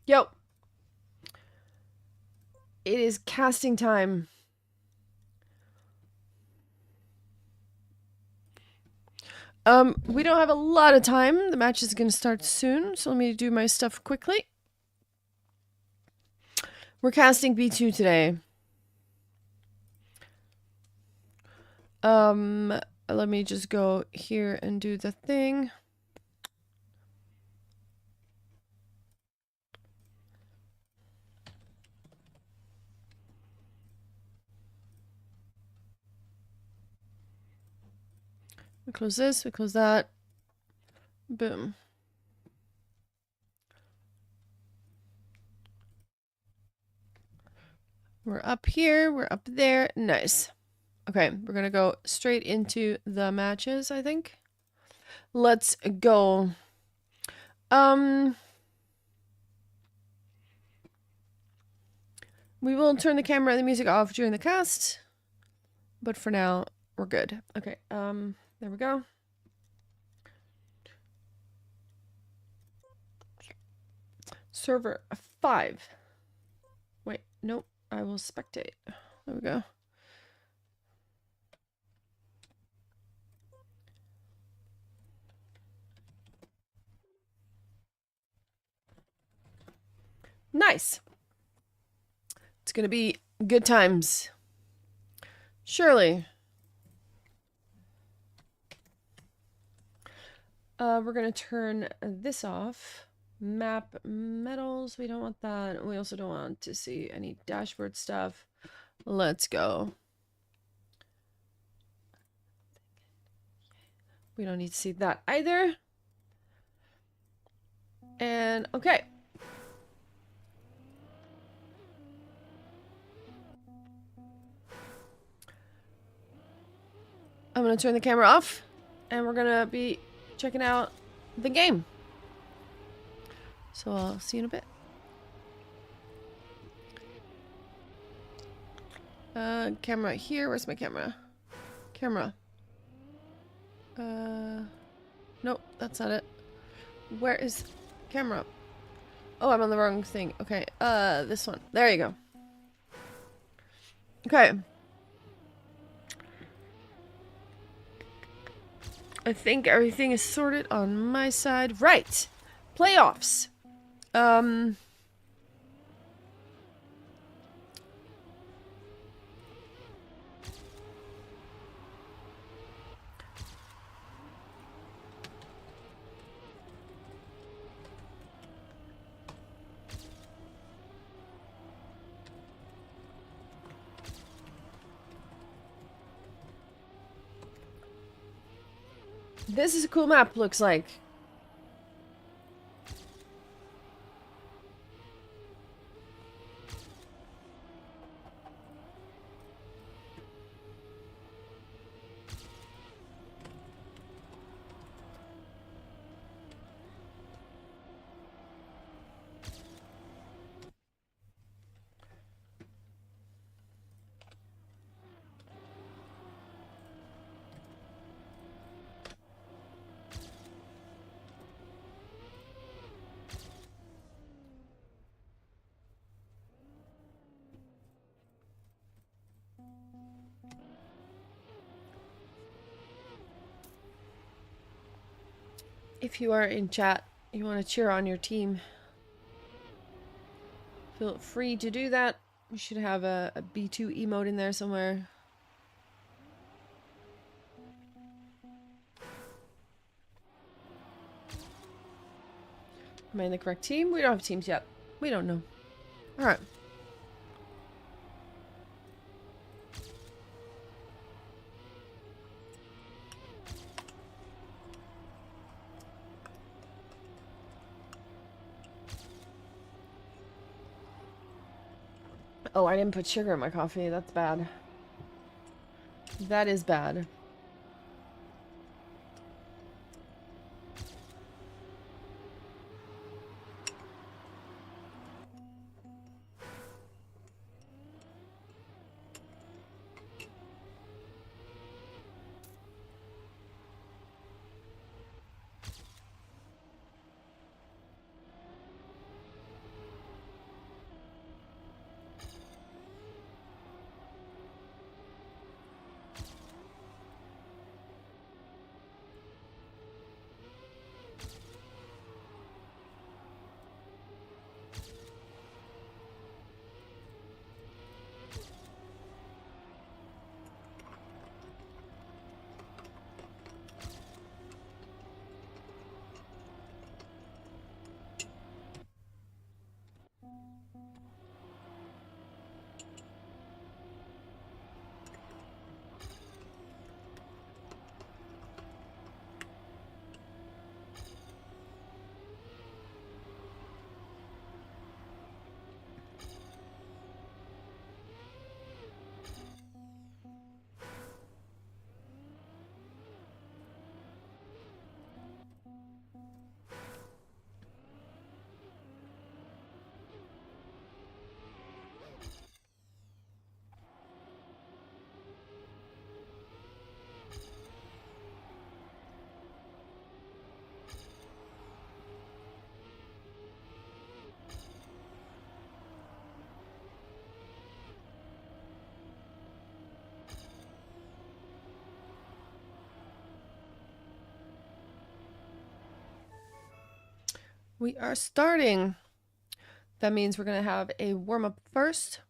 Yo. It is casting time. We don't have a lot of time. The match is going to start soon, so let me do my stuff quickly. We're casting B2 today. Let me just go here and do the thing. We close this, we close that. Boom. We're up here, we're up there. Nice. Okay, we're gonna go straight into the matches, I think. Let's go. We will turn the camera and the music off during the cast, but for now, we're good. Okay, there we go. Server 5. Wait, nope, I will spectate. There we go. Nice. It's gonna be good times. Surely. We're gonna turn this off. Map medals, we don't want that. We also don't want to see any dashboard stuff. Let's go. We don't need to see that either. And okay. I'm gonna turn the camera off and we're gonna be checking out the game. So I'll see you in a bit. Camera here. Where's my camera? Camera. Nope, that's not it. Where is camera? Oh, I'm on the wrong thing. Okay, this one. There you go. Okay. I think everything is sorted on my side. Right. Playoffs. This is a cool map, looks like. If you are in chat, you want to cheer on your team, feel free to do that. We should have a B2 emote in there somewhere. Am I in the correct team? We don't have teams yet. We don't know. Alright. Oh, I didn't put sugar in my coffee. That's bad. That is bad. We are starting. That means we're going to have a warm-up first.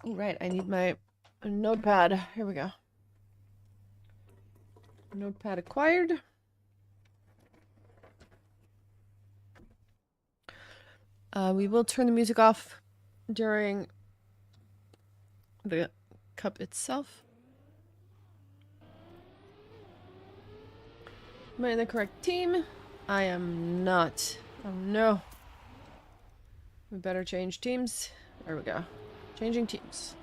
All right, I need my notepad. Here we go. Notepad acquired. We will turn the music off during the cup itself. Am I in the correct team? I am not. Oh no. We better change teams. There we go. Changing teams.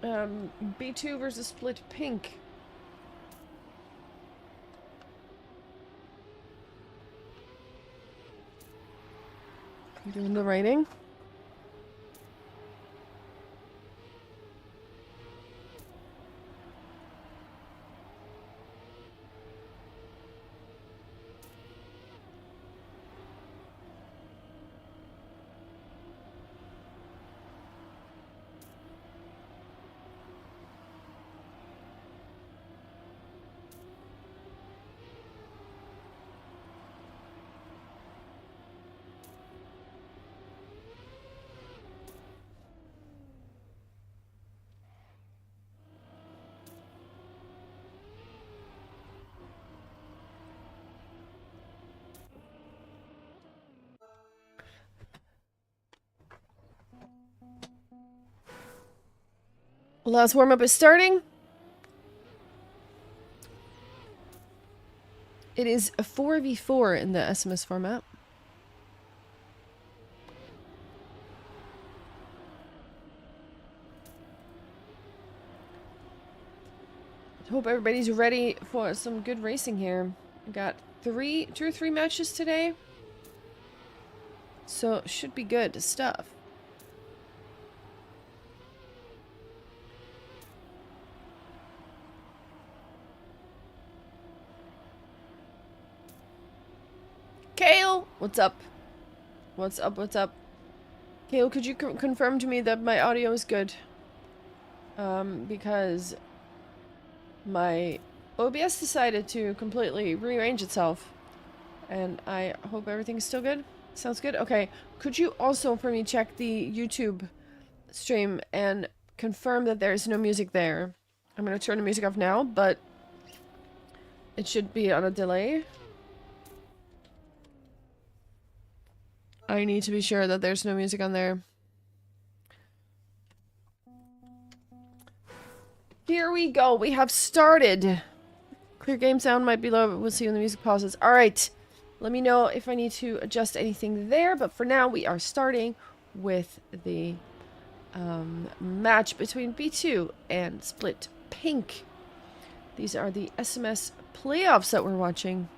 B2 versus Split Pink. Doing the writing. Last warm-up is starting. It is a 4v4 in the SMS format. Hope everybody's ready for some good racing here. We got two or three matches today. So should be good stuff. Kale, what's up? What's up? What's up? Kale, could you confirm to me that my audio is good? Because my OBS decided to completely rearrange itself. And I hope everything's still good. Sounds good? Okay. Could you also, for me, check the YouTube stream and confirm that there's no music there? I'm gonna turn the music off now, but it should be on a delay. I need to be sure that there's no music on there. Here we go. We have started. Clear game sound might be low, but we'll see when the music pauses. Alright. Let me know if I need to adjust anything there. But for now, we are starting with the match between B2 and Split Pink. These are the SMS playoffs that we're watching.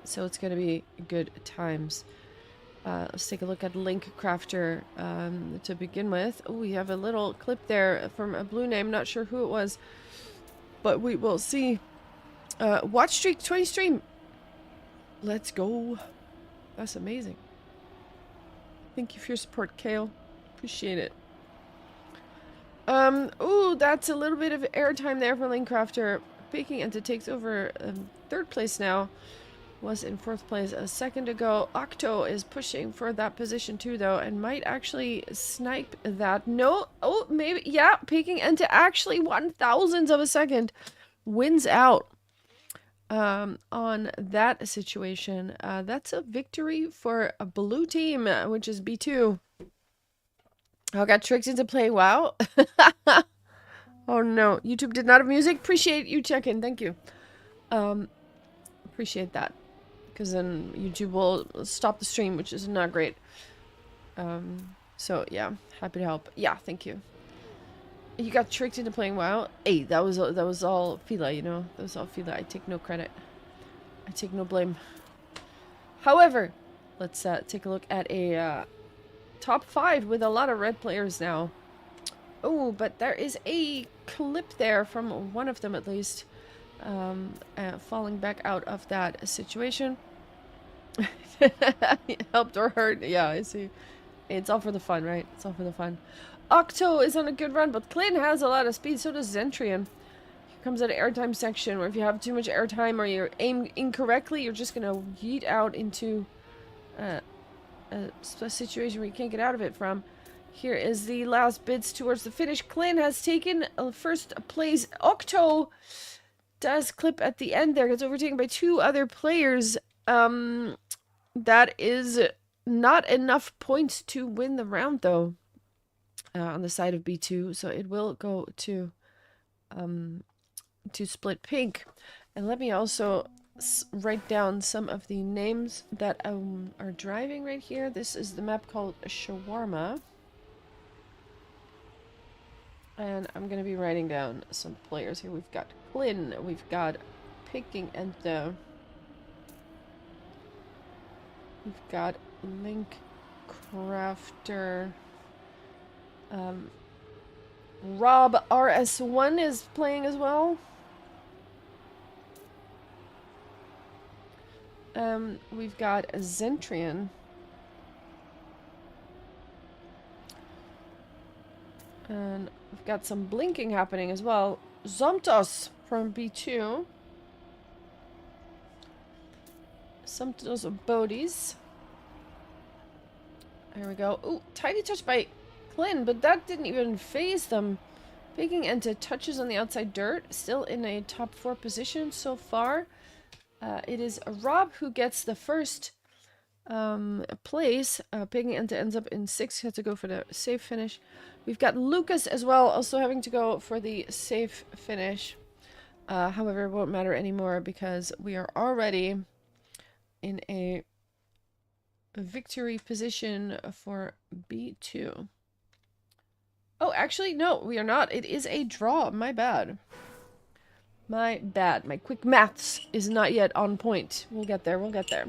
So it's going to be good times. Let's take a look at Link Crafter to begin with. Oh, we have a little clip there from a blue name. Not sure who it was, but we will see. Watch streak 20 stream. Let's go. That's amazing. Thank you for your support, Kale. Appreciate it. Ooh, that's a little bit of airtime there for Link Crafter. Peking Enta takes over third place now. Was in fourth place a second ago. Octo is pushing for that position too, though, and might actually snipe that. No, oh, maybe, yeah, Peking Enta actually 1/1000th of a second wins out on that situation. That's a victory for a blue team, which is B2. I got tricked into play. Wow. Oh no, YouTube did not have music. Appreciate you checking. Thank you. Appreciate that. Because then YouTube will stop the stream, which is not great. So yeah, happy to help. Yeah, thank you. You got tricked into playing WoW. Hey, that was all Fila, you know. That was all Fila. I take no credit. I take no blame. However, let's take a look at a top 5 with a lot of red players now. Oh, but there is a clip there from one of them at least. falling back out of that situation. Helped or hurt. Yeah, I see. It's all for the fun, right? It's all for the fun. Octo is on a good run, but Clint has a lot of speed. So does Zentrian. Here comes that airtime section where if you have too much airtime or you aim incorrectly, you're just going to yeet out into a situation where you can't get out of it from. Here is the last bits towards the finish. Clint has taken first place. Octo does clip at the end there. Gets overtaken by 2 other players. That is not enough points to win the round, though, on the side of B2. So it will go to Split Pink. And let me also write down some of the names that are driving right here. This is the map called Shawarma. And I'm going to be writing down some players here. We've got Klin, we've got Picking and we've got Link Crafter. Rob RS1 is playing as well. We've got Zentrian. And we've got some blinking happening as well. Zomtos from B2. Zomtos Bodies. There we go. Ooh, tiny touch by Clint, but that didn't even phase them. Picking into touches on the outside dirt. Still in a top 4 position so far. It is Rob who gets the first place. Picking into ends up in 6th. Had to go for the safe finish. We've got Lucas as well, also having to go for the safe finish. However, it won't matter anymore because we are already in a victory position for B2. Oh, actually, no, we are not. It is a draw. My bad. My bad. My quick maths is not yet on point. We'll get there. We'll get there.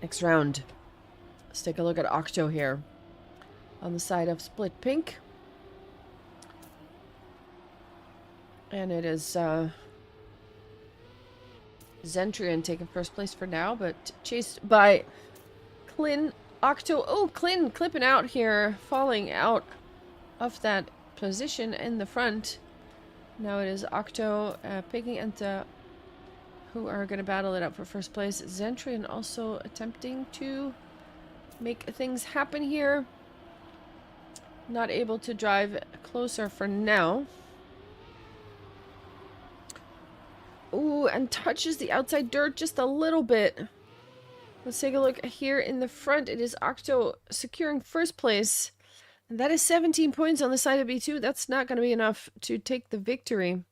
Next round. Let's take a look at Octo here. On the side of Split Pink. And it is Zentrian taking first place for now, but chased by Clin. Octo. Oh, Clin clipping out here. Falling out of that position in the front. Now it is Octo picking into who are going to battle it out for first place. Zentrian also attempting to make things happen here. Not able to drive closer for now. Ooh, and touches the outside dirt just a little bit. Let's take a look here in the front. It is Octo securing first place. And that is 17 points on the side of B2. That's not going to be enough to take the victory.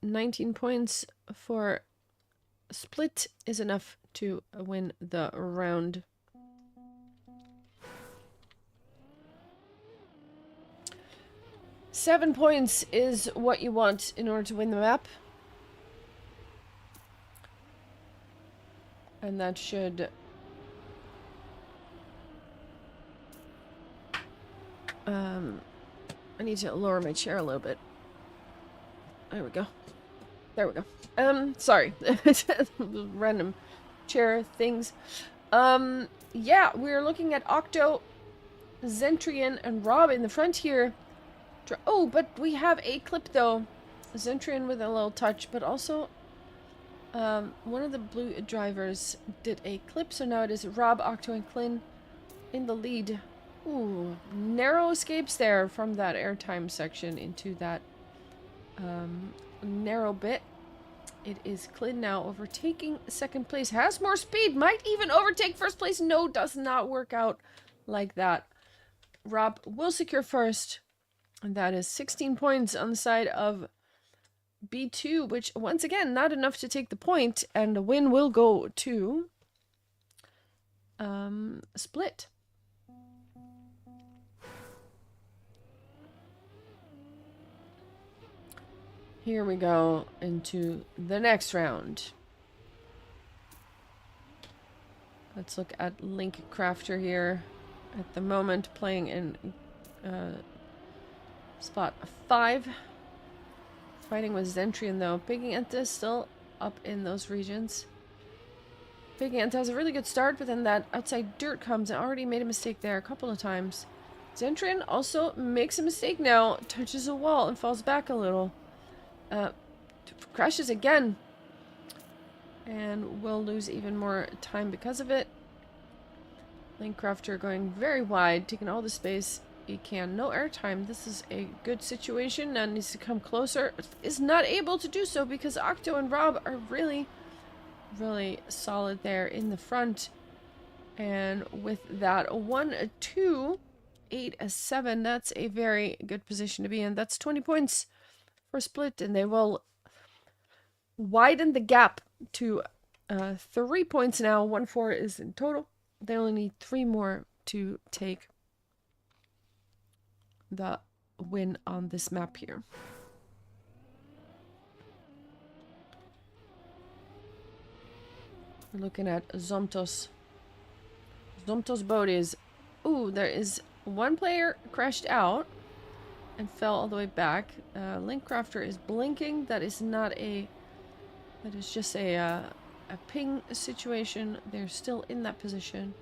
19 points for Split is enough to win the round. Seven points is what you want in order to win the map. And that should I need to lower my chair a little bit. There we go. There we go. Sorry. Random chair things. Yeah, we're looking at Octo, Zentrian, and Rob in the front here. Oh, but we have a clip though. Zentrian with a little touch, but also one of the blue drivers did a clip, so now it is Rob, Octo, and Clin in the lead. Ooh, narrow escapes there from that airtime section into that narrow bit. It is Clin now overtaking second place. Has more speed, might even overtake first place. No, does not work out like that. Rob will secure first. And that is 16 points on the side of B2, which, once again, not enough to take the point. And the win will go to Split. Here we go into the next round. Let's look at Link Crafter here. at the moment playing in spot 5. Fighting with Zentrian though. Big Enta is still up in those regions. Big Enta has a really good start, but then that outside dirt comes. I already made a mistake there a couple of times. Zentrian also makes a mistake now. Touches a wall and falls back a little. Crashes again. And will lose even more time because of it. Linkcrafter going very wide, taking all the space he can. No airtime. This is a good situation. Now needs to come closer. Is not able to do so because Octo and Rob are really, really solid there in the front. And with that, a 1, a 2, 8, a 7. That's a very good position to be in. That's 20 points for Split, and they will widen the gap to 3 points now. 1-4 is in total. They only need 3 more to take the win on this map here. We're looking at Zomtos. Zomtos boat is... Ooh, there is one player crashed out and fell all the way back. Linkcrafter is blinking. That is not a... That is just a ping situation. They're still in that position.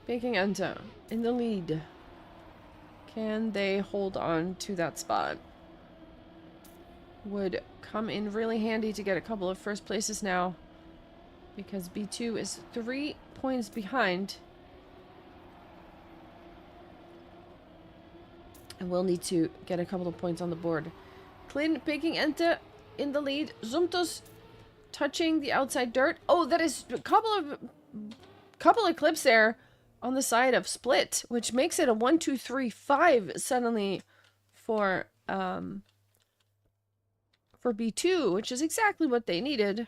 Baking Enta in the lead. Can they hold on to that spot? Would come in really handy to get a couple of first places now, because B2 is 3 points behind. And we'll need to get a couple of points on the board. Klin picking Enta in the lead. Zumtos touching the outside dirt. Oh, that is a couple of clips there on the side of Split, which makes it a 1, 2, 3, 5 suddenly for B2, which is exactly what they needed.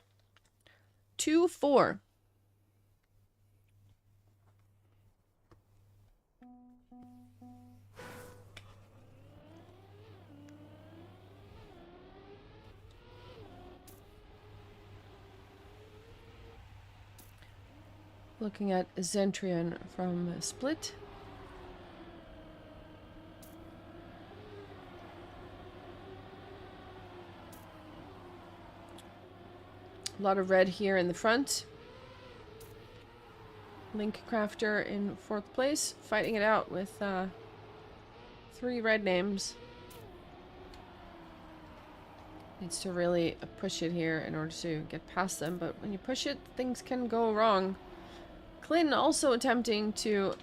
2, 4. Looking at Zentrian from Split. A lot of red here in the front. Linkcrafter in 4th place, fighting it out with 3 red names. Needs to really push it here in order to get past them, but when you push it, things can go wrong. Klin also attempting to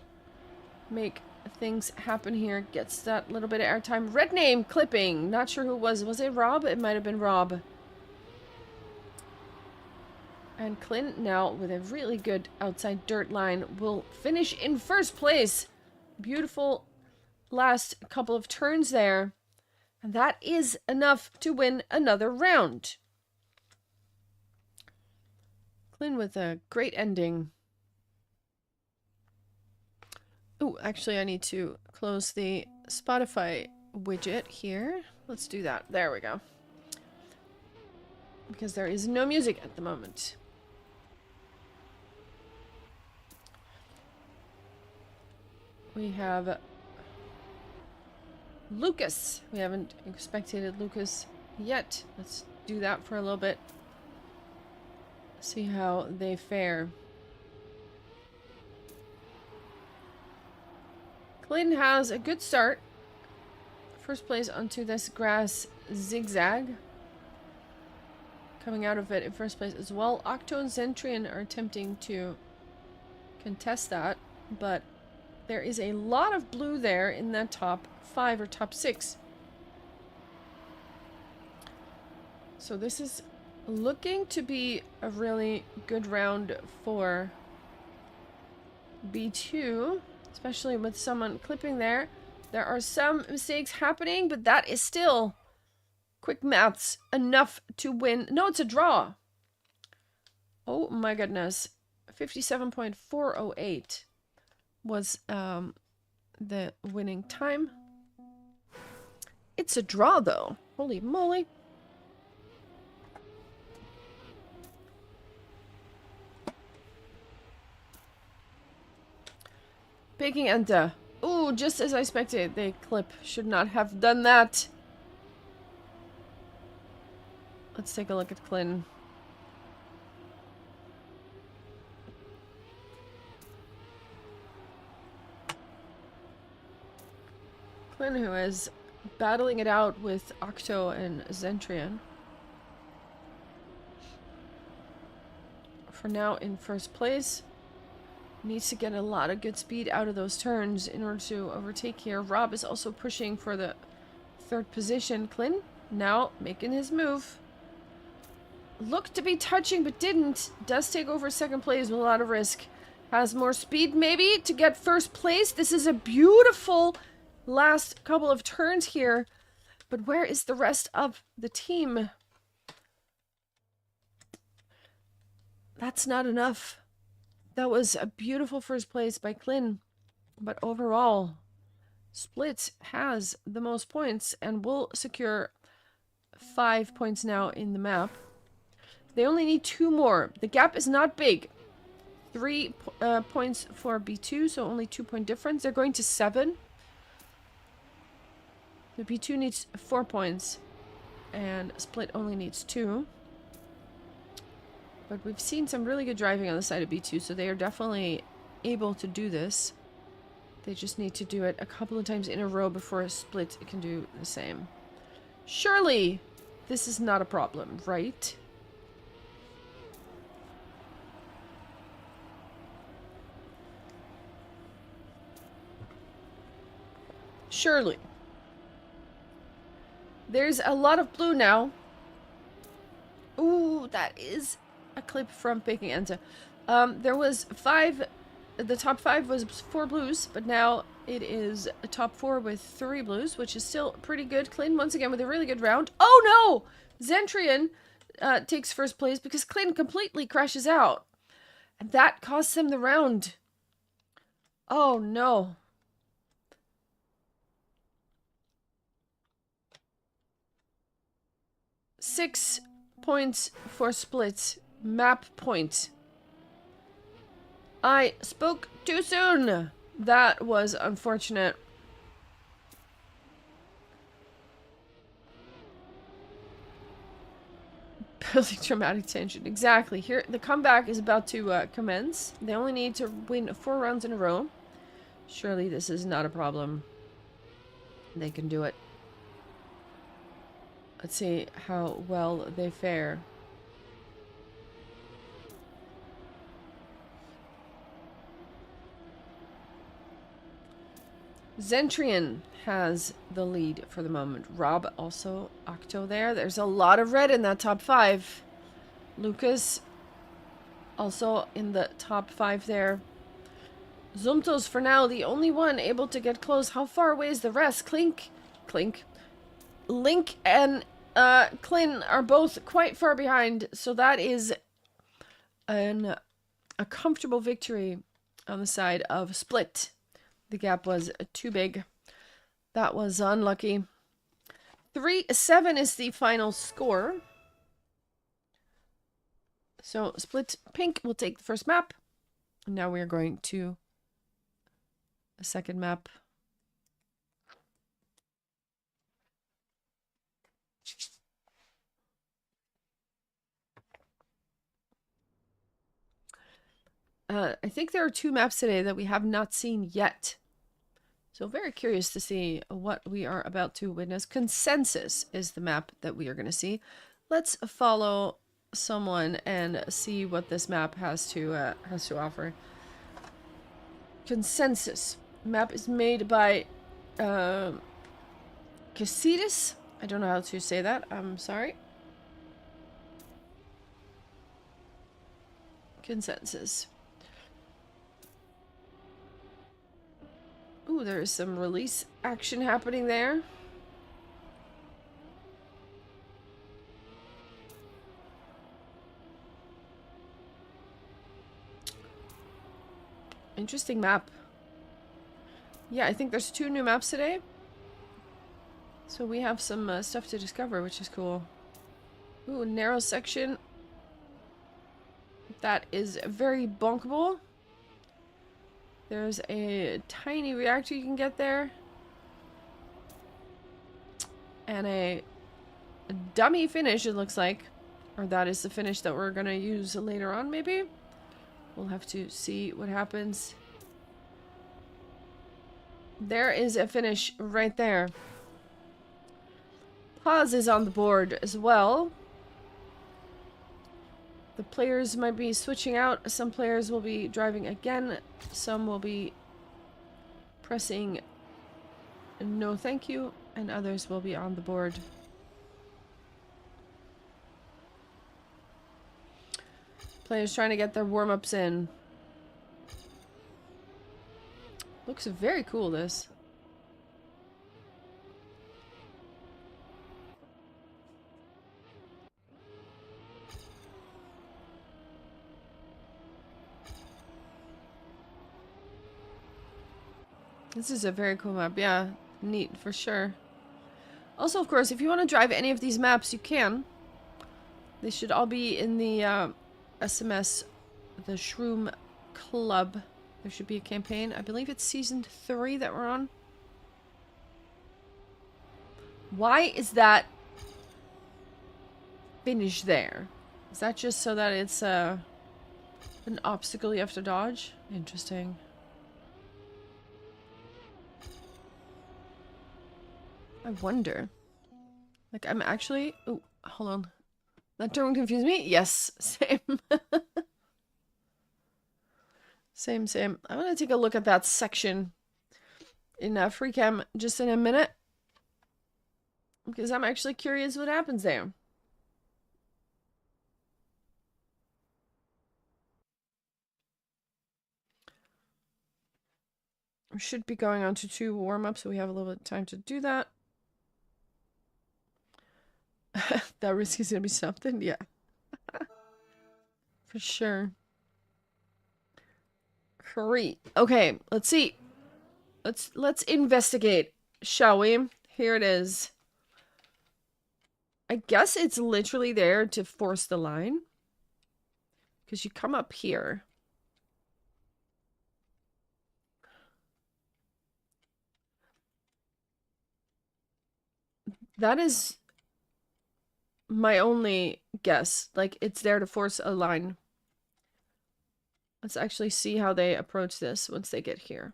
make things happen here. Gets that little bit of airtime. Red name clipping. Not sure who it was. Was it Rob? It might have been Rob. And Klin now with a really good outside dirt line will finish in 1st place. Beautiful last couple of turns there. And that is enough to win another round. Klin with a great ending. Oh, actually, I need to close the Spotify widget here. Let's do that. There we go. Because there is no music at the moment. We have Lucas. We haven't spectated Lucas yet. Let's do that for a little bit. See how they fare. Klin has a good start. 1st place onto this grass zigzag. Coming out of it in 1st place as well. Octo and Zentrian are attempting to contest that, but there is a lot of blue there in that top 5 or top 6. So this is looking to be a really good round for B2. Especially with someone clipping there. There are some mistakes happening, but that is still quick maths enough to win. No, it's a draw. Oh my goodness. 57.408 was the winning time. It's a draw though. Holy moly. Baking Enta. Ooh, just as I expected. They clip. Should not have done that. Let's take a look at Klin. Klin, who is battling it out with Octo and Zentrian. For now in first place. Needs to get a lot of good speed out of those turns in order to overtake here. Rob is also pushing for the third position. Klin now making his move. Looked to be touching but didn't. Does take over second place with a lot of risk. Has more speed maybe to get first place. This is a beautiful last couple of turns here. But where is the rest of the team? That's not enough. That was a beautiful first place by Klin. But overall, Split has the most points and will secure 5 points now in the map. They only need 2 more. The gap is not big. 3 points for B2, so only 2-point difference. They're going to 7. The B2 needs 4 points, and Split only needs 2. But we've seen some really good driving on the side of B2, so they are definitely able to do this. They just need to do it a couple of times in a row before a Split can do the same. Surely, this is not a problem, right? Surely. There's a lot of blue now. Ooh, that is a clip from Baking Enta. There was 5... The top 5 was 4 blues, but now it is a top 4 with 3 blues, which is still pretty good. Klin, once again, with a really good round. Oh, no! Zentrian takes first place because Klin completely crashes out. And that costs him the round. Oh, no. Six points for Split. Map point. I spoke too soon. That was unfortunate. Building dramatic tension. Exactly. Here, the comeback is about to commence. They only need to win 4 rounds in a row. Surely this is not a problem. They can do it. Let's see how well they fare. Zentrian has the lead for the moment. Rob also Octo there. There's a lot of red in that top 5. Lucas also in the top 5 there. Zumto's for now the only one able to get close. How far away is the rest? Link and Klin are both quite far behind, so that is a comfortable victory on the side of Split. The gap was too big. That was unlucky. 3-7 is the final score. So Split Pink will take the first map. Now we are going to a second map. I think there are 2 maps today that we have not seen yet. So very curious to see what we are about to witness. Consensus is the map that we are going to see. Let's follow someone and see what this map has to offer. Consensus. Map is made by Casitas. I don't know how to say that. I'm sorry. Consensus. Ooh, there is some release action happening there. Interesting map. Yeah, I think there's 2 new maps today. So we have some stuff to discover, which is cool. Ooh, narrow section. That is very bonkable. There's a tiny reactor you can get there. And a dummy finish, it looks like. Or that is the finish that we're gonna use later on, maybe? We'll have to see what happens. There is a finish right there. Pause is on the board as well. The players might be switching out. Some players will be driving again. Some will be pressing no thank you. And others will be on the board. Players trying to get their warm-ups in. Looks very cool, this. This is a very cool map. Yeah, neat for sure. Also, of course, if you want to drive any of these maps, you can. They should all be in the SMS, the Shroom Club. There should be a campaign. I believe it's season 3 that we're on. Why is that finish there? Is that just so that it's an obstacle you have to dodge? Interesting. I wonder. Like, I'm actually... Oh, hold on. That term confused me? Yes, same. Same. I'm gonna take a look at that section in free cam just in a minute. Because I'm actually curious what happens there. We should be going on to 2 warm-ups, so we have a little bit of time to do that. That risk is gonna be something, yeah. For sure. Great. Okay, let's see. Let's investigate, shall we? Here it is. I guess it's literally there to force the line. Because you come up here. That is my only guess. Like, it's there to force a line. Let's actually see how they approach this once they get here.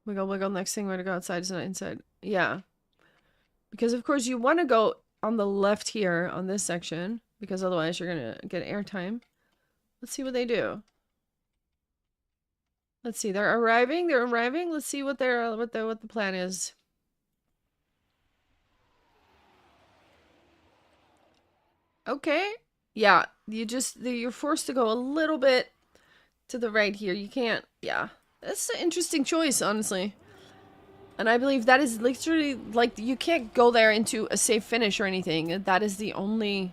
Wiggle, wiggle. Next thing, we're gonna go outside. It's not inside. Yeah. Because, of course, you want to go on the left here on this section. Because otherwise, you're gonna get airtime. Let's see what they do. Let's see. They're arriving. They're arriving. Let's see what the plan is. Okay. Yeah, you're forced to go a little bit to the right here. You can't, yeah. That's an interesting choice, honestly. And I believe that is literally, like, you can't go there into a safe finish or anything. That is the only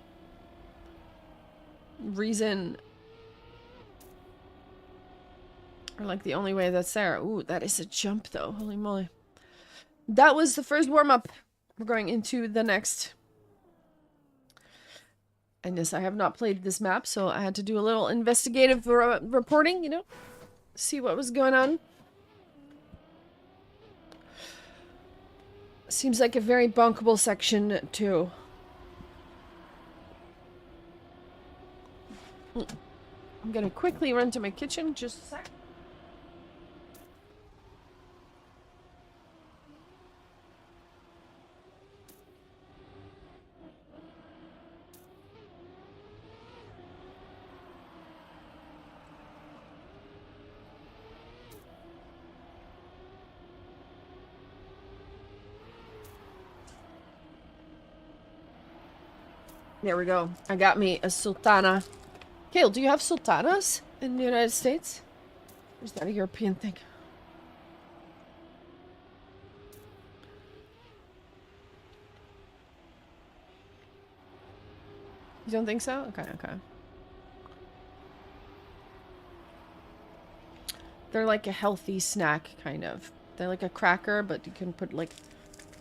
reason, or like the only way that's there. Ooh, that is a jump though. Holy moly. That was the first warm-up. We're going into the next. And yes, I have not played this map, so I had to do a little investigative reporting, you know? See what was going on. Seems like a very bunkable section, too. I'm gonna quickly run to my kitchen, just a sec. There we go. I got me a sultana. Kale, do you have sultanas in the United States? Or is that a European thing? You don't think so? Okay, okay. They're like a healthy snack, kind of. They're like a cracker, but you can put like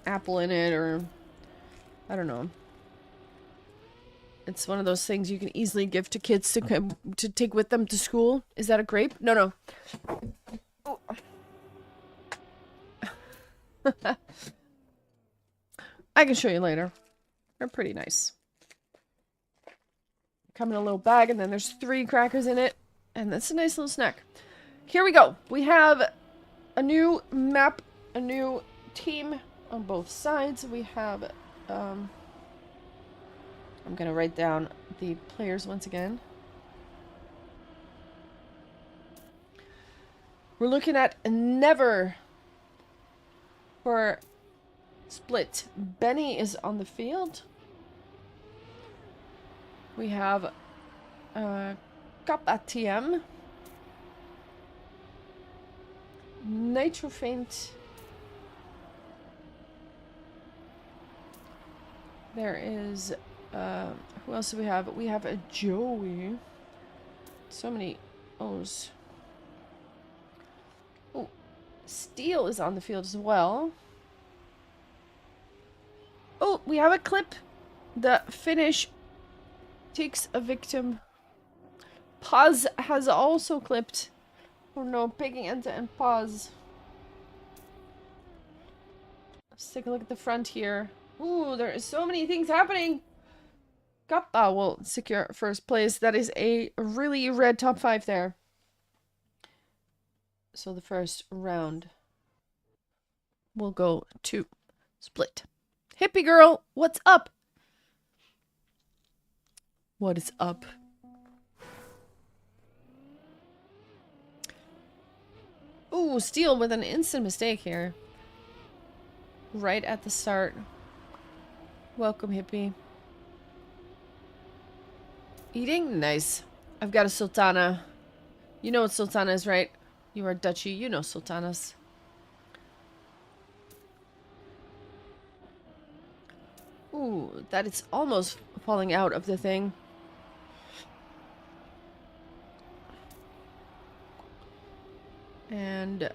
apple in it or... I don't know. It's one of those things you can easily give to kids to take with them to school. Is that a grape? No, no. Oh. I can show you later. They're pretty nice. Come in a little bag, and then there's 3 crackers in it. And that's a nice little snack. Here we go. We have a new map, a new team on both sides. We have, I'm gonna write down the players once again. We're looking at never for split. Benny is on the field. We have Kappa TM. Nitrofaint. There is who else do we have? We have a Joey. So many O's. Oh, Steel is on the field as well. Oh, we have a clip. The Finnish takes a victim. Paz has also clipped. Oh no, picking enter and pause. Let's take a look at the front here. Ooh, there are so many things happening. Kappa will secure first place. That is a really red top 5 there. So the first round will go to split. Hippie girl, what's up? What is up? Ooh, Steel with an instant mistake here. Right at the start. Welcome, Hippie. Eating? Nice. I've got a Sultana. You know what Sultana is, right? You are Dutchy. You know Sultanas. Ooh, that is almost falling out of the thing. And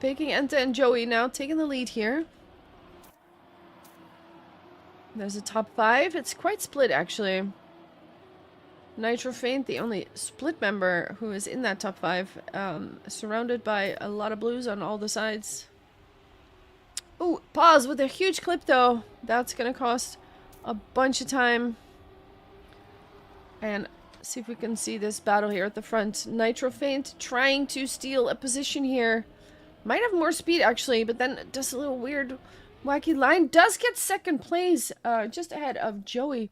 Baking Enta and Joey now taking the lead here. There's a top 5. It's quite split, actually. Nitrofaint, the only split member who is in that top 5, surrounded by a lot of blues on all the sides. Ooh, pause with a huge clip, though. That's gonna cost a bunch of time. And see if we can see this battle here at the front. Nitrofaint trying to steal a position here. Might have more speed, actually, but then does a little weird, wacky line. Does get second place, just ahead of Joey.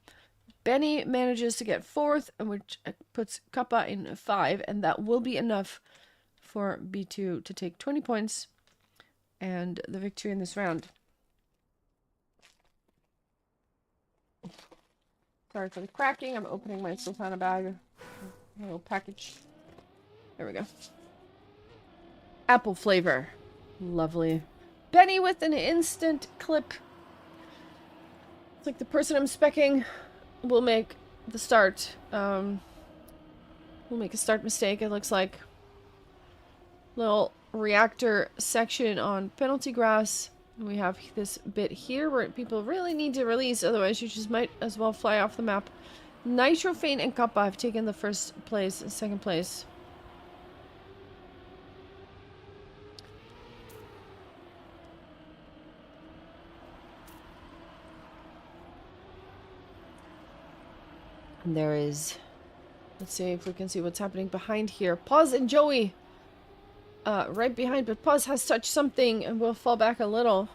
Benny manages to get 4th, which puts Kappa in 5, and that will be enough for B2 to take 20 points and the victory in this round. Sorry for the cracking. I'm opening my Sultana bag. A little package. There we go. Apple flavor. Lovely. Benny with an instant clip. It's like the person I'm specking will make the start. Will make a start mistake, it looks like. Little reactor section on penalty grass. We have this bit here where people really need to release, otherwise you just might as well fly off the map. Nitrofaint and Kappa have taken the first place and second place. And there is, let's see if we can see what's happening behind here. Paz and Joey right behind, but Paz has touched something and will fall back a little.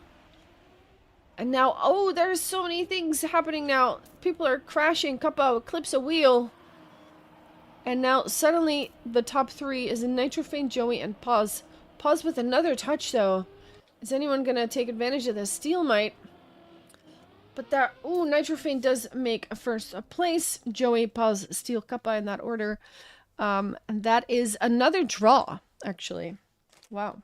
And now, oh, there's so many things happening now. People are crashing. Kappa clips a wheel. And now suddenly the top 3 is Nitrofaint, Joey, and Paz. Paz with another touch, though. Is anyone going to take advantage of this? Steel might. But that, ooh, Nitrofaint does make a first place. Joey, Paz, Steel, Kappa in that order. And that is another draw, actually. Wow.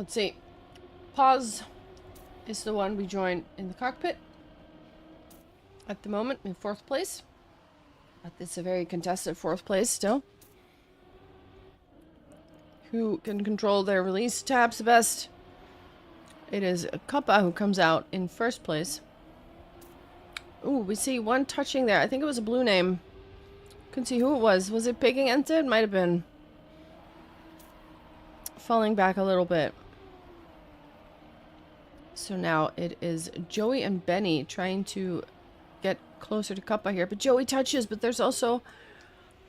Let's see. Pause is the one we joined in the cockpit. At the moment, in 4th place. But it's a very contested 4th place still. Who can control their release tabs the best? It is Kappa who comes out in 1st place. Ooh, we see one touching there. I think it was a blue name. Couldn't see who it was. Was it Peking Ente? It might have been. Falling back a little bit. So now it is Joey and Benny trying to get closer to Kappa here. But Joey touches, but there's also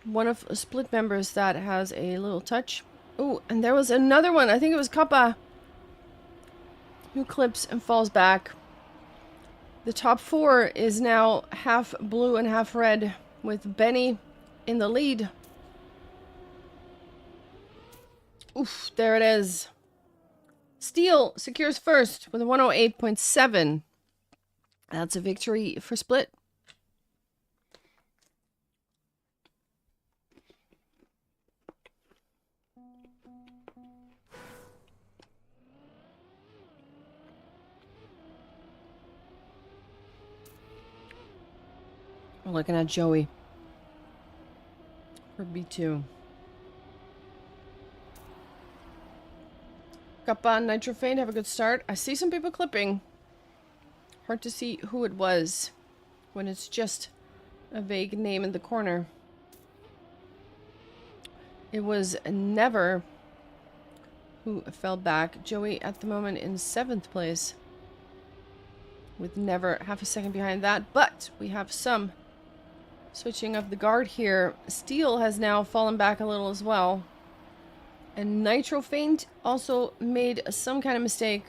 one of the split members that has a little touch. Ooh, and there was another one. I think it was Kappa who clips and falls back. The top 4 is now half blue and half red with Benny in the lead. Oof, there it is. Steel secures first with a 108.7. That's a victory for Split. We're looking at Joey for B2. Kappa and Nitrofane have a good start. I see some people clipping. Hard to see who it was when it's just a vague name in the corner. It was Never who fell back. Joey at the moment in 7th place. With Never half a second behind that. But we have some switching of the guard here. Steel has now fallen back a little as well. And Nitrofane also made some kind of mistake.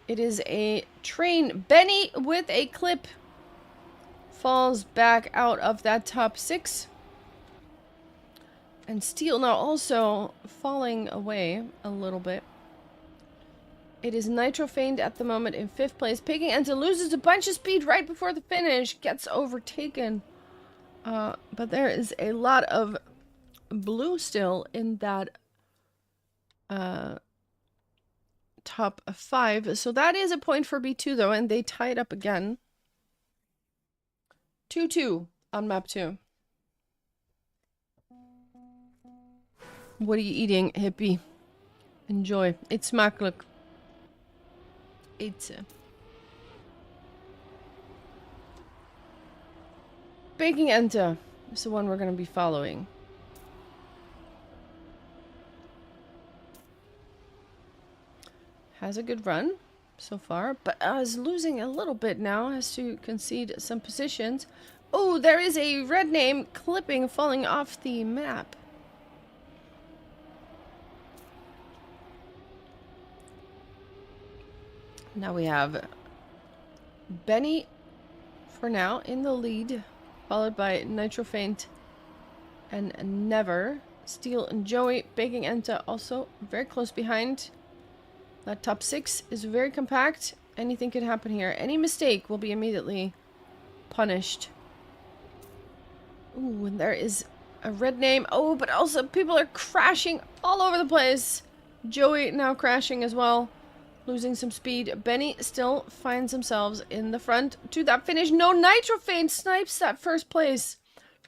It is a train. Benny with a clip falls back out of that top 6. And Steel now also falling away a little bit. It is Nitrofane at the moment in 5th place. Peking Ente loses a bunch of speed right before the finish. Gets overtaken. But there is a lot of blue still in that top 5. So that is a point for B2 though, and they tied up again. 2-2 on map 2. What are you eating, hippie? Enjoy. It's smakelijk. Eten. Peking Ente is the one we're going to be following. Has a good run so far, but is losing a little bit now. Has to concede some positions. Oh, there is a red name clipping, falling off the map. Now we have Benny for now in the lead, followed by Nitrofane and Never. Steel and Joey. Peking Ente also very close behind. That top 6 is very compact. Anything could happen here. Any mistake will be immediately punished. Ooh, and there is a red name. Oh, but also people are crashing all over the place. Joey now crashing as well. Losing some speed. Benny still finds themselves in the front to that finish. No, Nitrofane snipes that 1st place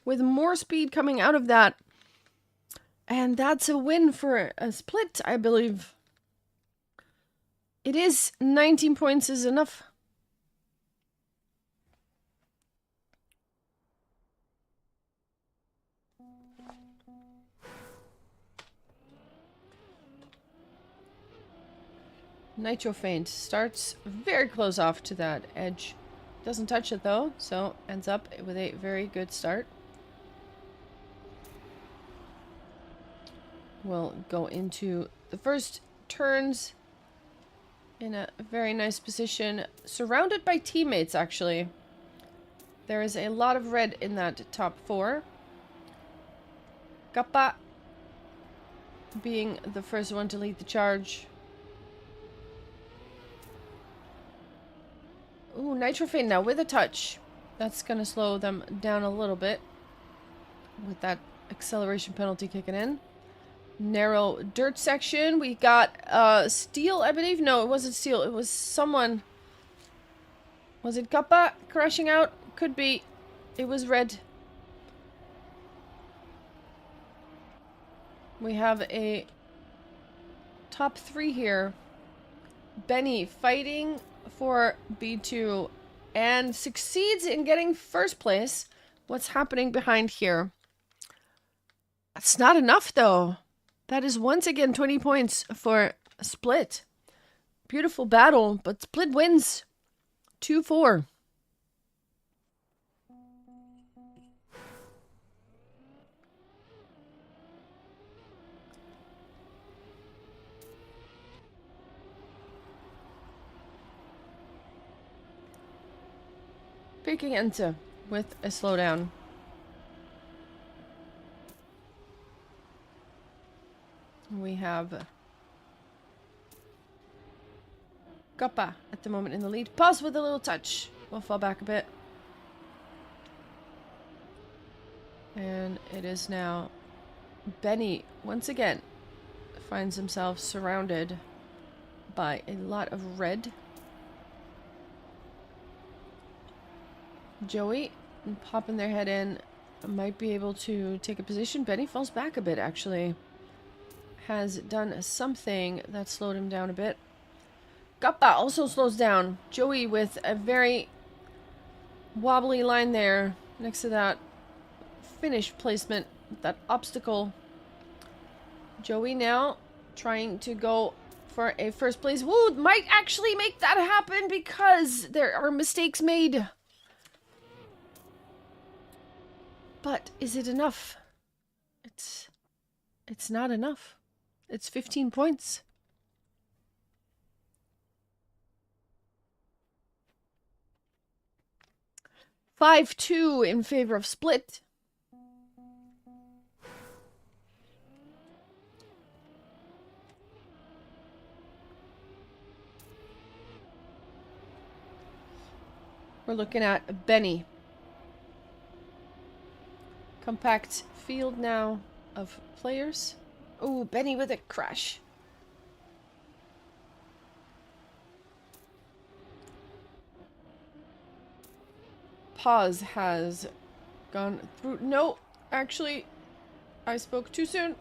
with more speed coming out of that. And that's a win for a Split, I believe. It is 19 points is enough. Nitrofane starts very close off to that edge. Doesn't touch it though, so ends up with a very good start. We'll go into the first turns in a very nice position, surrounded by teammates actually. There is a lot of red in that top 4. Kappa being the first one to lead the charge. Ooh, Nitrofane now with a touch. That's gonna slow them down a little bit with that acceleration penalty kicking in. narrow dirt section. We got steel, I believe. No, it wasn't steel. It was someone. Was it Kappa crashing out? Could be. It was red. We have a top 3 here. Benny fighting for B2 and succeeds in getting first place. What's happening behind here? That's not enough, though. That is once again 20 points for Split. Beautiful battle, but Split wins 2-4. Picking enter with a slowdown. We have Kappa at the moment in the lead. Pause with a little touch. We'll fall back a bit. And it is now Benny once again finds himself surrounded by a lot of red. Joey popping their head in might be able to take a position. Benny falls back a bit, actually. Has done something that slowed him down a bit. Kappa also slows down. Joey with a very wobbly line there next to that finish placement, that obstacle. Joey now trying to go for a first place. Woo, might actually make that happen because there are mistakes made. But is it enough? It's not enough. It's 15 points. (5-2) in favor of Split. We're looking at Benny. Compact field now of players. Oh, Benny with a crash. Pause has gone through. No, actually, I spoke too soon.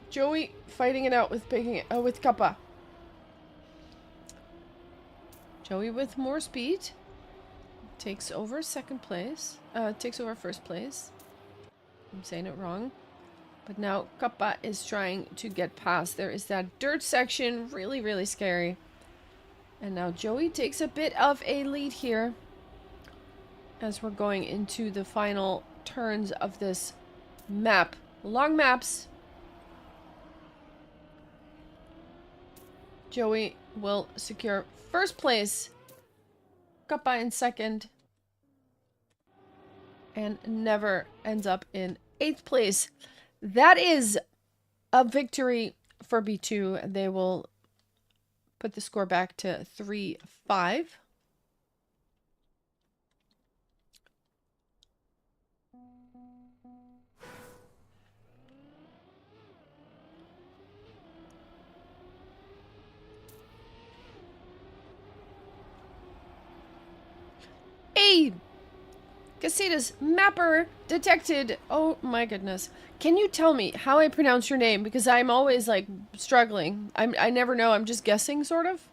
Joey fighting it out with with Kappa. Joey with more speed. Takes over second place. Takes over first place. I'm saying it wrong. But now Kappa is trying to get past. There is that dirt section. Really, really scary. And now Joey takes a bit of a lead here. As we're going into the final turns of this map. Long maps. Joey will secure first place. Kappa in second. And never ends up in 8th place. That is a victory for B2. They will put the score back to 3-5. Hey! Casitas mapper detected. Oh my goodness. Can you tell me how I pronounce your name? Because I'm always like struggling. I never know. I'm just guessing, sort of.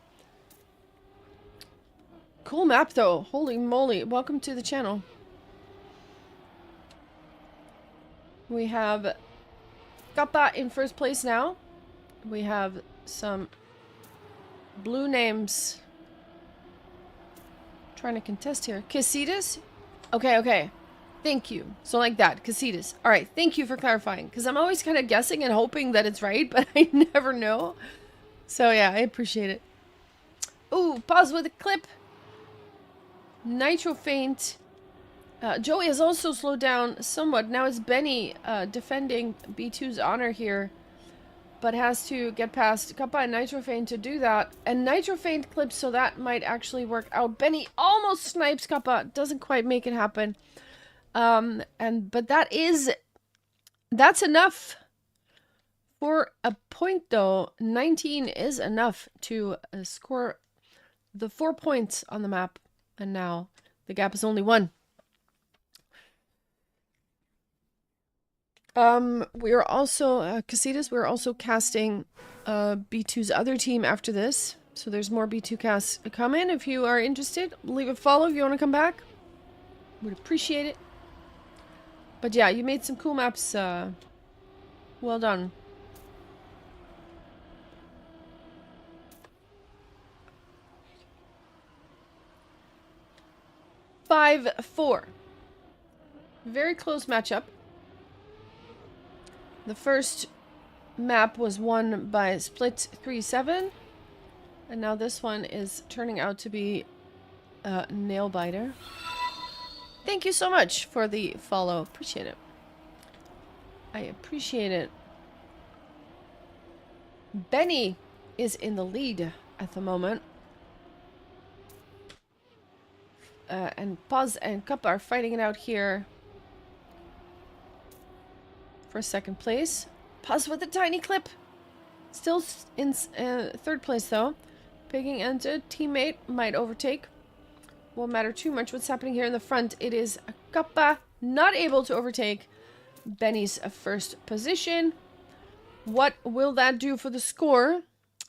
Cool map though. Holy moly. Welcome to the channel. We have Kappa in first place now. We have some blue names trying to contest here. Casitas? Okay, okay. Thank you. So like that. Casitas. Alright, thank you for clarifying. Because I'm always kind of guessing and hoping that it's right, but I never know. So yeah, I appreciate it. Ooh, pause with a clip. Nitro faint. Joey has also slowed down somewhat. Now it's Benny defending B2's honor here. But has to get past Kappa and Nitro Feint to do that. And Nitro Feint clips, so that might actually work out. Benny almost snipes Kappa. Doesn't quite make it happen. But that is That's enough for a point, though. 19 is enough to score the 4 points on the map. And now the gap is only 1. We're also, Casitas, we're also casting B2's other team after this. So there's more B2 casts coming. If you are interested, leave a follow if you want to come back. Would appreciate it. But yeah, you made some cool maps. Well done. Five, 4. Very close matchup. The first map was won by Split 3-7. And now this one is turning out to be a nail biter. Thank you so much for the follow. Appreciate it. I appreciate it. Benny is in the lead at the moment. And Paz and Cup are fighting it out here for 2nd place. Paz with a tiny clip. Still in 3rd place though. Picking into teammate might overtake. Won't matter too much what's happening here in the front. It is Kappa not able to overtake Benny's 1st position. What will that do for the score?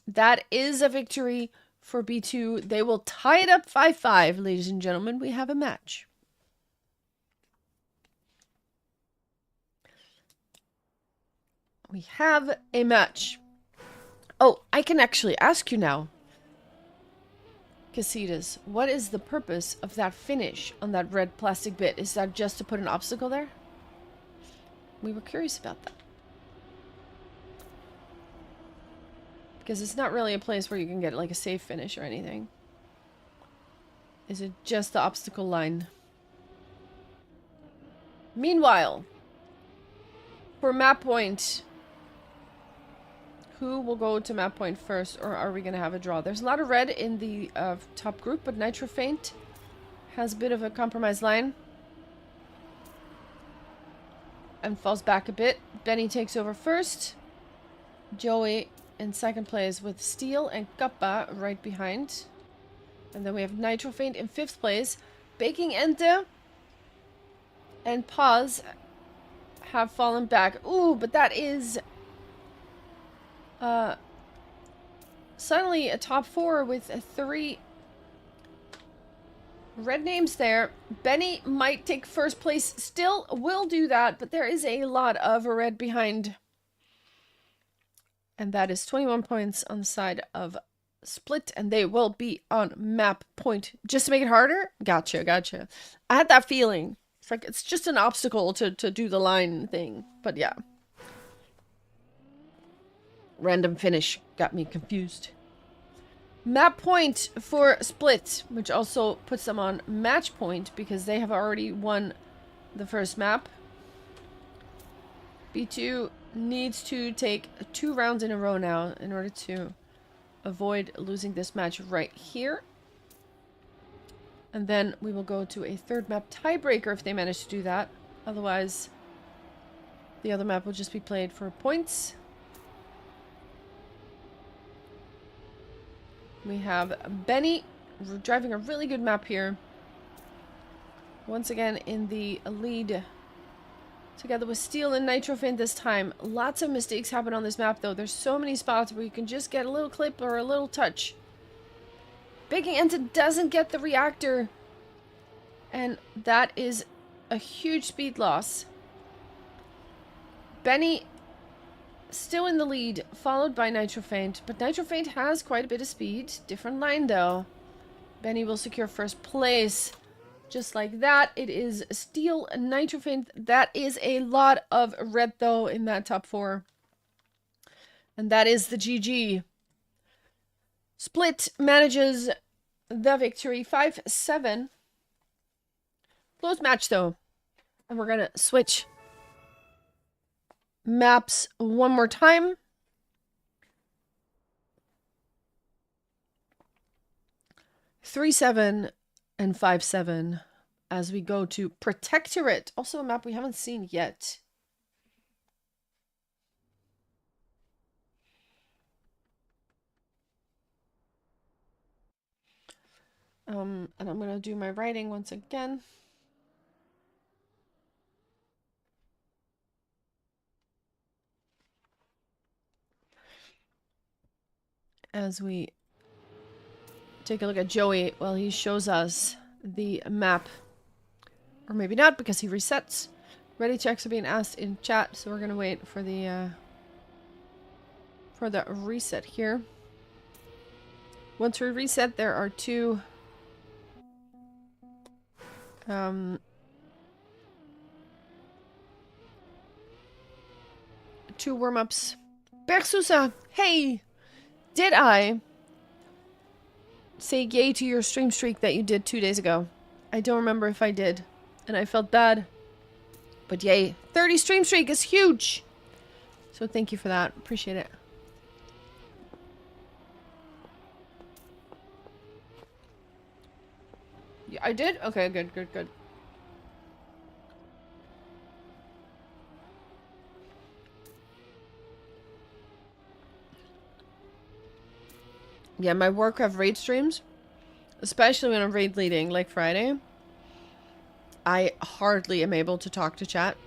That is a victory for B2. They will tie it up 5-5, ladies and gentlemen. We have a match. We have a match. Oh, I can actually ask you now. Casitas, what is the purpose of that finish on that red plastic bit? Is that just to put an obstacle there? We were curious about that. Because it's not really a place where you can get like a safe finish or anything. Is it just the obstacle line? Meanwhile, for map point, who will go to map point first, or are we going to have a draw? There's a lot of red in the top group, but Nitro Faint has a bit of a compromised line. And falls back a bit. Benny takes over first. Joey in 2nd place with Steel and Kappa right behind. And then we have Nitro Faint in 5th place. Baking Ente and Paz have fallen back. Ooh, but that is suddenly a top 4 with 3 red names there. Benny might take 1st place. Still will do that, but there is a lot of red behind. And that is 21 points on the side of Split, and they will be on map point. Just to make it harder? Gotcha, gotcha. I had that feeling. It's like it's just an obstacle to do the line thing. But yeah. Random finish got me confused. Map point for Split, which also puts them on match point because they have already won the first map. B2 needs to take 2 rounds in a row now in order to avoid losing this match right here. And then we will go to a 3rd map tiebreaker if they manage to do that. Otherwise, the other map will just be played for points. We have Benny driving a really good map here. Once again in the lead. Together with Steel and Nitro Faint this time. Lots of mistakes happen on this map though. There's so many spots where you can just get a little clip or a little touch. Baking Enta doesn't get the reactor. And that is a huge speed loss. Benny still in the lead, followed by Nitro Faint. But Nitro Faint has quite a bit of speed. Different line though. Benny will secure 1st place. Just like that, it is Steel and Nitro Faint. That is a lot of red though in that top 4. And that is the GG. Split manages the victory 5-7. Close match though. And we're going to switch maps one more time. 3-7 and 5-7 as we go to Protectorate. Also a map we haven't seen yet. And I'm gonna do my writing once again. As we take a look at Joey while he shows us the map. Or maybe not, because he resets. Ready checks are being asked in chat, so we're gonna wait for the reset here. Once we reset, there are two warm-ups. Bersusa, hey! Did I say yay to your stream streak that you did 2 days ago? I don't remember if I did, and I felt bad. But yay. 30 stream streak is huge! So thank you for that. Appreciate it. Yeah, I did? Okay, good, good, good. Yeah, my Warcraft raid streams, especially when I'm raid leading, like Friday, I hardly am able to talk to chat.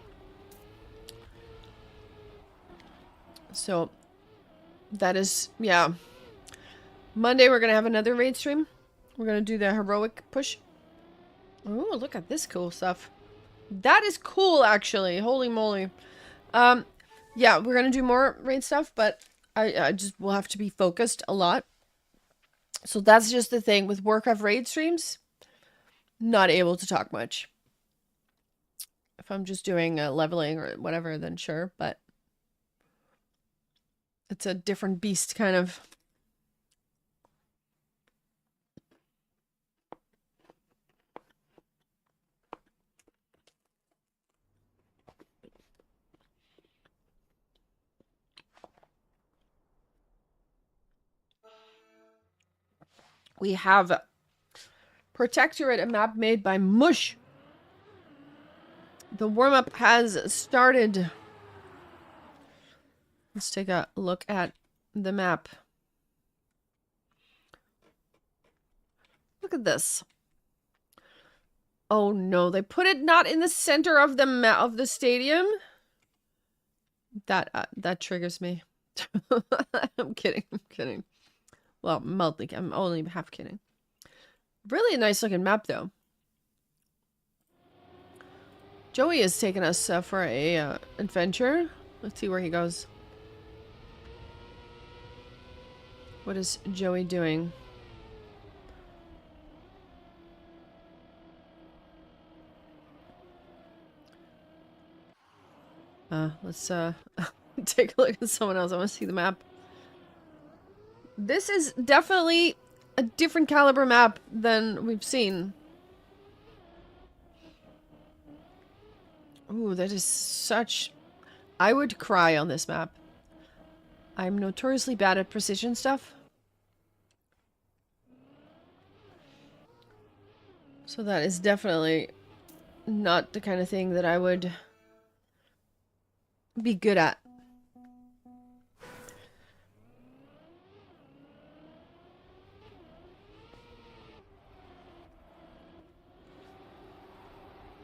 So, that is, yeah. Monday we're gonna have another raid stream. We're gonna do the heroic push. Oh, look at this cool stuff. That is cool, actually. Holy moly. Yeah, we're gonna do more raid stuff, but I just will have to be focused a lot. So that's just the thing with Warcraft raid streams. Not able to talk much. If I'm just doing leveling or whatever, then sure, but it's a different beast, kind of. We have Protectorate, a map made by Mush. The warm-up has started. Let's take a look at the map. Look at this. Oh no, they put it not in the center of the stadium. That triggers me. I'm kidding. I'm kidding. Well, mildly. I'm only half kidding. Really a nice looking map, though. Joey has taken us for a adventure. Let's see where he goes. What is Joey doing? Let's take a look at someone else. I want to see the map. This is definitely a different caliber map than we've seen. Ooh, that is such... I would cry on this map. I'm notoriously bad at precision stuff. So that is definitely not the kind of thing that I would be good at.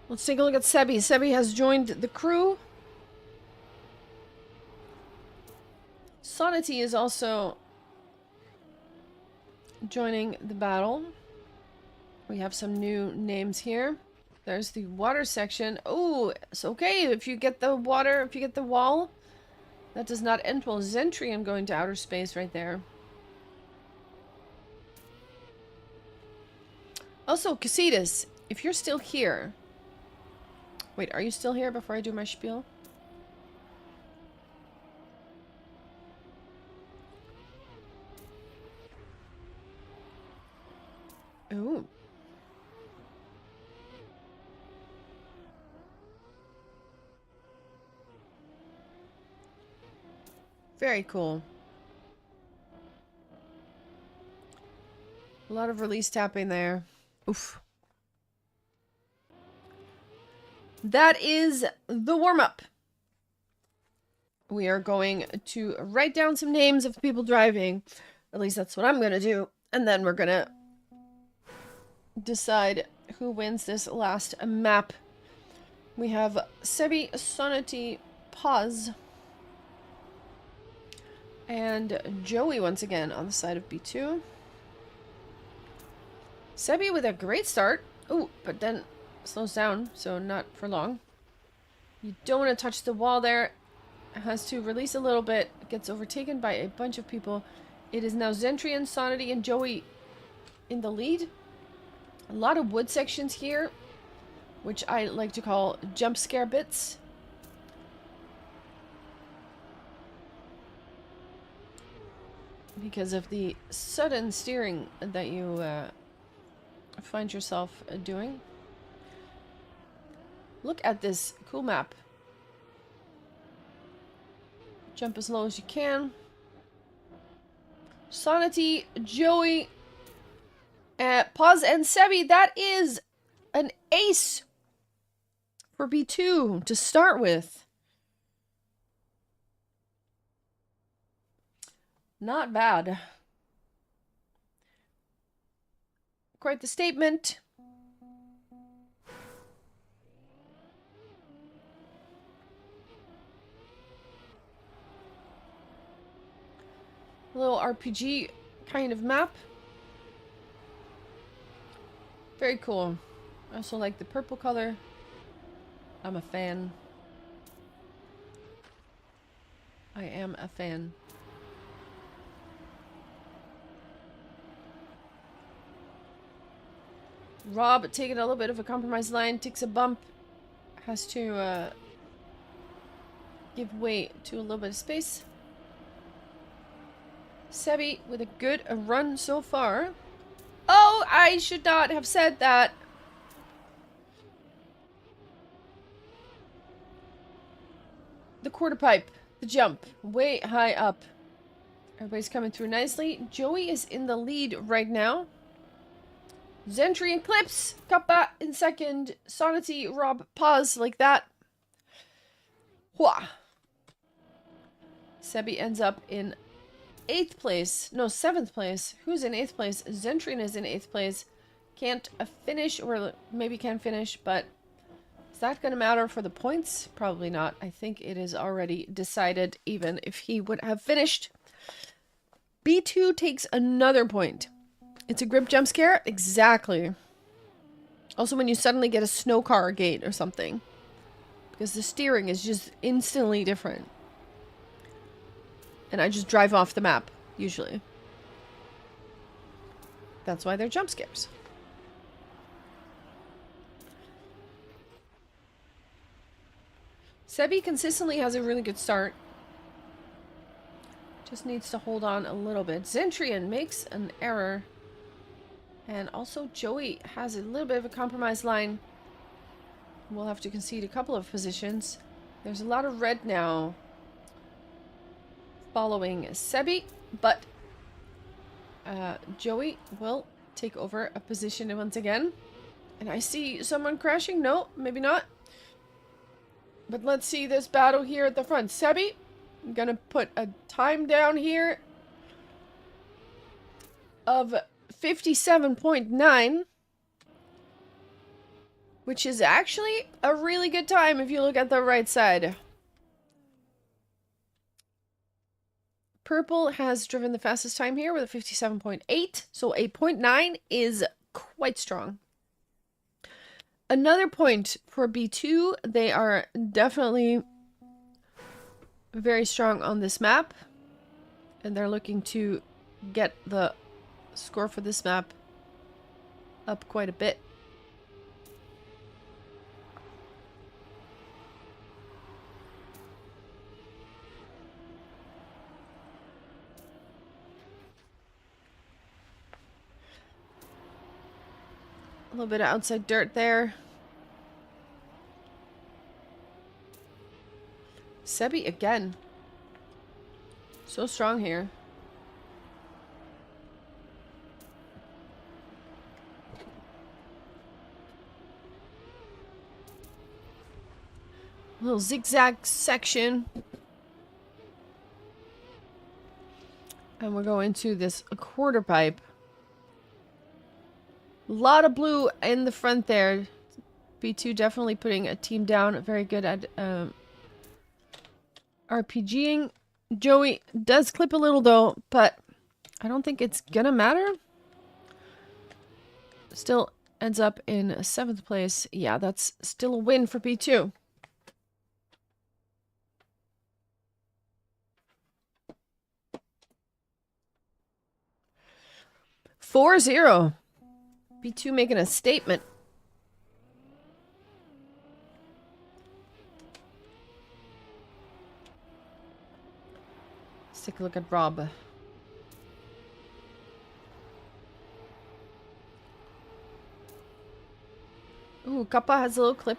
Let's take a look at Sebi. Sebi has joined the crew. Sonity is also joining the battle. We have some new names here. There's the water section. Oh, it's okay if you get the water, if you get the wall. That does not end well. Zentrium going to outer space right there. Also, Casitas, if you're still here... Wait, are you still here before I do my spiel? Ooh. Very cool. A lot of release tapping there. Oof. That is the warm-up. We are going to write down some names of people driving. At least that's what I'm going to do. And then we're going to decide who wins this last map. We have Sebi, Sonity, Pause, and Joey once again on the side of B2. Sebi with a great start. Oh, but then slows down, so not for long. You don't want to touch the wall there. It has to release a little bit. It gets overtaken by a bunch of people. It is now Zentrian, Sonity, and Joey in the lead. A lot of wood sections here, which I like to call jump scare bits. Because of the sudden steering that you find yourself doing. Look at this cool map. Jump as low as you can. Sonity, Joey, Pause, and Sebi. That is an ace for B2 to start with. Not bad. Quite the statement. A little RPG kind of map. Very cool. I also like the purple color. I'm a fan. I am a fan. Rob taking a little bit of a compromise line, takes a bump, has to give way to a little bit of space. Sebi with a good run so far. Oh, I should not have said that. The quarter pipe, the jump, way high up. Everybody's coming through nicely. Joey is in the lead right now. Zentry and Clips, Kappa in second. Sonity, Rob, Pause like that. Hua. Sebi ends up in 8th place. No, 7th place. Who's in 8th place? Zentrin is in 8th place. Can't finish, or maybe can finish, but is that going to matter for the points? Probably not. I think it is already decided, even if he would have finished. B2 takes another point. It's a grip jump scare? Exactly. Also when you suddenly get a snow car gate or something. Because the steering is just instantly different. And I just drive off the map, usually. That's why they're jump scares. Sebi consistently has a really good start. Just needs to hold on a little bit. Zentrian makes an error. And also Joey has a little bit of a compromise line. We'll have to concede a couple of positions. There's a lot of red now following Sebi, but Joey will take over a position once again. And I see someone crashing. No, maybe not. But let's see this battle here at the front. Sebi, I'm gonna put a time down here of 57.9, which is actually a really good time if you look at the right side. Purple has driven the fastest time here with a 57.8, so a 0.9 is quite strong. Another point for B2, they are definitely very strong on this map, and they're looking to get the score for this map up quite a bit. A little bit of outside dirt there. Sebi again. So strong here. A little zigzag section. And we're going to this quarter pipe. A lot of blue in the front there. B2 definitely putting a team down. Very good at RPGing. Joey does clip a little though, but I don't think it's gonna matter. Still ends up in 7th place. Yeah, that's still a win for B2. (4-0). B2 making a statement. Let's take a look at Rob. Ooh, Kappa has a little clip.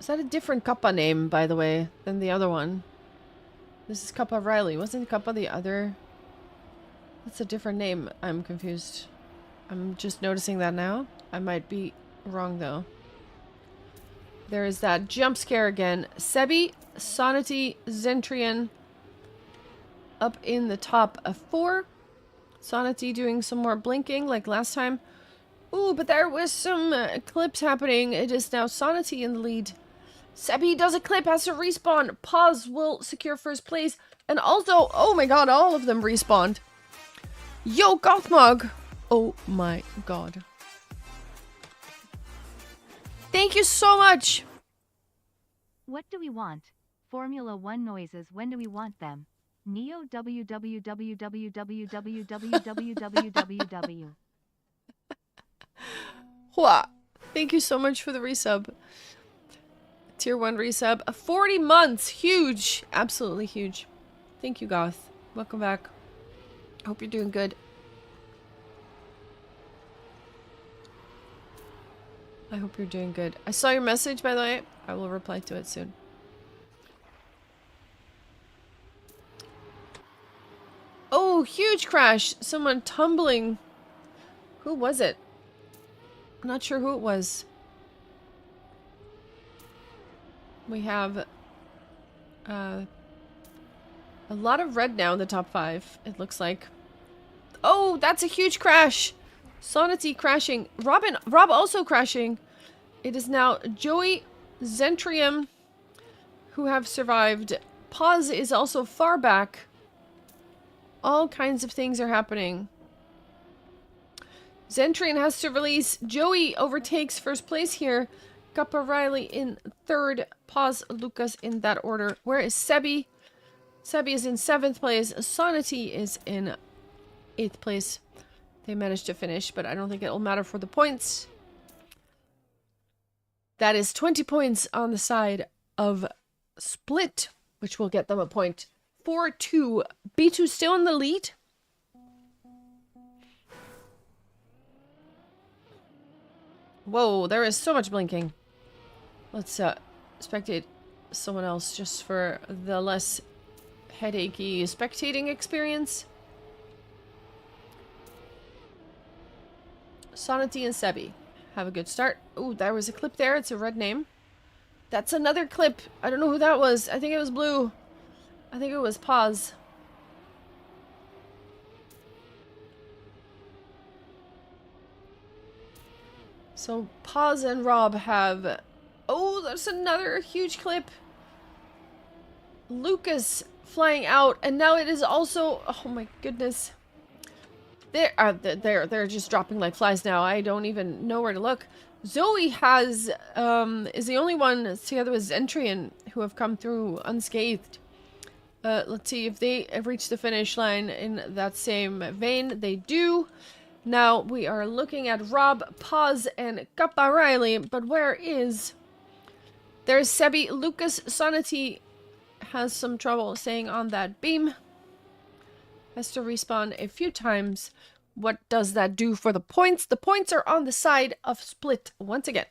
Is that a different Kappa name, by the way, than the other one? This is Kappa Riley. Wasn't Kappa the other? That's a different name. I'm confused. I'm just noticing that now. I might be wrong, though. There is that jump scare again. Sebi, Sonity, Zentrian up in the top of 4. Sonity doing some more blinking like last time. Ooh, but there was some clips happening. It is now Sonity in the lead. Sebi does a clip, has to respawn. Pause will secure first place. And also, oh my god, all of them respawned. Yo, Gothmog. Oh my god. Thank you so much. What do we want? Formula 1 noises, when do we want them? Neo www. Hua. Thank you so much for the resub. Tier 1 resub. 40 months. Huge. Absolutely huge. Thank you, Goth. Welcome back. Hope you're doing good. I hope you're doing good. I saw your message, by the way. I will reply to it soon. Oh, huge crash. Someone tumbling. Who was it? I'm not sure who it was. We have a lot of red now in the top 5, it looks like. Oh, that's a huge crash. Sonity crashing. Rob also crashing. It is now Joey, Zentrium, who have survived. Pause is also far back. All kinds of things are happening. Zentrian has to release. Joey overtakes first place here. Kappa Riley in 3rd. Pause Lucas in that order. Where is Sebi? Sebi is in 7th place. Sonity is in 8th place. They managed to finish, but I don't think it'll matter for the points. That is 20 points on the side of Split, which will get them a point. 4-2. B2 still in the lead. Whoa, there is so much blinking. Let's spectate someone else just for the less headachy spectating experience. Sonity and Sebi have a good start. Ooh, there was a clip there. It's a red name. That's another clip. I don't know who that was. I think it was blue. I think it was Pause. So Pause and Rob have... Oh, that's another huge clip. Lucas flying out, and now it is also... Oh my goodness. They're just dropping like flies now. I don't even know where to look. Zoe has is the only one together with Zentrian who have come through unscathed. Let's see if they reach the finish line in that same vein. They do. Now we are looking at Rob, Paz, and Kappa Riley, but where is... There's Sebi. Lucas Sonity has some trouble staying on that beam. Has to respawn a few times. What does that do for the points? The points are on the side of Split once again.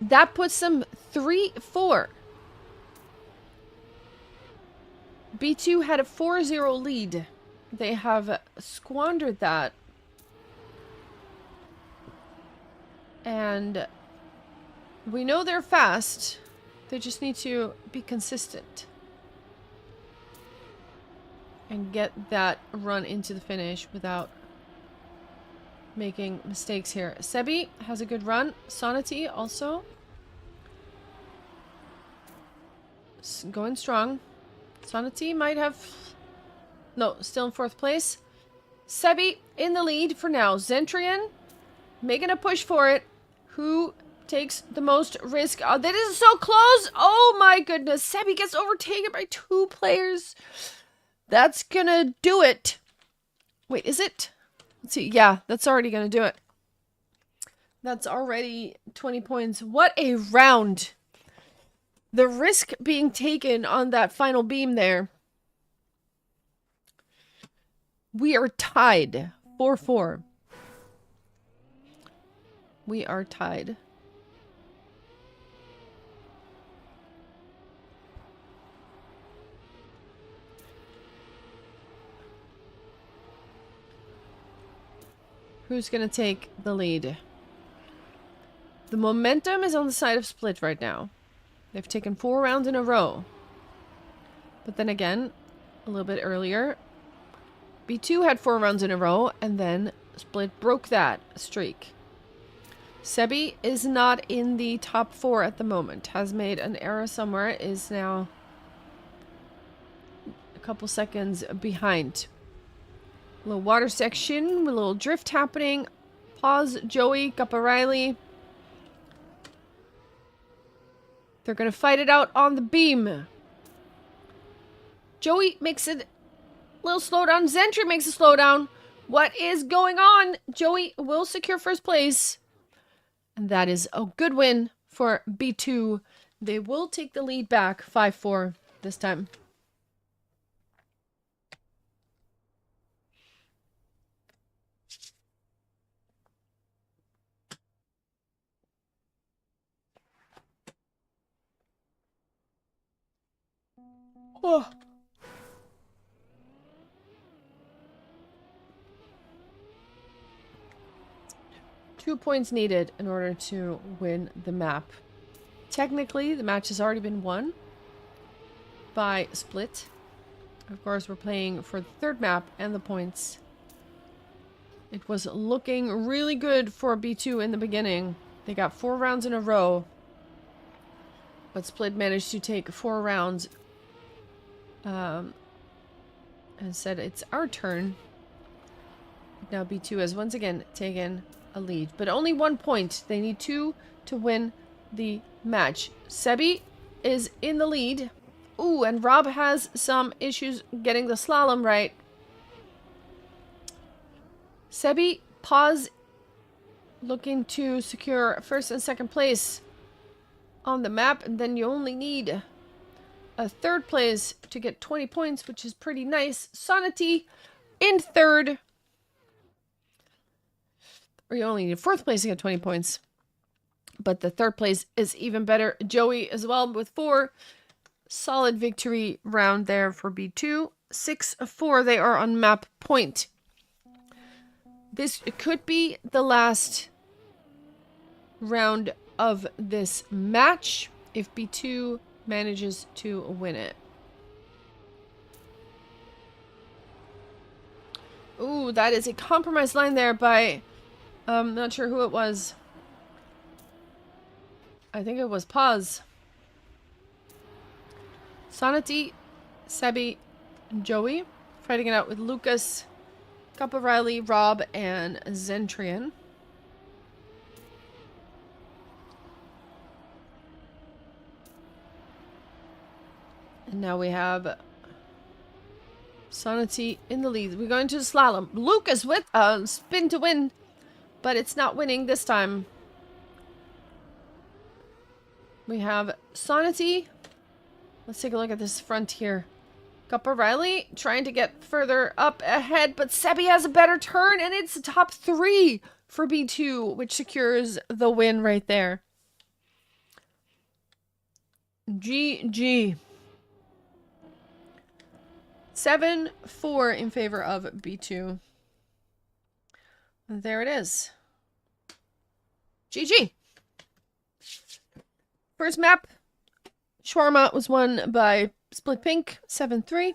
That puts them 3-4. B2 had a 4-0 lead. They have squandered that. And we know they're fast. They just need to be consistent. And get that run into the finish without making mistakes here. Sebi has a good run. Sonity also. Going strong. Sonity might have... No, still in 4th place. Sebi in the lead for now. Zentrian making a push for it. Who takes the most risk? Oh, that is so close! Oh my goodness. Sebi gets overtaken by 2 players. That's gonna do it. Wait, is it? Let's see. Yeah, that's already gonna do it. That's already 20 points. What a round. The risk being taken on that final beam there. We are tied. 4-4. We are tied. Who's going to take the lead? The momentum is on the side of Split right now. They've taken 4 rounds in a row. But then again, a little bit earlier, B2 had 4 rounds in a row, and then Split broke that streak. Sebi is not in the top 4 at the moment. Has made an error somewhere. Is now a couple seconds behind. A little water section with a little drift happening. Pause, Joey, Riley. They're going to fight it out on the beam. Joey makes it a little slowdown. Zentry makes a slowdown. What is going on? Joey will secure 1st place. And that is a good win for B2. They will take the lead back 5-4 this time. Oh. Two points needed in order to win the map. Technically, the match has already been won by Split. Of course, we're playing for the 3rd map and the points. It was looking really good for B2 in the beginning. They got 4 rounds in a row. But Split managed to take 4 rounds and said it's our turn. Now B2 has once again taken a lead, but only 1 point. They need 2 to win the match. Sebi is in the lead. Ooh, and Rob has some issues getting the slalom right. Sebi, pause, looking to secure 1st and 2nd place on the map, and then you only need a 3rd place to get 20 points, which is pretty nice. Sonity in 3rd. Or you only need 4th place to get 20 points. But the 3rd place is even better. Joey as well with 4. Solid victory round there for B2. 6-4. They are on map point. This could be the last round of this match if B2 manages to win it. Ooh, that is a compromised line there by... not sure who it was. I think it was Paz. Sonity, Sebi, and Joey fighting it out with Lucas, Riley, Rob, and Zentrian. And now we have Sonity in the lead. We're going to the slalom. Lucas with a spin to win. But it's not winning this time. We have Sonity. Let's take a look at this front here. Riley trying to get further up ahead, but Sebi has a better turn, and it's top 3 for B2, which secures the win right there. GG. 7-4 in favor of B2. There it is. GG. First map, Shawarma was won by Split Pink, 7-3.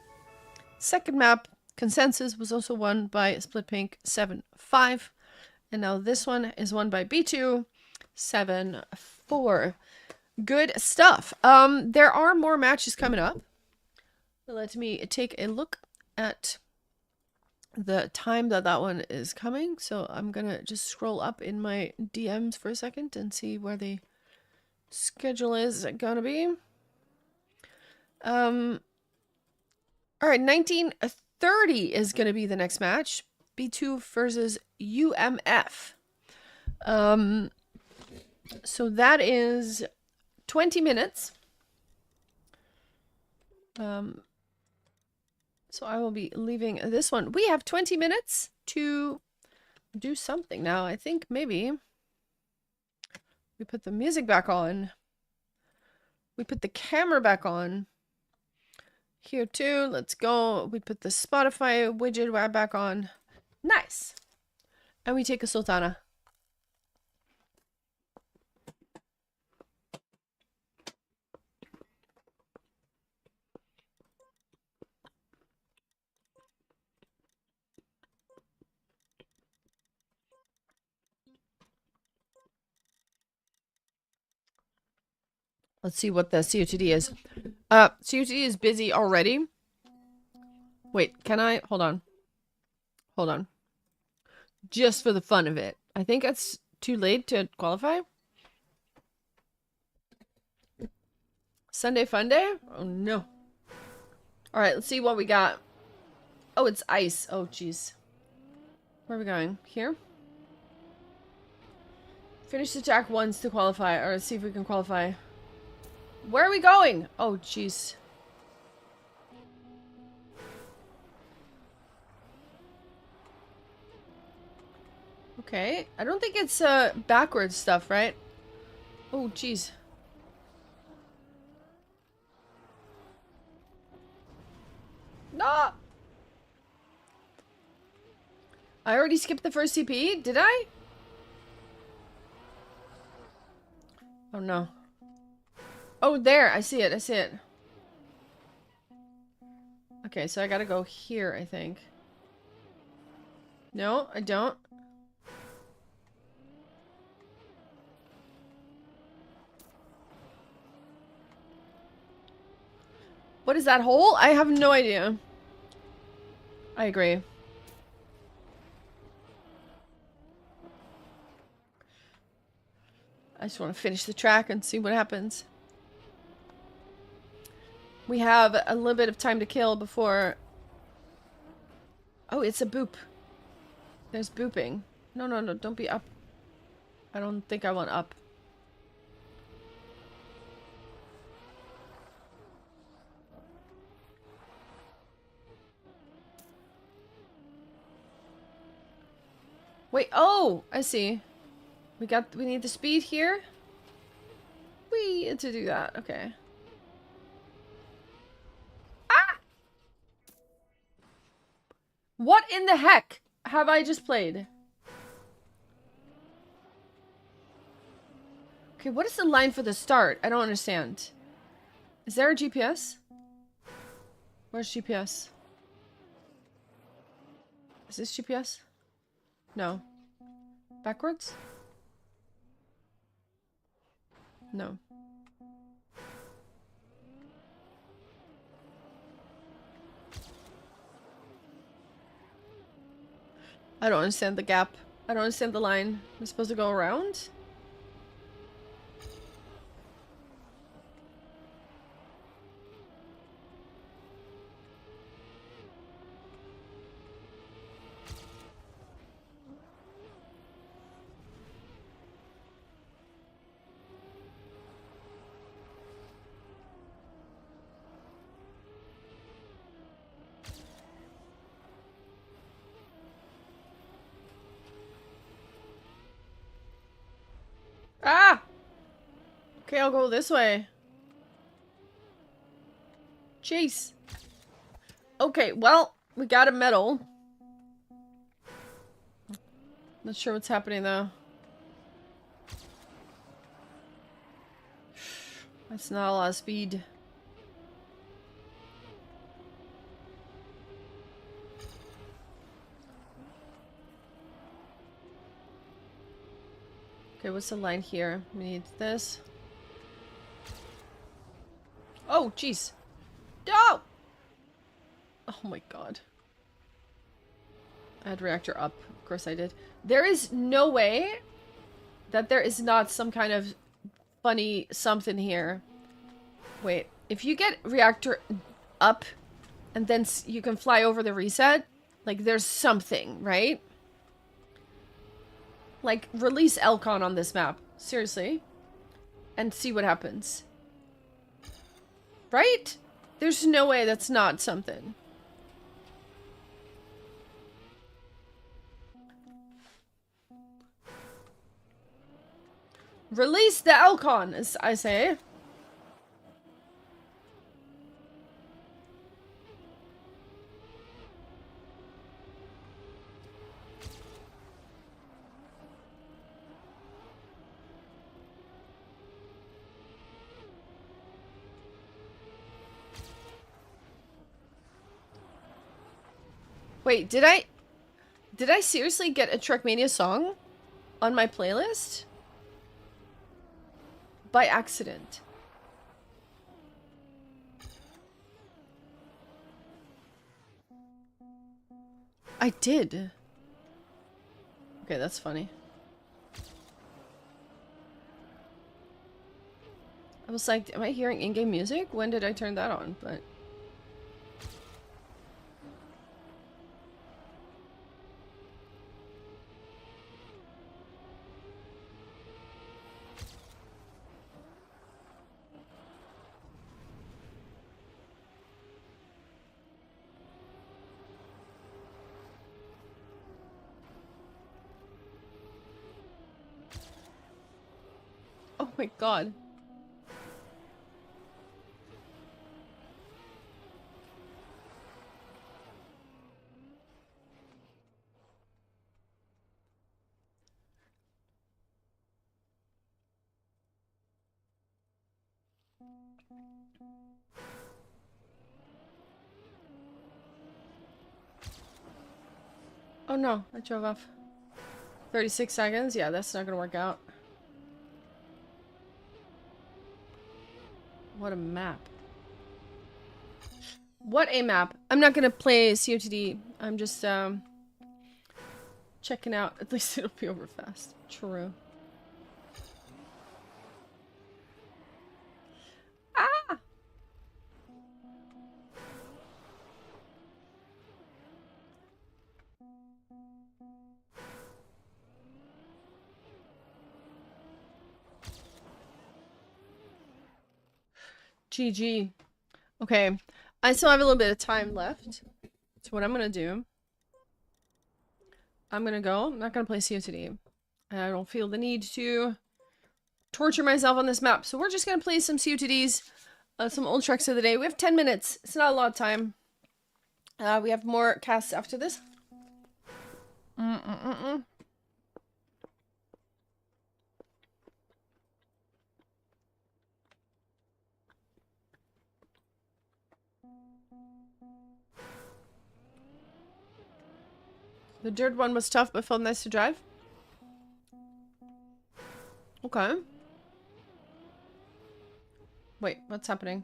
Second map, Consensus, was also won by Split Pink, 7-5. And now this one is won by B2, 7-4. Good stuff. There are more matches coming up. Let me take a look at the time that one is coming. So I'm gonna just scroll up in my DMs for a second and see where the schedule is gonna be. All right, 19:30 is gonna be the next match. B2 versus UMF. So that is 20 minutes. So I will be leaving this one. We have 20 minutes to do something now. I think maybe we put the music back on. We put the camera back on. Here too. Let's go. We put the Spotify widget back on. Nice. And we take a Sultana. Let's see what the COTD is. COTD is busy already. Wait, can I? Hold on. Hold on. Just for the fun of it. I think it's too late to qualify. Sunday fun day? Oh no. Alright, let's see what we got. Oh, it's ice. Oh, jeez. Where are we going? Here? Finish the track once to qualify. Or let's see if we can qualify. Where are we going? Oh, jeez. Okay. I don't think it's backwards stuff, right? Oh, jeez. No! I already skipped the first CP? Did I? Oh, no. Oh, there. I see it. I see it. Okay, so I gotta go here, I think. No, I don't. What is that hole? I have no idea. I agree. I just want to finish the track and see what happens. We have a little bit of time to kill before... Oh, it's a boop. There's booping. No, no, no, don't be up. I don't think I want up. Wait, oh, I see. We need the speed here. To do that, okay. Ah! What in the heck have I just played? Okay, what is the line for the start? I don't understand. Is there a GPS? Where's GPS? Is this GPS? No. Backwards? No. I don't understand the gap. I don't understand the line. Am I supposed to go around? Ah! Okay, I'll go this way. Jeez. Okay, well, we got a medal. Not sure what's happening though. That's not a lot of speed. Okay, what's the line here? We need this. Oh, jeez. No! Oh my god. I had reactor up. Of course I did. There is no way that there is not some kind of funny something here. Wait, if you get reactor up and then you can fly over the reset, like there's something, right? Like release Elcon on this map. Seriously. And see what happens. Right? There's no way that's not something. Release the Elcon, as I say. Wait, did I seriously get a Trackmania song on my playlist? By accident. I did. Okay, that's funny. I was like, am I hearing in-game music? When did I turn that on? But... oh my god. Oh no, I drove off. 36 seconds? Yeah, that's not gonna work out. What a map. What a map. I'm not gonna play COTD. I'm just, checking out. At least it'll be over fast. True. Ah! GG. Okay. I still have a little bit of time left. So what I'm gonna do... I'm gonna go. I'm not gonna play COTD. I don't feel the need to torture myself on this map. So we're just gonna play some COTDs. Some old tracks of the day. We have 10 minutes. It's not a lot of time. We have more casts after this. The dirt one was tough, but felt nice to drive. Okay. Wait, what's happening?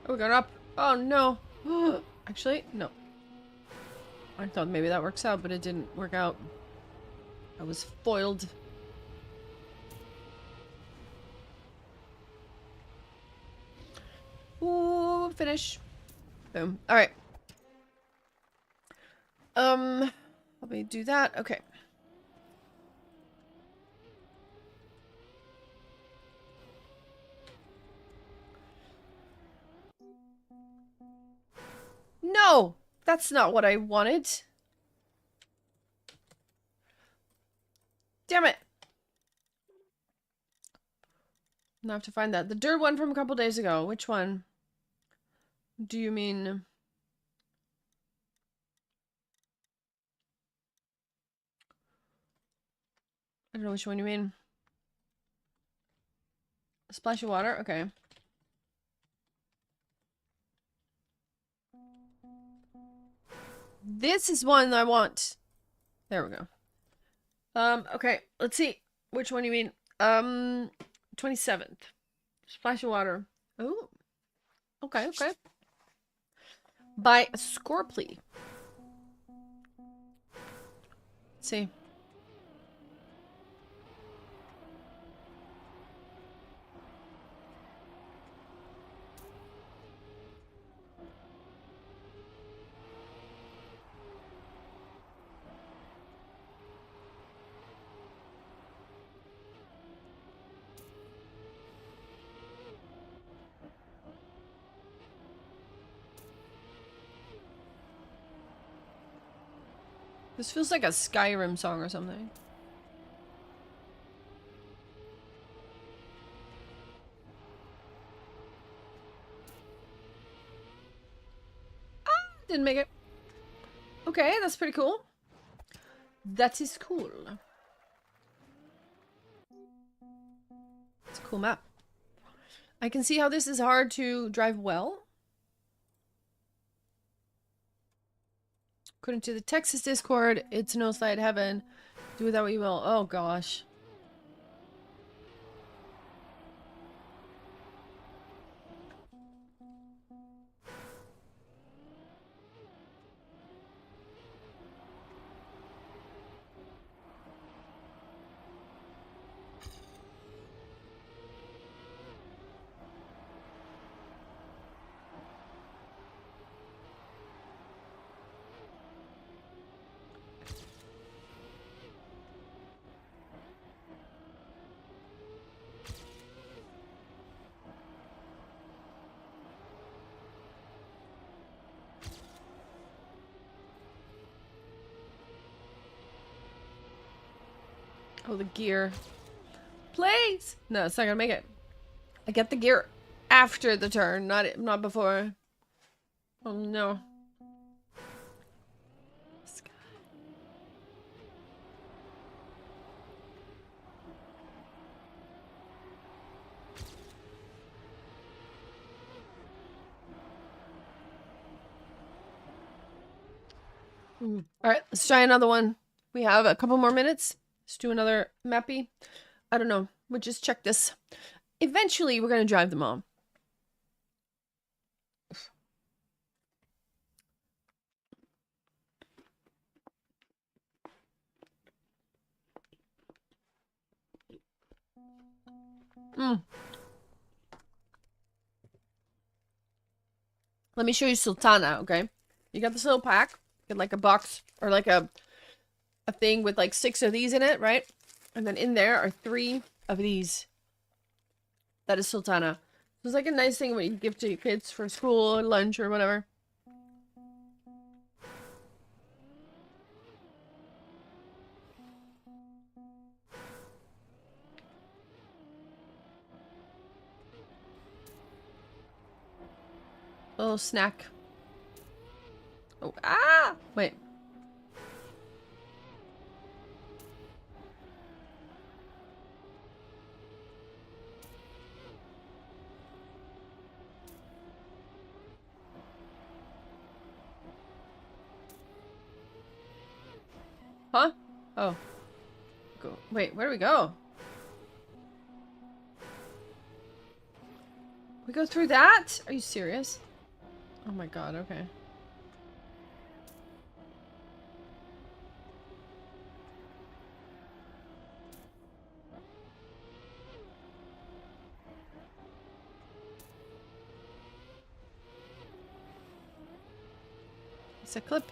Oh, we got up. Oh, no. Actually, no. I thought maybe that works out, but it didn't work out. I was foiled. Ooh, finish. Boom. Alright. Let me do that. Okay. No! That's not what I wanted. Damn it! Now I have to find that. The dirt one from a couple days ago. Which one? Do you mean... I don't know which one you mean. A splash of water? Okay. This is one I want. There we go. Okay. Let's see. Which one you mean? 27th. Splash of water. Oh. Okay, okay. By Scorply. Let's see. This feels like a Skyrim song or something. Ah, didn't make it. Okay, that's pretty cool. That is cool. It's a cool map. I can see how this is hard to drive well. According to the Texas Discord, it's no slide heaven. Do with that what you will. Oh gosh. Oh, the gear. Please! No, it's not gonna make it. I get the gear after the turn, not before. Oh no. Alright, let's try another one. We have a couple more minutes. Let's do another mappy. I don't know. We'll just check this. Eventually, we're gonna drive them all. Let me show you Sultana, okay? You got this little pack. Get like a box or like a thing with like 6 of these in it, right? And then in there are 3 of these. That is Sultana. So it's like a nice thing when you give to your kids for school or lunch or whatever. A little snack. Oh, ah! Wait. Huh? Oh. Go. Wait, where do we go? We go through that? Are you serious? Oh my god, okay. It's a clip.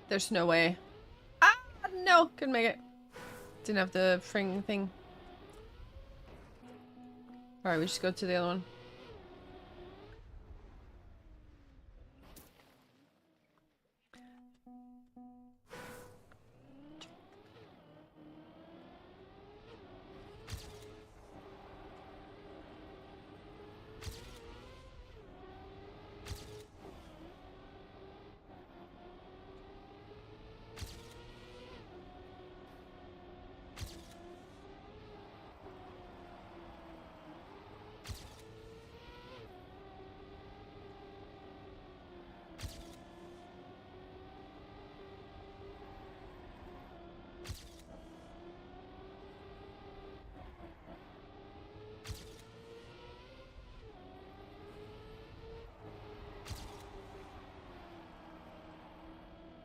There's no way. Ah, no, couldn't make it. Didn't have the fring thing. Alright, we just go to the other one.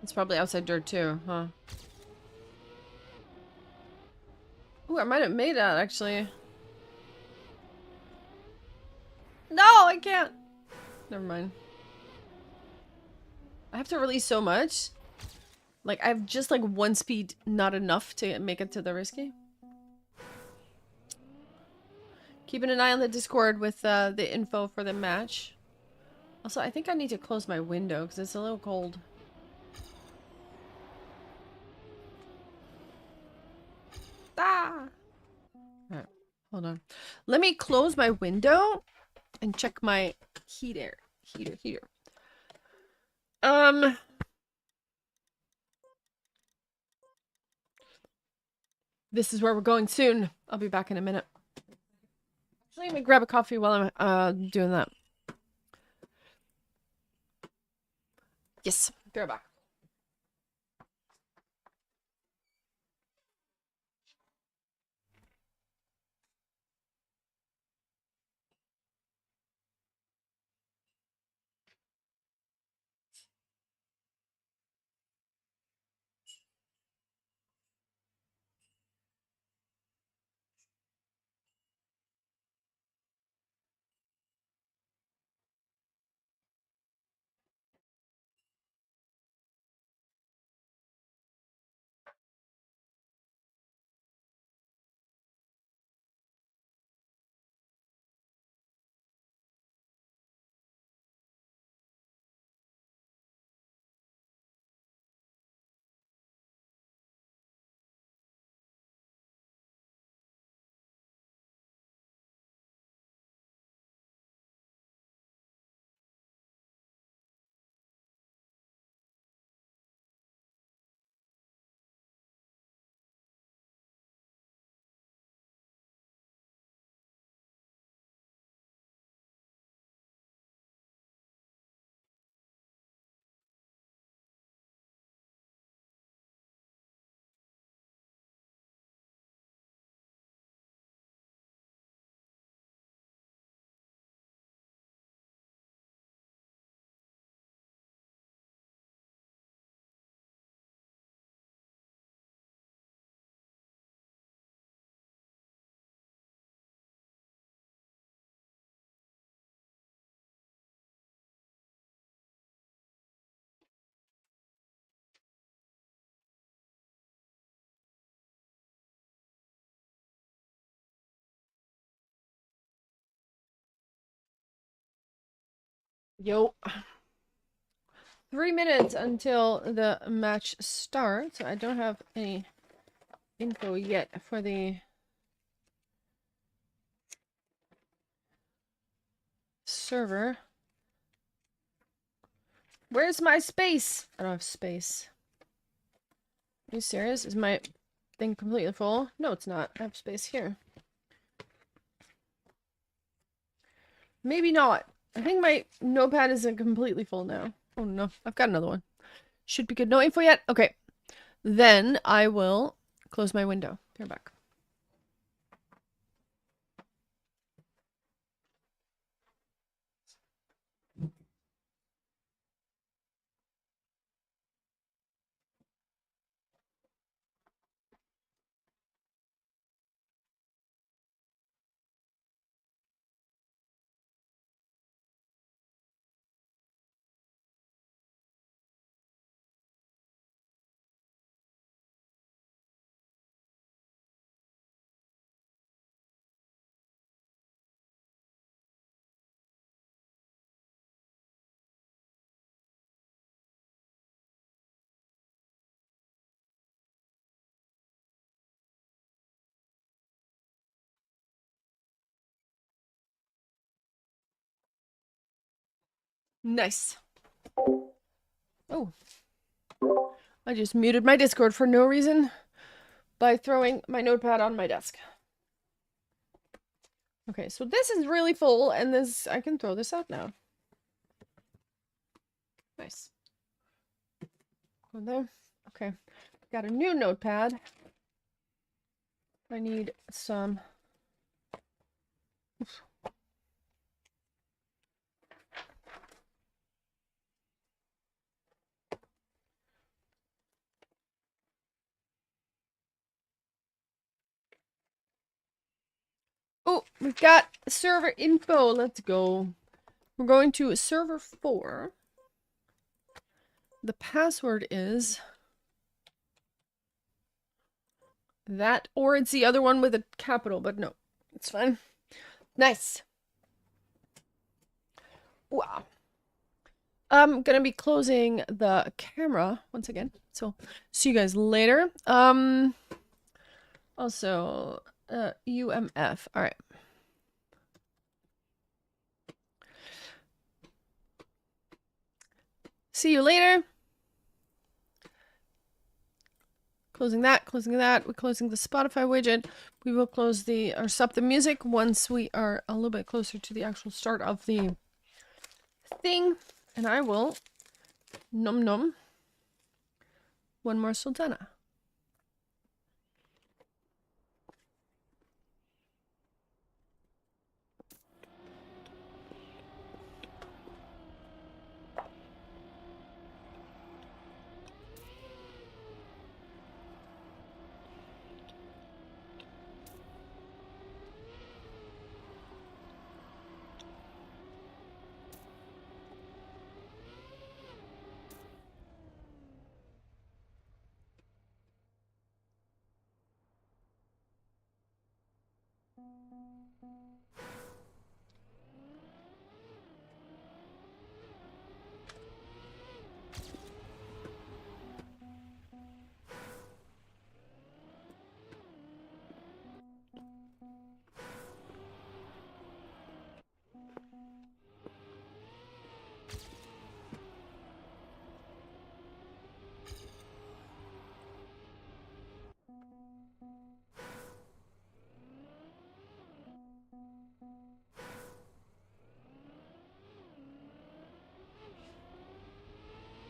It's probably outside dirt too, huh? Ooh, I might have made that actually. No, I can't. Never mind. I have to release so much. Like, I have just like one speed, not enough to make it to the risky. Keeping an eye on the Discord with the info for the match. Also, I think I need to close my window because it's a little cold. Ah! Alright, hold on. Let me close my window and check my heater. Heater. This is where we're going soon. I'll be back in a minute. Actually, let me grab a coffee while I'm doing that. Yes, be right back. Yo. 3 minutes until the match starts. I don't have any info yet for the server. Where's my space? I don't have space. Are you serious? Is my thing completely full? No, it's not. I have space here. Maybe not. I think my notepad isn't completely full now. Oh no, I've got another one. Should be good. No info yet? Okay. Then I will close my window. They're back. Nice. Oh. I just muted my Discord for no reason by throwing my notepad on my desk. Okay, so this is really full, and this I can throw this out now. Nice. Go there. Okay. Got a new notepad. I need some. Oops. Oh, we've got server info. Let's go. We're going to server 4. The password is that, or it's the other one with a capital, but no, it's fine. Nice. Wow. I'm gonna be closing the camera once again, so see you guys later. Also, UMF. All right. See you later. Closing that, closing that. We're closing the Spotify widget. We will close the, or stop the music once we are a little bit closer to the actual start of the thing. And I will nom nom one more sultana.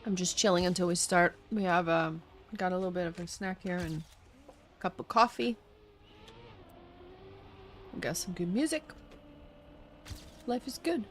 I'm just chilling until we start. We have got a little bit of a snack here and a cup of coffee. We got some good music. Life is good.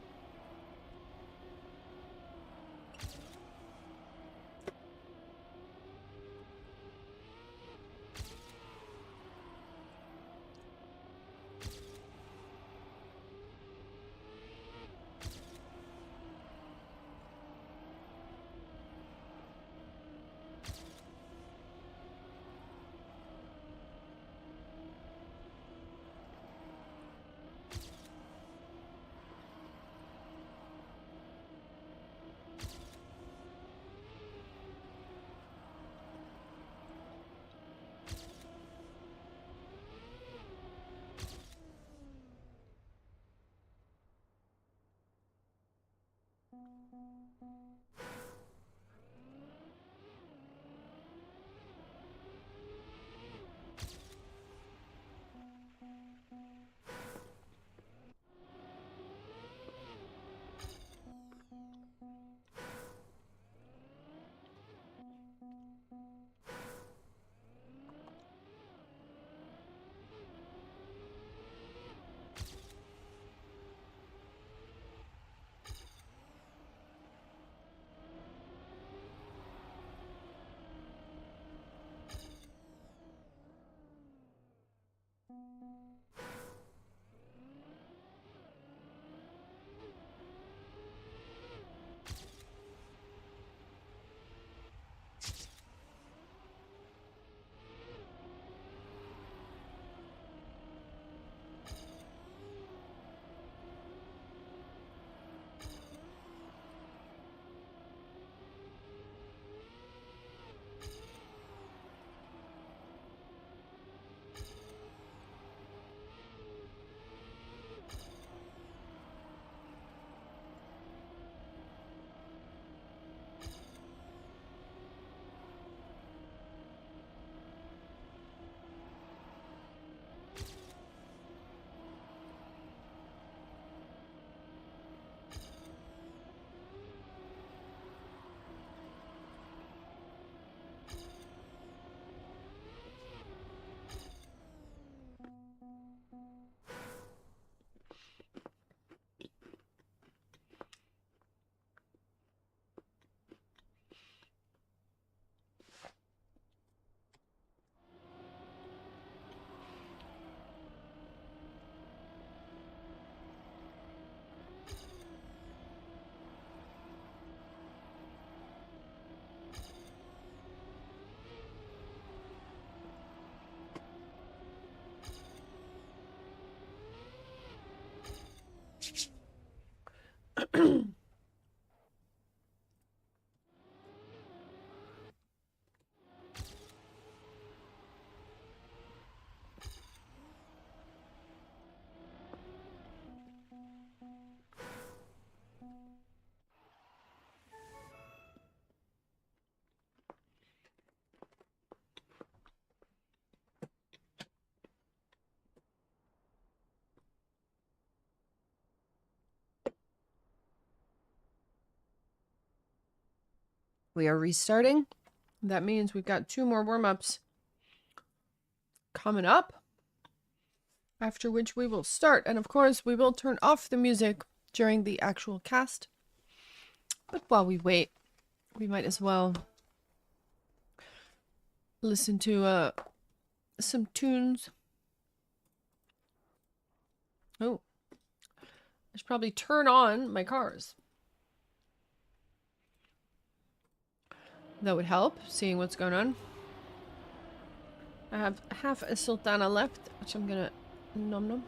We are restarting. That means we've got 2 more warm-ups coming up, after which we will start. And of course, we will turn off the music during the actual cast. But while we wait, we might as well listen to some tunes. Oh, I should probably turn on my cars. That would help, seeing what's going on. I have half a sultana left, which I'm gonna nom nom.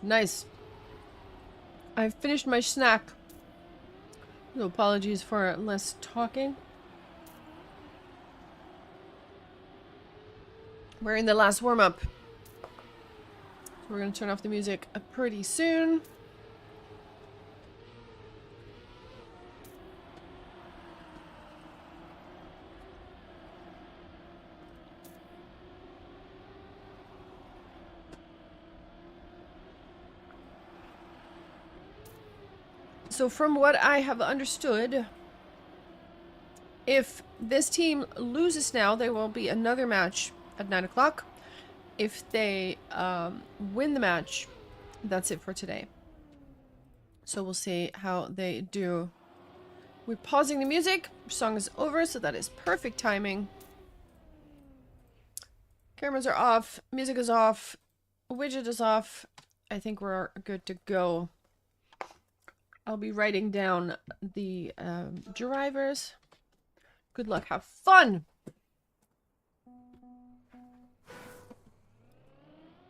Nice. I've finished my snack. So apologies for less talking. We're in the last warm-up. So we're going to turn off the music pretty soon. So from what I have understood, if this team loses now, there will be another match at 9 o'clock. If they win the match, that's it for today. So we'll see how they do. We're pausing the music. Song is over, so that is perfect timing. Cameras are off. Music is off. Widget is off. I think we're good to go. I'll be writing down the drivers. Good luck. Have fun!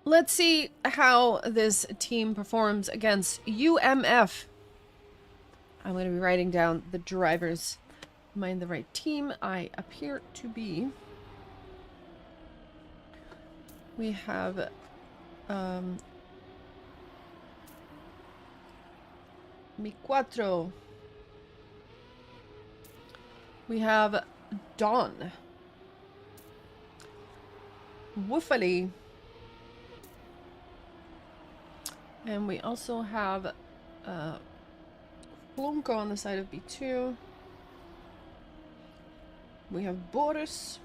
Let's see how this team performs against UMF. I'm going to be writing down the drivers. Am I in the right team? I appear to be. We have Mi Cuatro. We have Dawn. Woofily. And we also have Flunko on the side of B2. We have Boris.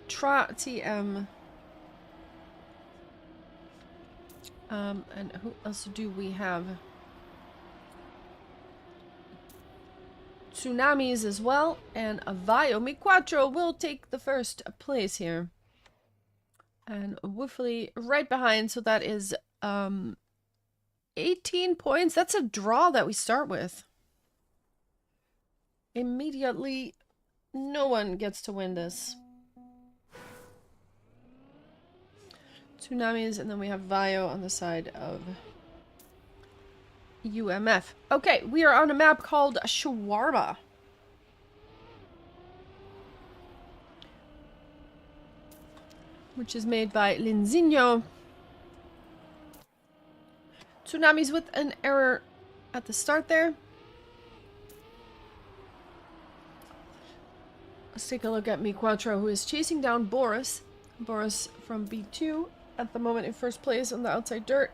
TM. And who else do we have? Tsunamis as well, and Avayo. Mi Cuatro will take the first place here. And Woofily right behind, so that is 18 points. That's a draw that we start with. Immediately, no one gets to win this. Tsunamis, and then we have Vayo on the side of UMF. Okay, we are on a map called Shawarma. Which is made by Linzinho. Tsunamis with an error at the start there. Let's take a look at Mi Cuatro, who is chasing down Boris. Boris from B2 at the moment in first place on the outside dirt.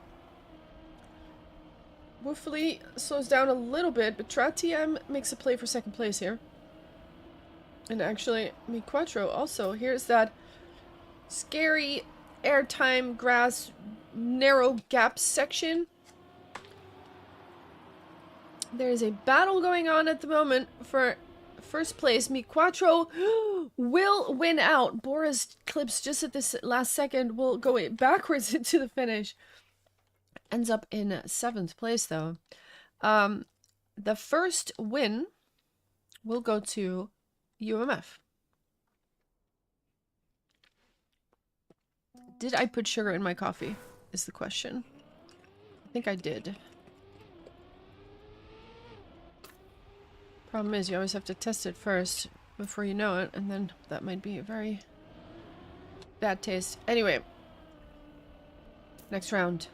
Woofley slows down a little bit, but TM makes a play for second place here. And actually, Mi Quattro also. Here's that scary airtime grass narrow gap section. There's a battle going on at the moment for first place. Mi Quattro will win out. Boris clips just at this last second, will go backwards into the finish. Ends up in 7th place though. The first win will go to UMF. Did I put sugar in my coffee? Is the question. I think I did. Problem is, you always have to test it first before you know it, and then that might be a very bad taste. Anyway, next round.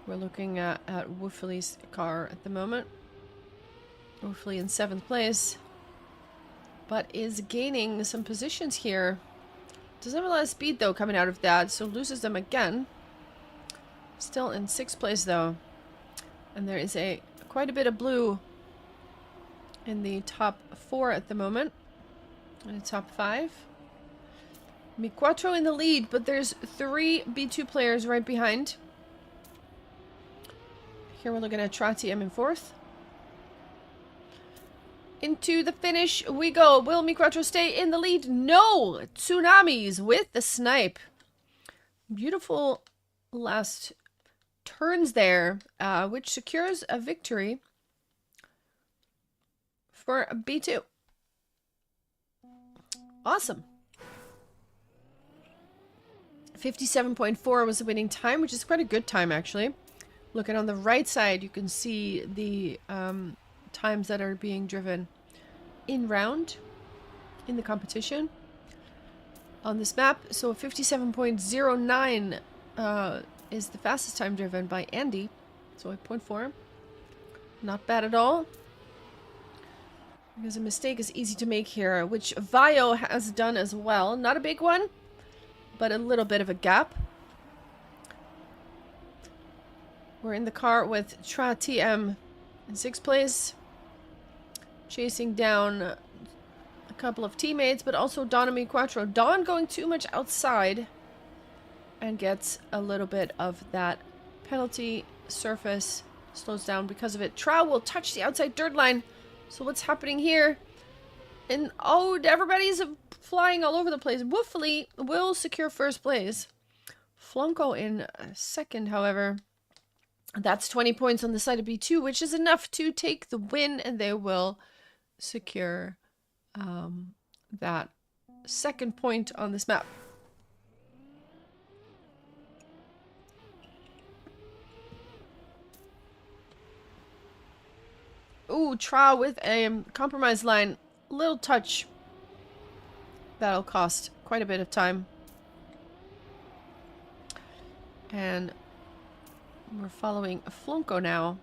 We're looking at Woofley's car at the moment. Woofley in 7th place, but is gaining some positions here. Doesn't have a lot of speed though coming out of that, so loses them again. Still in 6th place though. And there is quite a bit of blue in the top 4 at the moment. In the top 5. Mi Quattro in the lead, but there's 3 B2 players right behind. Here we're looking at TM in 4th. Into the finish we go. Will Mi Quattro stay in the lead? No! Tsunamis with the snipe. Beautiful last turns there, which secures a victory for B2. Awesome. 57.4 was the winning time, which is quite a good time actually. Looking on the right side, you can see the times that are being driven in round in the competition on this map. So 57.09 is the fastest time driven by Andy. So 8.4. Not bad at all. Because a mistake is easy to make here, which Vio has done as well. Not a big one, but a little bit of a gap. We're in the car with TM in 6th place. Chasing down a couple of teammates, but also Don and Mi Quattro. Don going too much outside and gets a little bit of that penalty surface. Slows down because of it. Trow will touch the outside dirt line. So what's happening here? And oh, everybody's flying all over the place. Woofley will secure 1st place. Flonko in 2nd, however. That's 20 points on the side of B2, which is enough to take the win, and they will secure that 2nd point on this map. Ooh, Trow with a compromise line. Little touch. That'll cost quite a bit of time. And we're following Flonko now,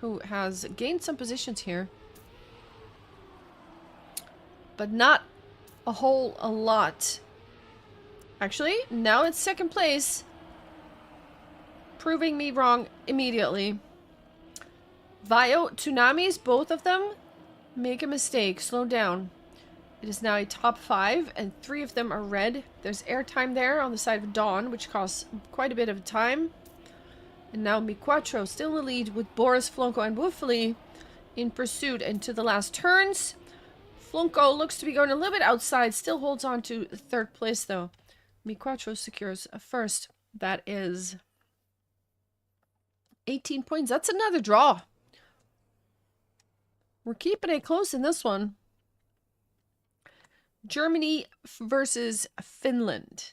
who has gained some positions here. But not a lot. Actually, now it's 2nd place. Proving me wrong immediately. Vio, Tsunamis, both of them make a mistake. Slow down. It is now a top 5, and 3 of them are red. There's airtime there on the side of Dawn, which costs quite a bit of time. And now Mi Quattro still in the lead with Boris, Flonko, and Woofley in pursuit into the last turns. Flonko looks to be going a little bit outside, still holds on to 3rd place though. Mi Quattro secures a 1st. That is 18 points. That's another draw. We're keeping it close in this one. Germany versus Finland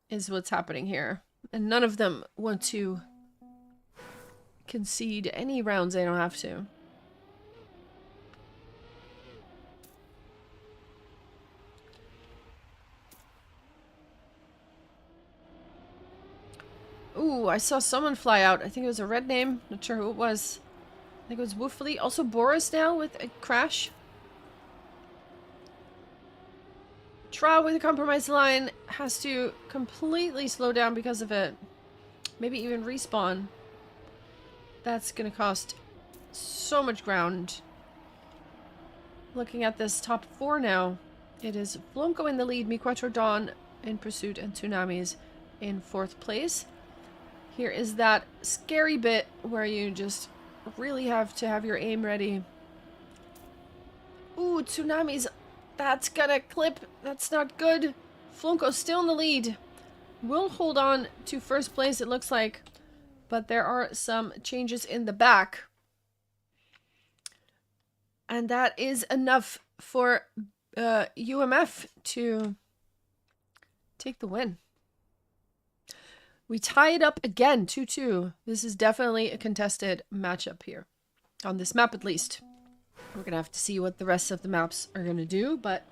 is what's happening here. And none of them want to concede any rounds they don't have to. Ooh, I saw someone fly out. I think it was a red name. Not sure who it was. I think it was Woofley. Also Boris now with a crash. Trow with a compromised line has to completely slow down because of it. maybe even respawn. That's gonna cost so much ground. Looking at this top 4 now, it is Flonko in the lead, Mi Quattro Dawn in pursuit, and Tsunamis in 4th place. Here is that scary bit where you just really have to have your aim ready. Ooh, Tsunamis. That's gonna clip. That's not good. Flonko still in the lead. Will hold on to 1st place, it looks like. But there are some changes in the back. And that is enough for UMF to take the win. We tie it up again, 2-2. This is definitely a contested matchup here. On this map, at least. We're going to have to see what the rest of the maps are going to do. But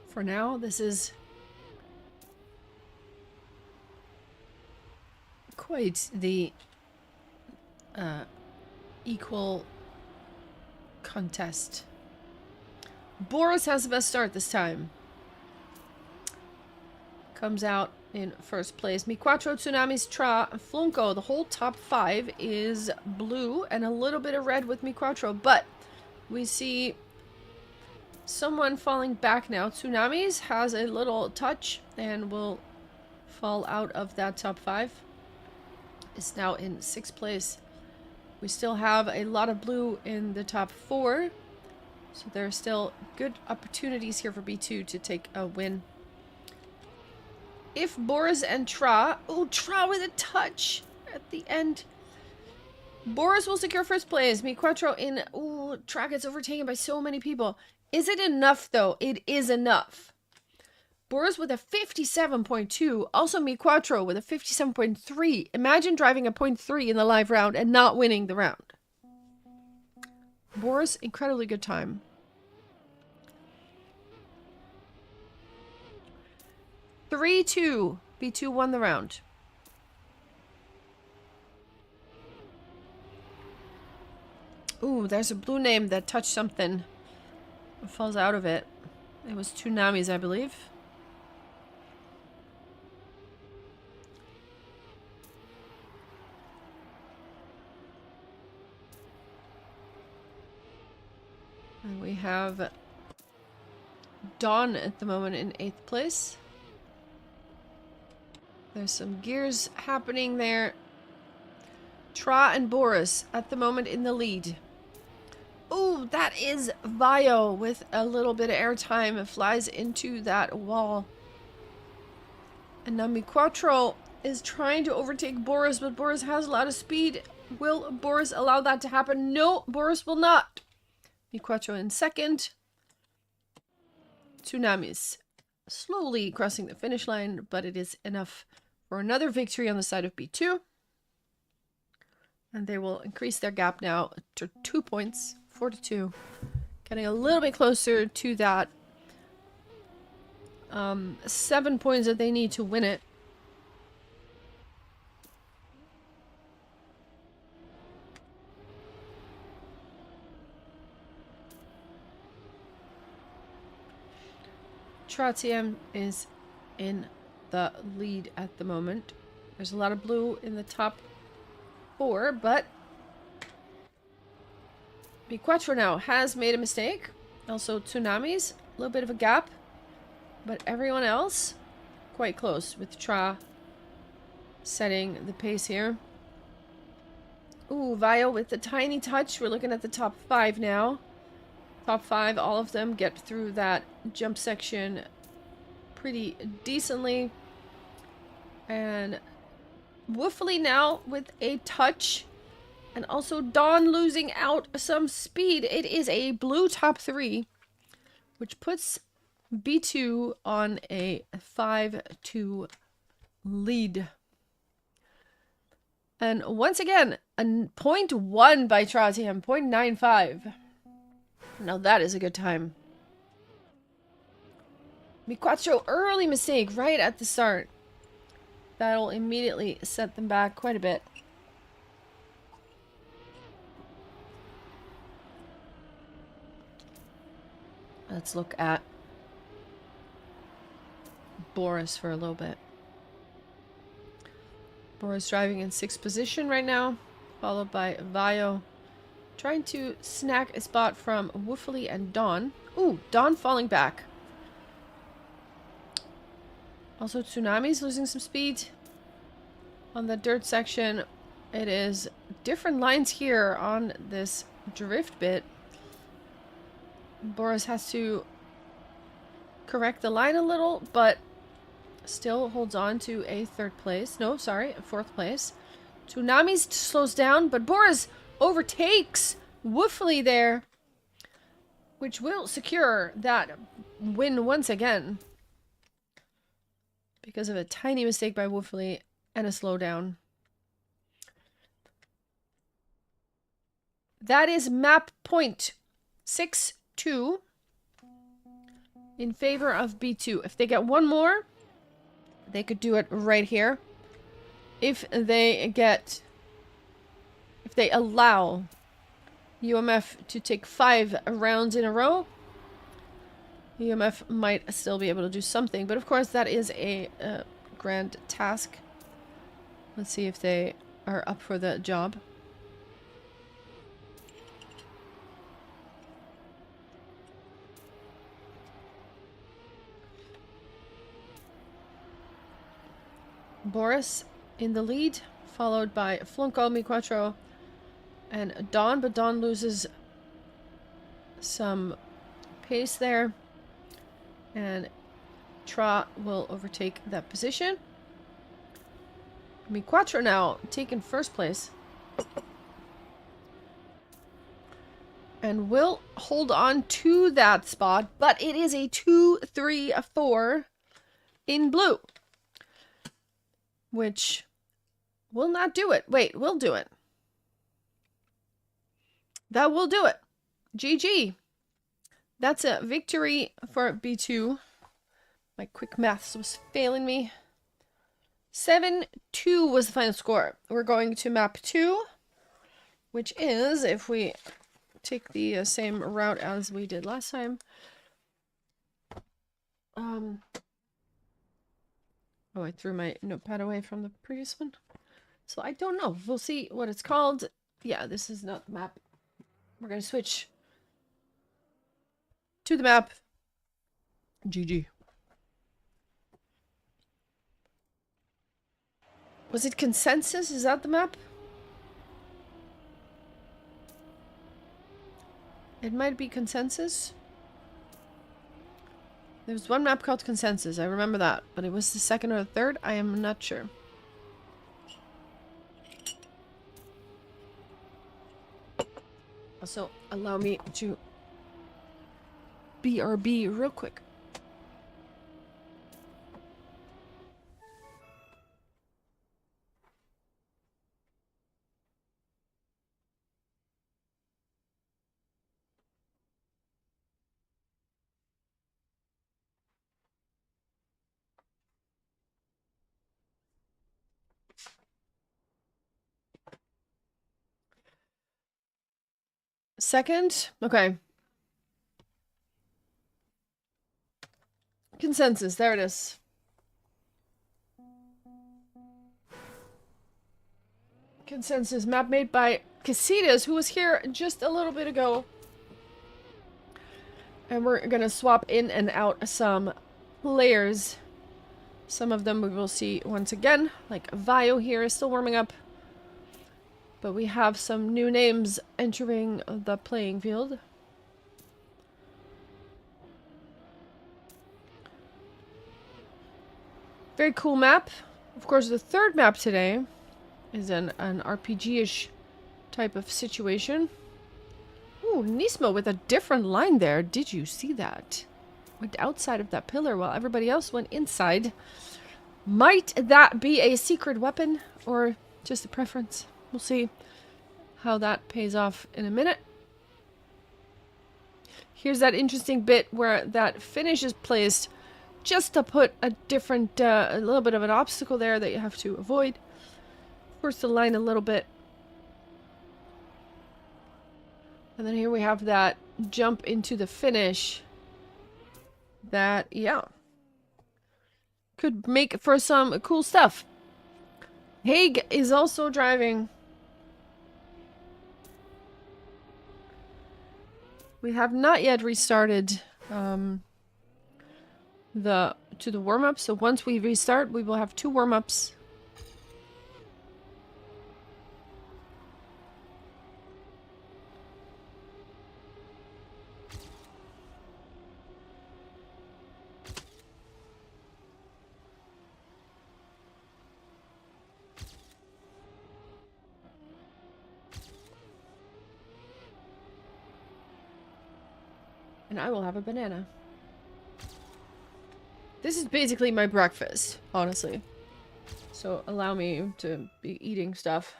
for now, this is quite the equal contest. Boris has the best start this time. Comes out in 1st place. Mi Quattro, Tsunamis, Tra, Flonko. The whole top 5 is blue and a little bit of red with Mi Quattro. But we see someone falling back now. Tsunamis has a little touch and will fall out of that top 5. Is now in 6th place. We still have a lot of blue in the top 4. So there are still good opportunities here for B2 to take a win. If Boris and Tra... Oh, Tra with a touch at the end. Boris will secure 1st place. Mi Quattro in... Oh, Tra gets overtaken by so many people. Is it enough, though? It is enough. Boris with a 57.2. Also Mi Quattro with a 57.3. Imagine driving a 0.3 in the live round and not winning the round. Boris, incredibly good time. (3-2). B2 won the round. Ooh, there's a blue name that touched something. It falls out of it. It was Tsunamis, I believe. And we have Dawn at the moment in 8th place. There's some gears happening there. Tra and Boris at the moment in the lead. Oh, that is Vio with a little bit of airtime. It flies into that wall. And now Mi Quattro is trying to overtake Boris, but Boris has a lot of speed. Will Boris allow that to happen? No, Boris will not. Mi Quattro in 2nd. Tsunamis slowly crossing the finish line, but it is enough for another victory on the side of B2. And they will increase their gap now to 2 points, 4-2. Getting a little bit closer to that 7 points that they need to win it. Tratium is in the lead at the moment. There's a lot of blue in the top 4, but Mi Quattro now has made a mistake. Also Tsunamis, a little bit of a gap, but everyone else quite close, with Tra setting the pace here. Ooh, Vio with the tiny touch. We're looking at the top 5 now. Top 5, all of them get through that jump section pretty decently. And Woofley now with a touch. And also Dawn losing out some speed. It is a blue top 3, which puts B2 on a 5-2 lead. And once again, a 0.1 by Tratium, 0.95. Now that is a good time. Mi Quattro, early mistake right at the start. That'll immediately set them back quite a bit. Let's look at Boris for a little bit. Boris driving in 6th position right now, followed by Vayo. Trying to snag a spot from Woofley and Dawn. Ooh, Dawn falling back. Also, Tsunami's losing some speed. On the dirt section, it is different lines here on this drift bit. Boris has to correct the line a little, but still holds on to a 3rd place. No, sorry, a 4th place. Tsunami slows down, but Boris overtakes Woofley there, which will secure that win once again because of a tiny mistake by Woofley and a slowdown. That is map point 6-2 in favor of B2. If they get one more, they could do it right here. If they allow UMF to take 5 rounds in a row, UMF might still be able to do something. But of course, that is a grand task. Let's see if they are up for the job. Boris in the lead, followed by Flunko, Miquatro, and Dawn, but Dawn loses some pace there, and Tra will overtake that position. Miquatro now taking 1st place, and will hold on to that spot, but it is a 2-3-4 in blue, which will not do it. Wait, will do it. That will do it. GG. That's a victory for B2. My quick maths was failing me. 7-2 was the final score. We're going to map 2, which is, if we take the same route as we did last time. Oh, I threw my notepad away from the previous one. So I don't know. We'll see what it's called. Yeah, this is not the map. We're going to switch to the map. GG. Was it Consensus? Is that the map? It might be Consensus. There was one map called Consensus. I remember that. But it was the 2nd or the 3rd? I am not sure. Also, allow me to BRB real quick. Second? Okay. Consensus, there it is. Consensus, map made by Casitas, who was here just a little bit ago. And we're gonna swap in and out some players. Some of them we will see once again, like Vayo here is still warming up. But we have some new names entering the playing field. Very cool map. Of course, the 3rd map today is an RPG-ish type of situation. Ooh, Nismo with a different line there. Did you see that? Went outside of that pillar while everybody else went inside. Might that be a secret weapon or just a preference? We'll see how that pays off in a minute. Here's that interesting bit where that finish is placed just to put a different, a little bit of an obstacle there that you have to avoid. Force the line a little bit. And then here we have that jump into the finish. That, yeah, could make for some cool stuff. Haig is also driving. We have not yet restarted the warm-up, so once we restart, we will have 2 warm-ups. And I will have a banana. This is basically my breakfast, honestly. So allow me to be eating stuff.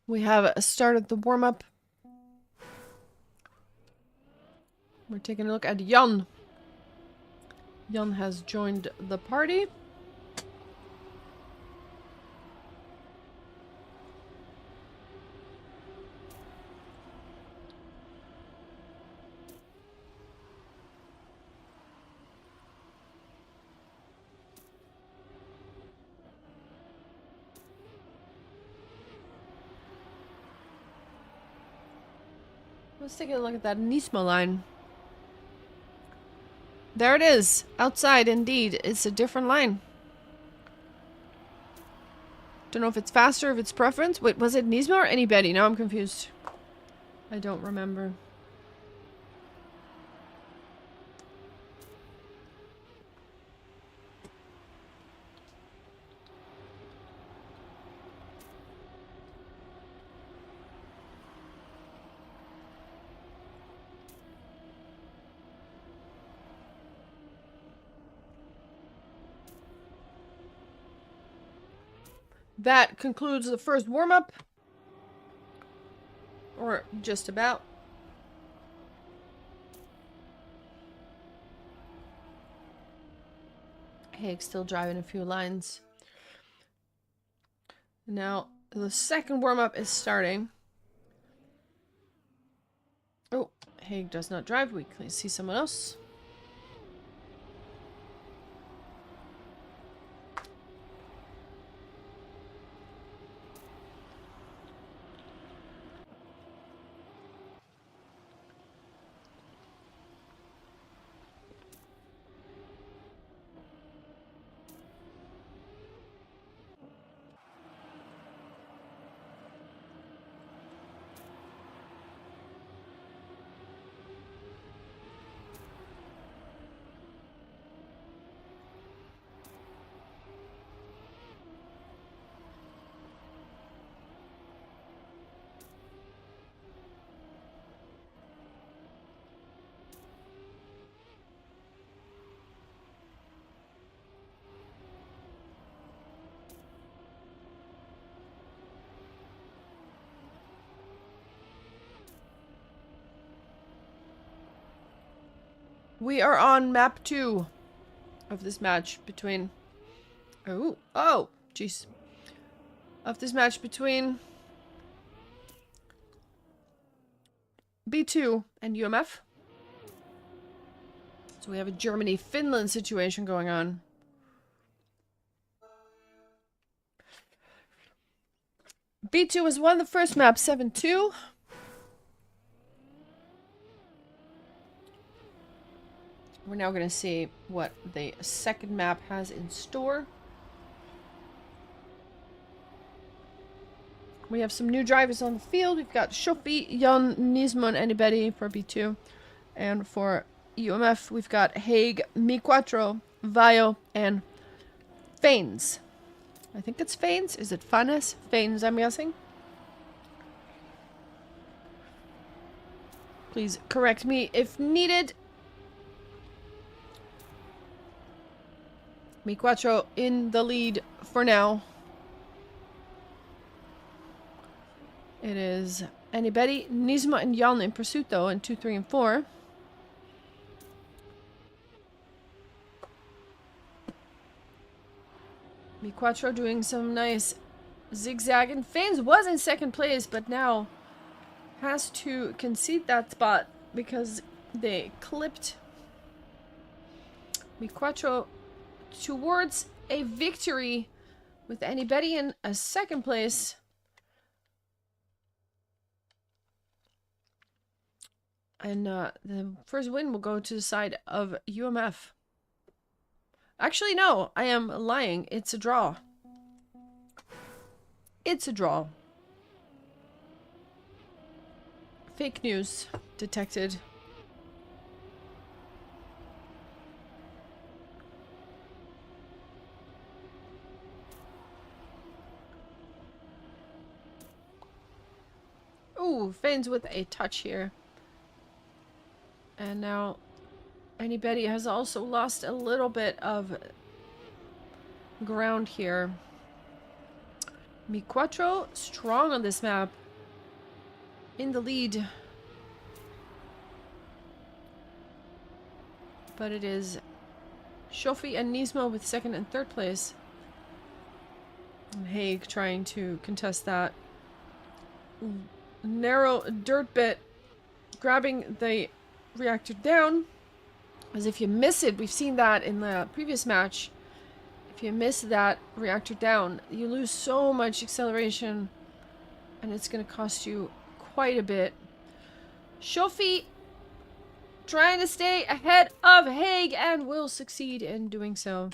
We have started the warm-up. We're taking a look at Jan. Jan has joined the party. Let's take a look at that Nismo line. There it is. Outside, indeed. It's a different line. Don't know if it's faster, if it's preference. Wait, was it Nismo or anybody? Now I'm confused. I don't remember. That concludes the first warm-up. Or just about. Haig's still driving a few lines. Now, the second warm-up is starting. Oh, Haig does not drive. We can see someone else. We are on map 2 of this match between... Oh, jeez. Of this match between B2 and UMF. So we have a Germany-Finland situation going on. B2 has won the first map 7-2. We're now going to see what the second map has in store. We have some new drivers on the field. We've got Shopi, Jan, Nismo, and anybody for B2. And for UMF, we've got Haig, Mi4, Vaio, and Fanes. I think it's Fanes. Is it Fanes? Fanes, I'm guessing. Please correct me if needed. Mi4 in the lead for now. It is anybody, Nisma and Jan in pursuit though, in 2, 3, and 4. Mi Quattro doing some nice zigzagging. Fanes was in second place, but now has to concede that spot because they clipped Mi Quattro towards a victory with anybody in a second place. And the first win will go to the side of UMF. Actually, no, I am lying. It's a draw. It's a draw. Fake news detected. Ooh, Fanes with a touch here. And now anybody has also lost a little bit of ground here. Mi Quattro strong on this map. In the lead. But it is Shofi and Nismo with second and third place. And Haig trying to contest that. Narrow dirt bit. Grabbing the reactor down. As if you miss it, we've seen that in the previous match. If you miss that reactor down, you lose so much acceleration. And it's going to cost you quite a bit. Shofi trying to stay ahead of Haig and will succeed in doing so.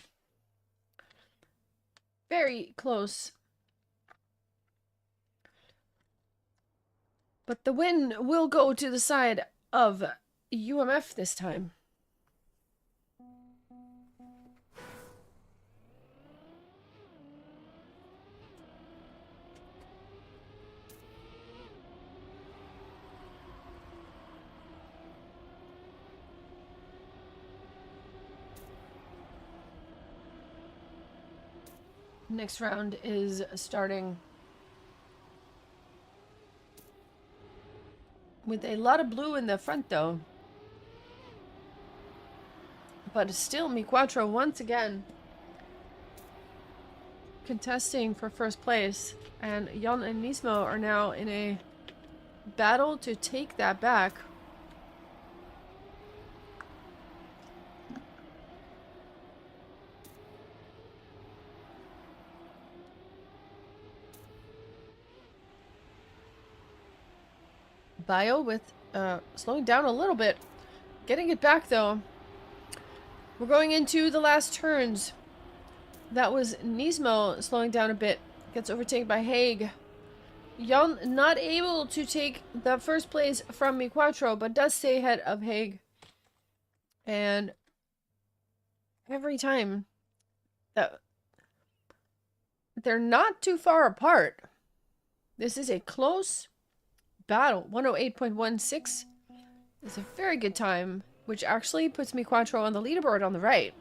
Very close. But the win will go to the side of UMF this time. Next round is starting with a lot of blue in the front though. But still Mi Quattro once again contesting for first place. And Jan and Nismo are now in a battle to take that back. Bio with slowing down a little bit. Getting it back though. We're going into the last turns. That was Nismo slowing down a bit. Gets overtaken by Haig. Jan not able to take the first place from Mi Quattro, but does stay ahead of Haig. And every time that they're not too far apart. This is a close battle. 108.16 is a very good time, which actually puts Mi Quattro on the leaderboard on the right.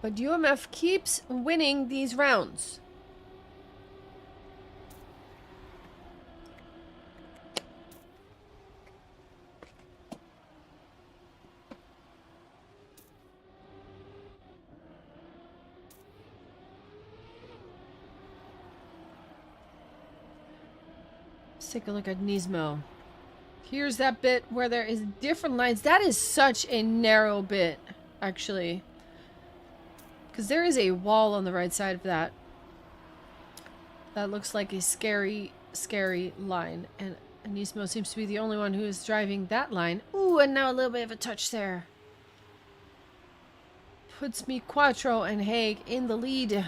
But UMF keeps winning these rounds. Let's take a look at Nismo. Here's that bit where there is different lines. That is such a narrow bit, actually. Because there is a wall on the right side of that. That looks like a scary, scary line. And Nismo seems to be the only one who is driving that line. Ooh, and now a little bit of a touch there. Puts Mi Quattro and Haig in the lead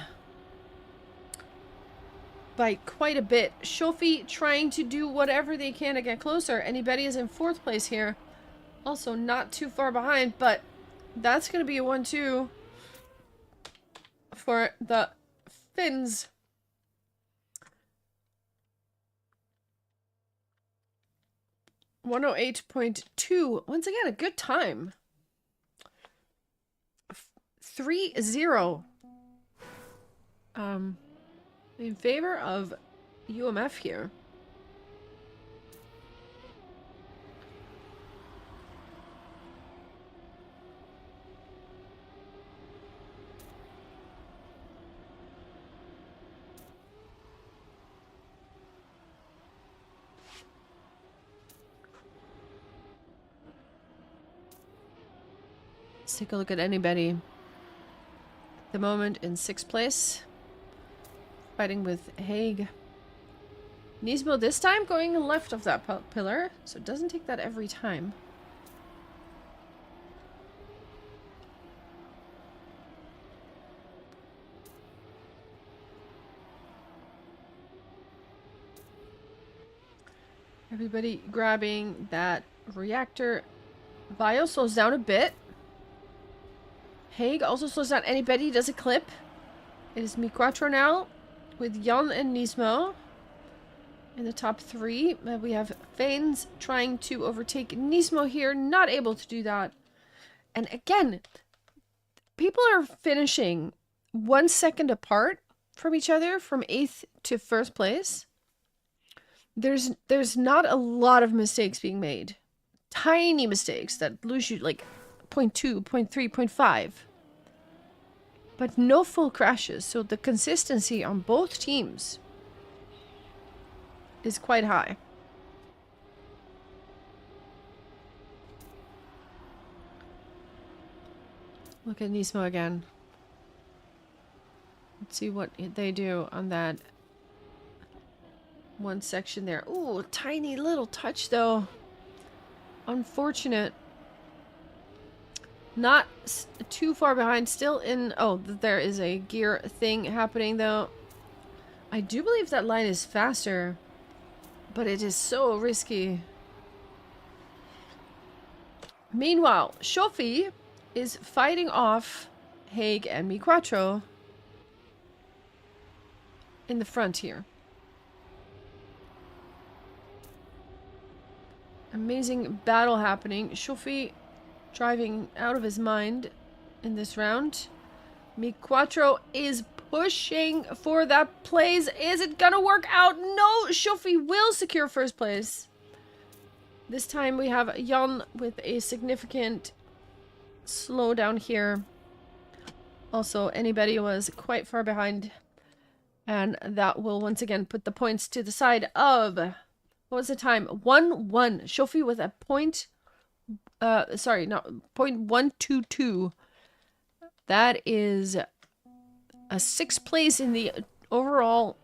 by quite a bit. Shofi trying to do whatever they can to get closer. Anybody is in fourth place here. Also not too far behind, but that's going to be a 1-2 for the Finns. .108.2. Once again, a good time. 3-0. In favor of UMF here. Let's take a look at anybody. At the moment in 6th place. Fighting with Haig. Nismo this time going left of that pillar. So it doesn't take that every time. Everybody grabbing that reactor. Vio slows down a bit. Haig also slows down. Anybody does a clip. It is Mi4 now with Jan and Nismo in the top 3. We have Fanes trying to overtake Nismo here. Not able to do that. And again, people are finishing 1 second apart from each other from 8th to 1st place. There's not a lot of mistakes being made. Tiny mistakes that lose you like 0.2, 0.3, 0.5. But no full crashes, so the consistency on both teams is quite high. Look at Nismo again. Let's see what they do on that one section there. Ooh, tiny little touch though. Unfortunate. Not too far behind. Still in... Oh, there is a gear thing happening though. I do believe that line is faster. But it is so risky. Meanwhile, Shofi is fighting off Haig and Mi4 in the front here. Amazing battle happening. Shofi driving out of his mind in this round. Mi4 is pushing for that place. Is it gonna work out? No! Shofi will secure 1st place. This time we have Jan with a significant slowdown here. Also, anybody was quite far behind. And that will once again put the points to the side of... What was the time? 1-1. Shofi with a point... sorry, not 0.122. That is a 6th place in the overall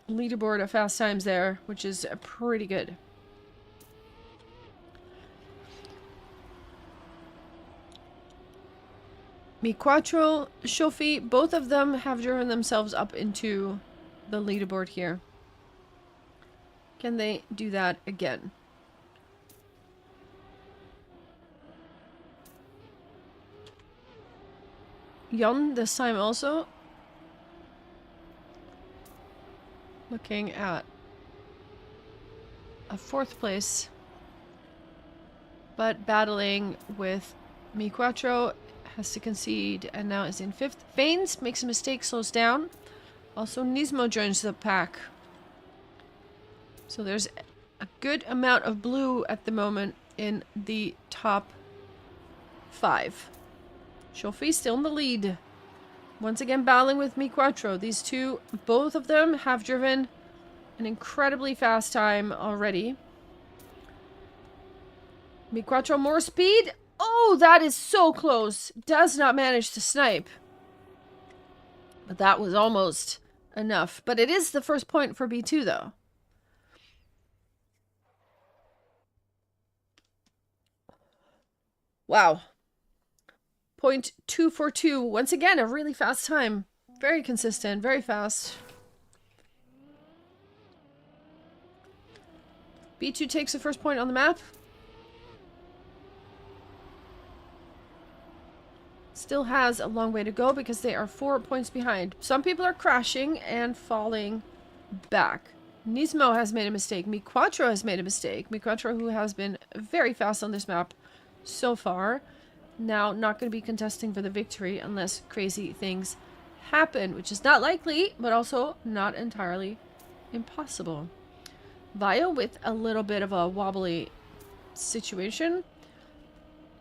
leaderboard of fast times there, which is pretty good. Mi4, Shofi, both of them have driven themselves up into the leaderboard here. Can they do that again? Jan this time also. Looking at a 4th place. But battling with Mi4, has to concede and now is in 5th. Fanes makes a mistake, slows down. Also Nismo joins the pack. So there's a good amount of blue at the moment in the top 5. Shofi still in the lead. Once again battling with Mi4. These two, both of them have driven an incredibly fast time already. Mi4 more speed. Oh, that is so close. Does not manage to snipe. But that was almost enough. But it is the 1st point for B2 though. Wow. 0.242. Once again, a really fast time. Very consistent, very fast. B2 takes the 1st point on the map. Still has a long way to go because they are 4 points behind. Some people are crashing and falling back. Nismo has made a mistake. Mi4 has made a mistake. Mi4, who has been very fast on this map so far. Now not going to be contesting for the victory unless crazy things happen, which is not likely, but also not entirely impossible. Vio with a little bit of a wobbly situation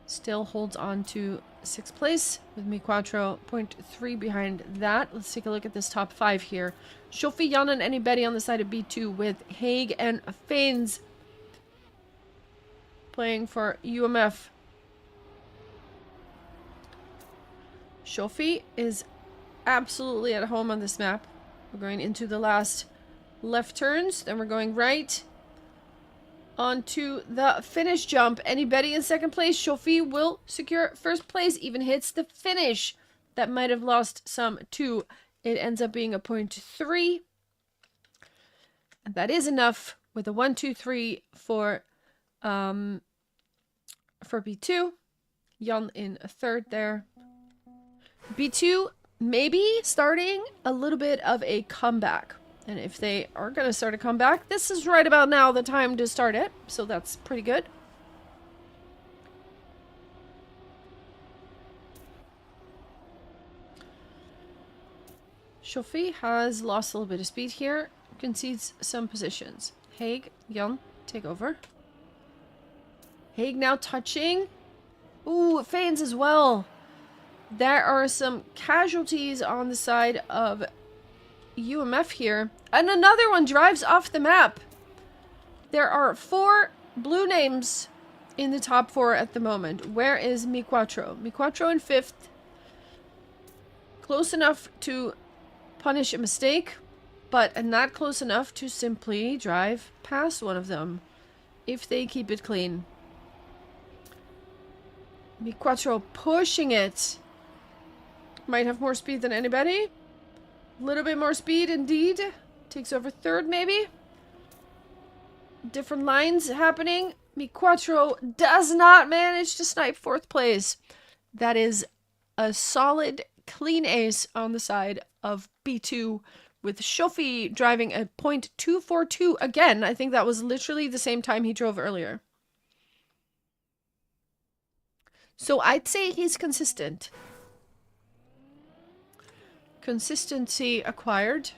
still holds on to 6th place with Mi Quattro 0.3 behind that. Let's take a look at this top 5 here. Shofi, Jan, and anybody on the side of B2 with Haig and Fanes playing for UMF. Shofi is absolutely at home on this map. We're going into the last left turns, then we're going right onto the finish jump. Anybody in 2nd place, Shofi will secure 1st place, even hits the finish. That might have lost some too. It ends up being a 0.3. And that is enough with a 1, 2, 3 for B2. Jan in a 3rd there. B2 maybe starting a little bit of a comeback. And if they are going to start a comeback, this is right about now the time to start it. So that's pretty good. Shofi has lost a little bit of speed here. Concedes some positions. Haig, Jan, take over. Haig now touching. Ooh, Fanes as well. There are some casualties on the side of UMF here. And another one drives off the map. There are 4 blue names in the top 4 at the moment. Where is Mi Quattro? Mi Quattro in 5th. Close enough to punish a mistake, but not close enough to simply drive past one of them if they keep it clean. Mi Quattro pushing it. Might have more speed than anybody. A little bit more speed indeed. Takes over 3rd maybe. Different lines happening. Mi Quattro does not manage to snipe 4th place. That is a solid clean ace on the side of B2 with Shofi driving a 0.242 again. I think that was literally the same time he drove earlier. So I'd say he's consistent. Consistency acquired.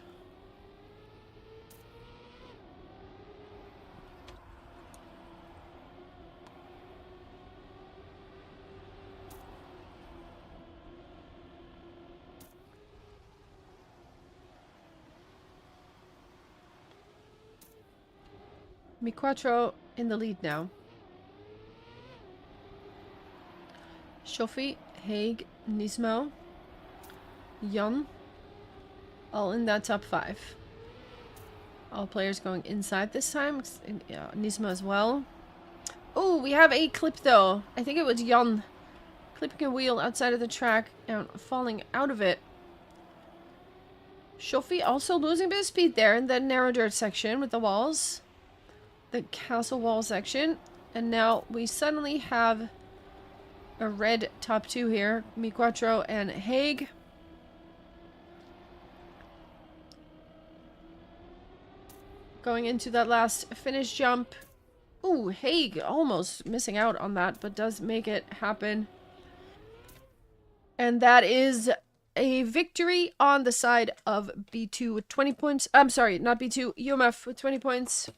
Mi Quattro in the lead now. Shofi, Haig, Nismo, Jan, all in that top 5. All players going inside this time. Yeah, Nismo as well. Oh, we have a clip though. I think it was Jan clipping a wheel outside of the track and falling out of it. Shofi also losing a bit of speed there in the narrow dirt section with the walls. The castle wall section. And now we suddenly have a red top 2 here. Mi Quattro and Haig. Going into that last finish jump. Ooh, Haig almost missing out on that, but does make it happen. And that is a victory on the side of B2 with 20 points. I'm sorry, not B2, UMF with 20 points.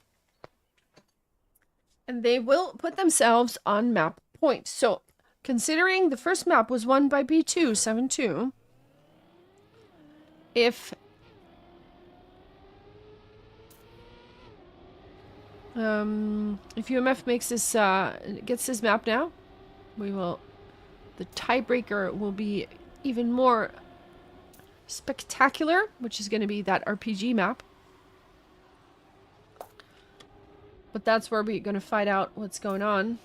And they will put themselves on map points. So, considering the first map was won by B2, 7-2. If UMF makes this, gets this map now, the tiebreaker will be even more spectacular, which is going to be that RPG map. But that's where we're going to find out what's going on.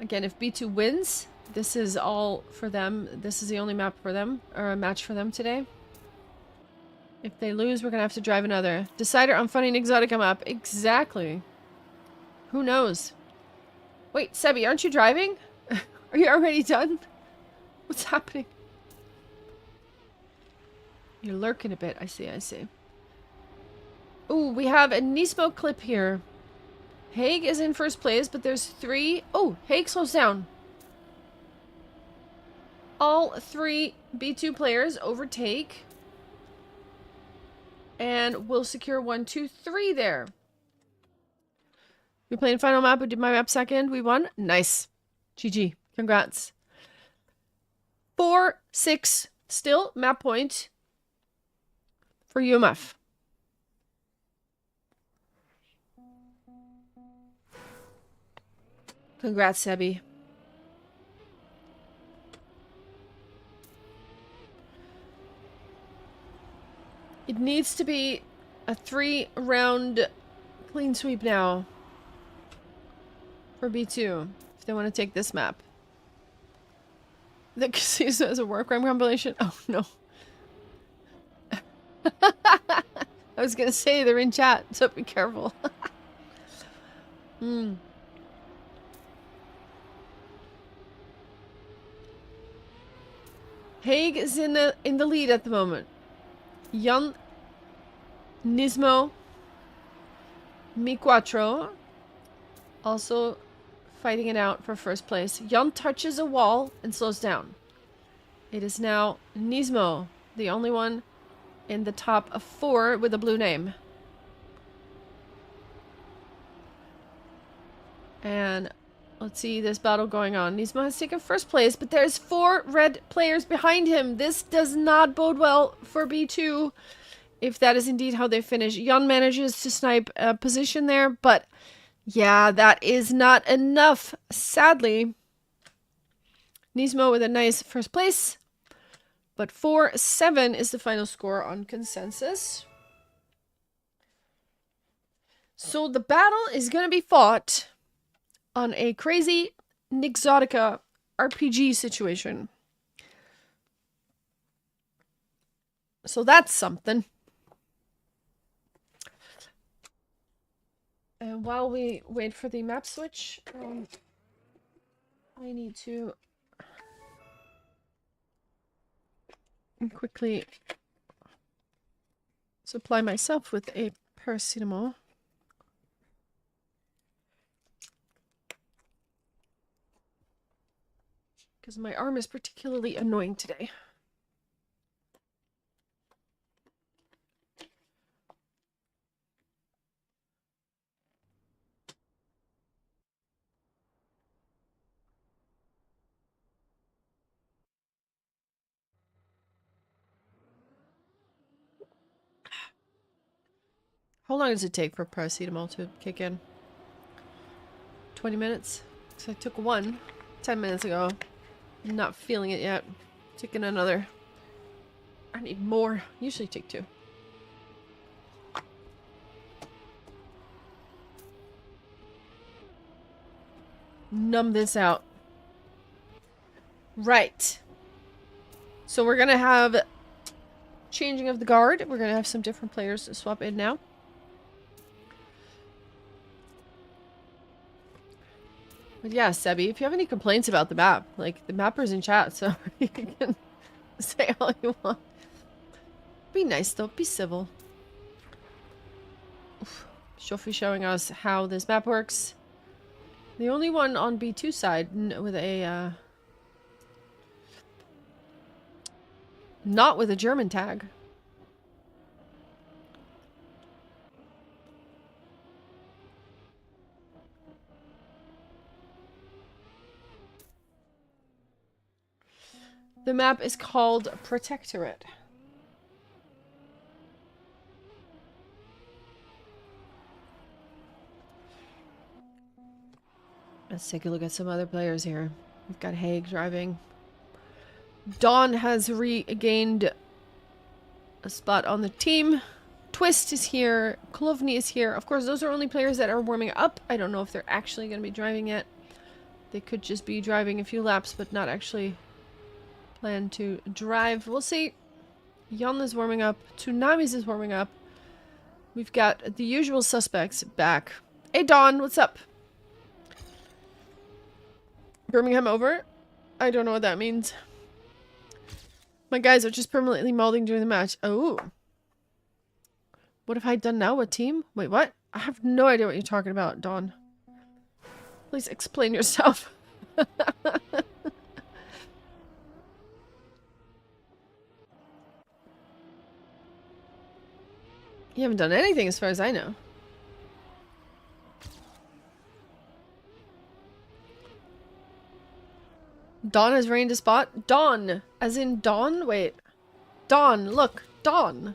Again, if B2 wins, this is all for them. This is the only map for them, or a match for them today. If they lose, we're going to have to drive another. Decider on Funny and Exotica map. Exactly. Who knows? Wait, Sebi, aren't you driving? Are you already done? What's happening? You're lurking a bit. I see, I see. Ooh, we have a Nismo clip here. Haig is in first place, but there's 3. Oh, Haig slows down. All 3 B2 players overtake. And we'll secure 1, 2, 3 there. We playing final map. We did my map second. We won. Nice. GG. Congrats. 4, 6. Still map point for UMF. Congrats, Sebi. It needs to be a 3-round clean sweep now for B2 if they want to take this map. The casino is a war crime compilation. Oh no. I was gonna say they're in chat, so be careful. Haig is in the lead at the moment. Jan, Nismo, Mi Quattro also fighting it out for first place. Jan touches a wall and slows down. It is now Nismo, the only one in the top of 4 with a blue name. And let's see this battle going on. Nismo has taken first place, but there's 4 red players behind him. This does not bode well for B2, if that is indeed how they finish. Jan manages to snipe a position there, but yeah, that is not enough, sadly. Nismo with a nice first place, but 4-7 is the final score on consensus. So the battle is going to be fought on a crazy Nixotica RPG situation. So that's something. And while we wait for the map switch, I need to quickly supply myself with a paracetamol. Because my arm is particularly annoying today. How long does it take for paracetamol to kick in? 20 minutes? So I took one 10 minutes ago. I'm not feeling it yet. Taking another. I need more. Usually take 2. Numb this out. Right. So we're gonna have changing of the guard. We're gonna have some different players to swap in now. But yeah, Sebi, if you have any complaints about the map, like, the mapper's in chat, so you can say all you want. Be nice though, be civil. Shofi showing us how this map works. The only one on B2 side with a not with a German tag. The map is called Protectorate. Let's take a look at some other players here. We've got Haig driving. Dawn has regained a spot on the team. Twist is here. Klovny is here. Of course, those are only players that are warming up. I don't know if they're actually going to be driving yet. They could just be driving a few laps, but not actually plan to drive. We'll see. Jan is warming up. Tsunamis is warming up. We've got the usual suspects back. Hey, Dawn, what's up? Birmingham over? I don't know what that means. My guys are just permanently mauling during the match. Oh. What have I done now? What team? Wait, what? I have no idea what you're talking about, Dawn. Please explain yourself. You haven't done anything as far as I know. Dawn has reigned a spot. Dawn! As in Dawn? Wait. Dawn, look. Dawn.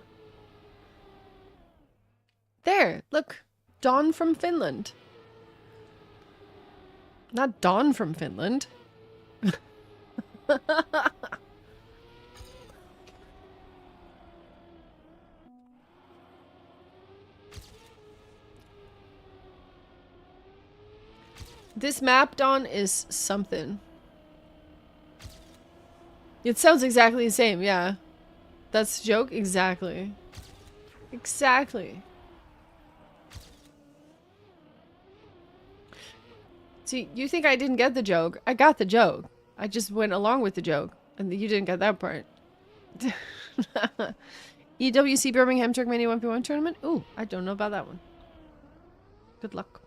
There, look. Dawn from Finland. Not Dawn from Finland. This map, Dawn, is something. It sounds exactly the same, yeah. That's the joke? Exactly. Exactly. See, you think I didn't get the joke. I got the joke. I just went along with the joke. And you didn't get that part. EWC Birmingham Turkmenia 1v1 tournament? Ooh, I don't know about that one. Good luck.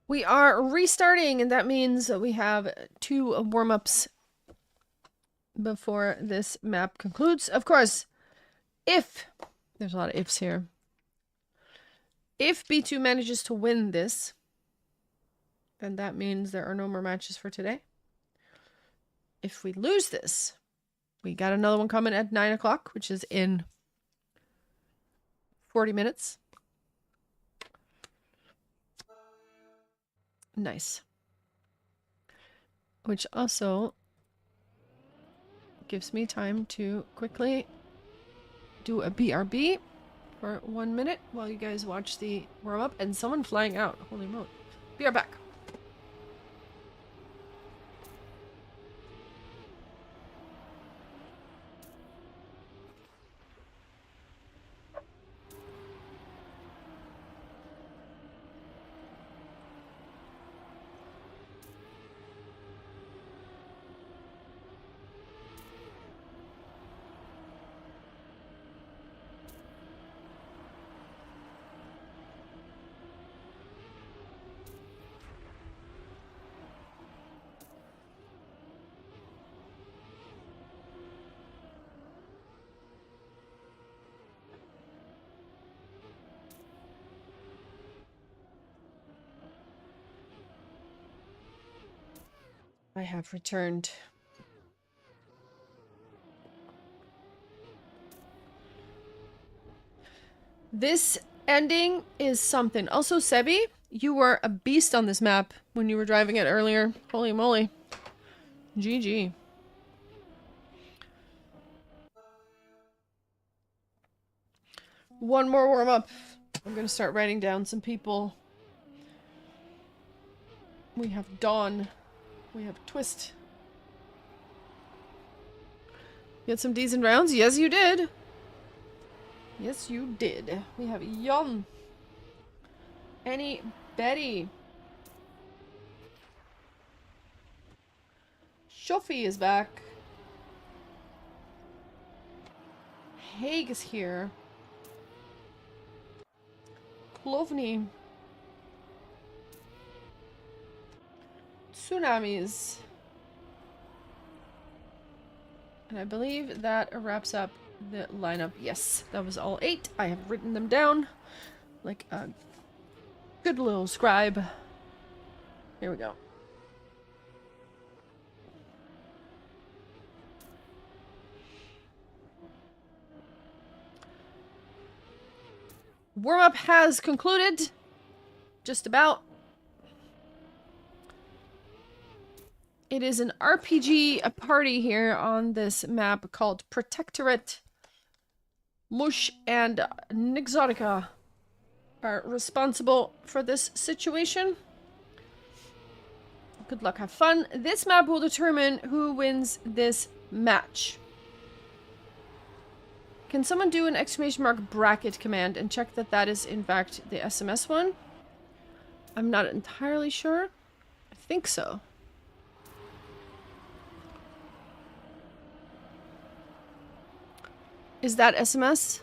We are restarting, and that means that we have 2 warm-ups before this map concludes. Of course, if... There's a lot of ifs here. If B2 manages to win this, then that means there are no more matches for today. If we lose this, we got another one coming at 9 o'clock, which is in 40 minutes. Nice. Which also gives me time to quickly do a BRB for 1 minute while you guys watch the warm-up. And someone flying out. Holy moly. Be right back. I have returned. This ending is something. Also, Sebi, you were a beast on this map when you were driving it earlier. Holy moly. GG. One more warm-up. I'm gonna start writing down some people. We have Dawn. We have Twist. You had some decent rounds? Yes, you did. Yes, you did. We have Jon. Annie, Betty. Shofi is back. Haig is here. Klovny. Tsunamis. And I believe that wraps up the lineup. Yes, that was all 8. I have written them down like a good little scribe. Here we go. Warm-up has concluded. Just about. It is an RPG party here on this map called Protectorate. Mush and Nixotica are responsible for this situation. Good luck, have fun. This map will determine who wins this match. Can someone do an exclamation mark bracket command and check that that is in fact the SMS one? I'm not entirely sure. I think so. Is that SMS?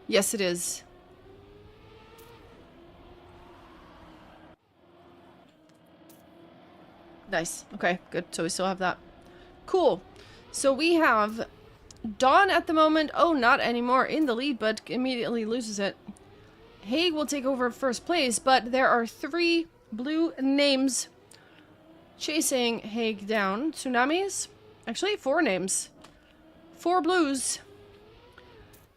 Yes, it is. Nice. Okay, good. So we still have that. Cool. So we have Dawn at the moment. Oh, not anymore in the lead, but immediately loses it. Haig will take over first place, but there are 3 blue names chasing Haig down. Tsunamis? Actually, 4 names. 4 blues.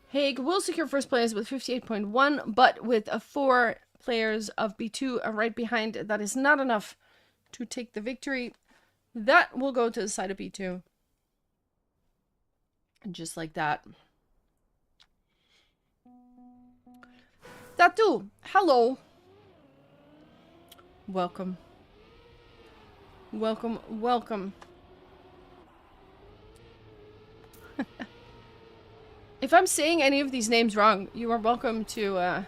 Haig will secure first place with 58.1, but with 4 players of B2 right behind, that is not enough to take the victory. That will go to the side of B2. And just like that. Tattoo, hello. Welcome. Welcome, welcome. If I'm saying any of these names wrong, you are welcome to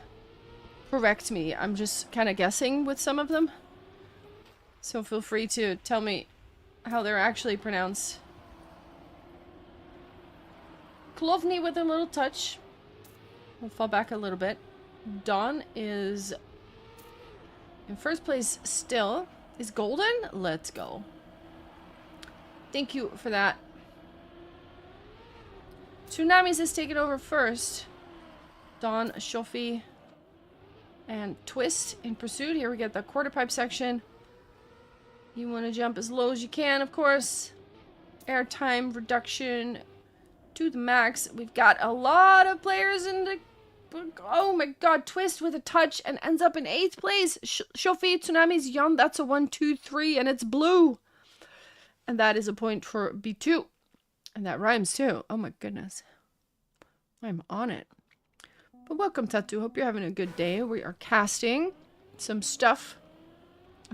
correct me. I'm just kind of guessing with some of them. So feel free to tell me how they're actually pronounced. Klovny with a little touch. We'll fall back a little bit. Dawn is in first place still. Is golden? Let's go. Thank you for that. Tsunamis has taken over first. Dawn, Shofi, and Twist in pursuit. Here we get the quarter pipe section. You want to jump as low as you can, of course. Airtime reduction to the max. We've got a lot of players in the... Oh my god, Twist with a touch and ends up in 8th place. Shofi, Tsunami's Yon, that's a 1, 2, 3, and it's blue. And that is a point for B2. And that rhymes too. Oh my goodness. I'm on it. But welcome, Tattoo. Hope you're having a good day. We are casting some stuff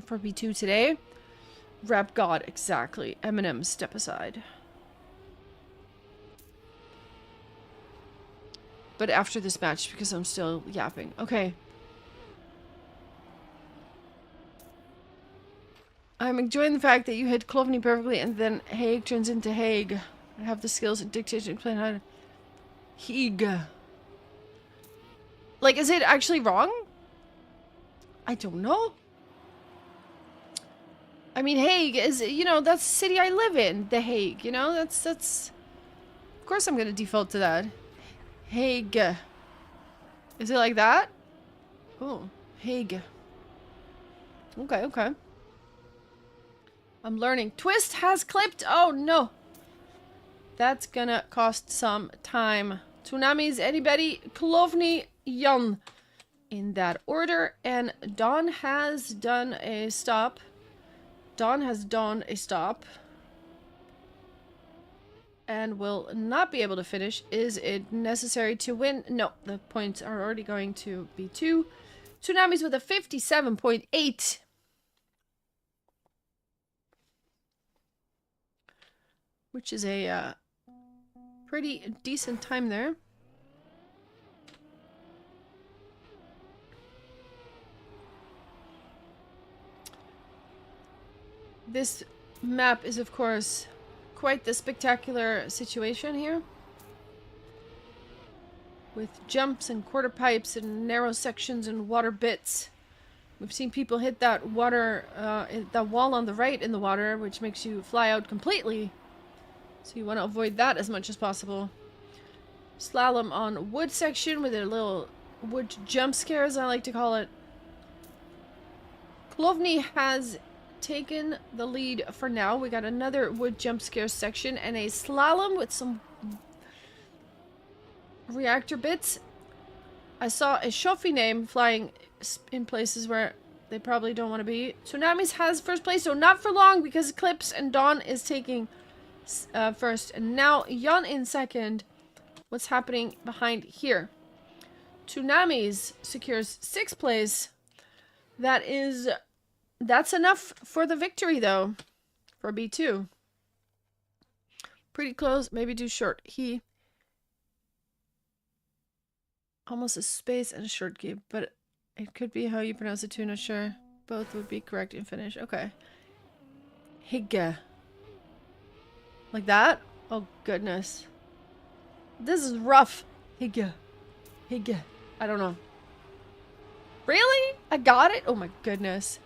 for B2 today. Rap God, exactly. Eminem, step aside. But after this match, because I'm still yapping. Okay. I'm enjoying the fact that you hit Klovny perfectly and then Haig turns into Haig. I have the skills and dictation plan how to... Haig. Like, is it actually wrong? I don't know. I mean, Haig is, you know, that's the city I live in. The Hague, you know? That's... Of course I'm gonna default to that. Haig. Is it like that? Oh, Haig. Okay, okay. I'm learning. Twist has clipped. Oh, no. That's gonna cost some time. Tsunamis, anybody? Klovny, Yon. In that order. And Dawn has done a stop. Dawn has done a stop. And will not be able to finish. Is it necessary to win? No, the points are already going to B2. Tsunamis with a 57.8. Which is a pretty decent time there. This map is, of course, quite the spectacular situation here. With jumps and quarter pipes and narrow sections and water bits. We've seen people hit that water, that wall on the right in the water, which makes you fly out completely. So you want to avoid that as much as possible. Slalom on wood section with a little wood jump scare, as I like to call it. Klovny has taken the lead for now. We got another wood jump scare section and a slalom with some reactor bits. I saw a Shofi name flying in places where they probably don't want to be. Tsunamis has first place, so not for long because Eclipse and Dawn is taking first. And now Yon in second. What's happening behind here? Tsunamis secures 6th place. That's enough for the victory, though, for B2. Pretty close, maybe too short. He almost a space and a short key, but it could be how you pronounce it too, not sure. Both would be correct in Finnish. Okay. Higge. Like that? Oh, goodness. This is rough. Higge. Hig. I don't know. Really? I got it? Oh my goodness.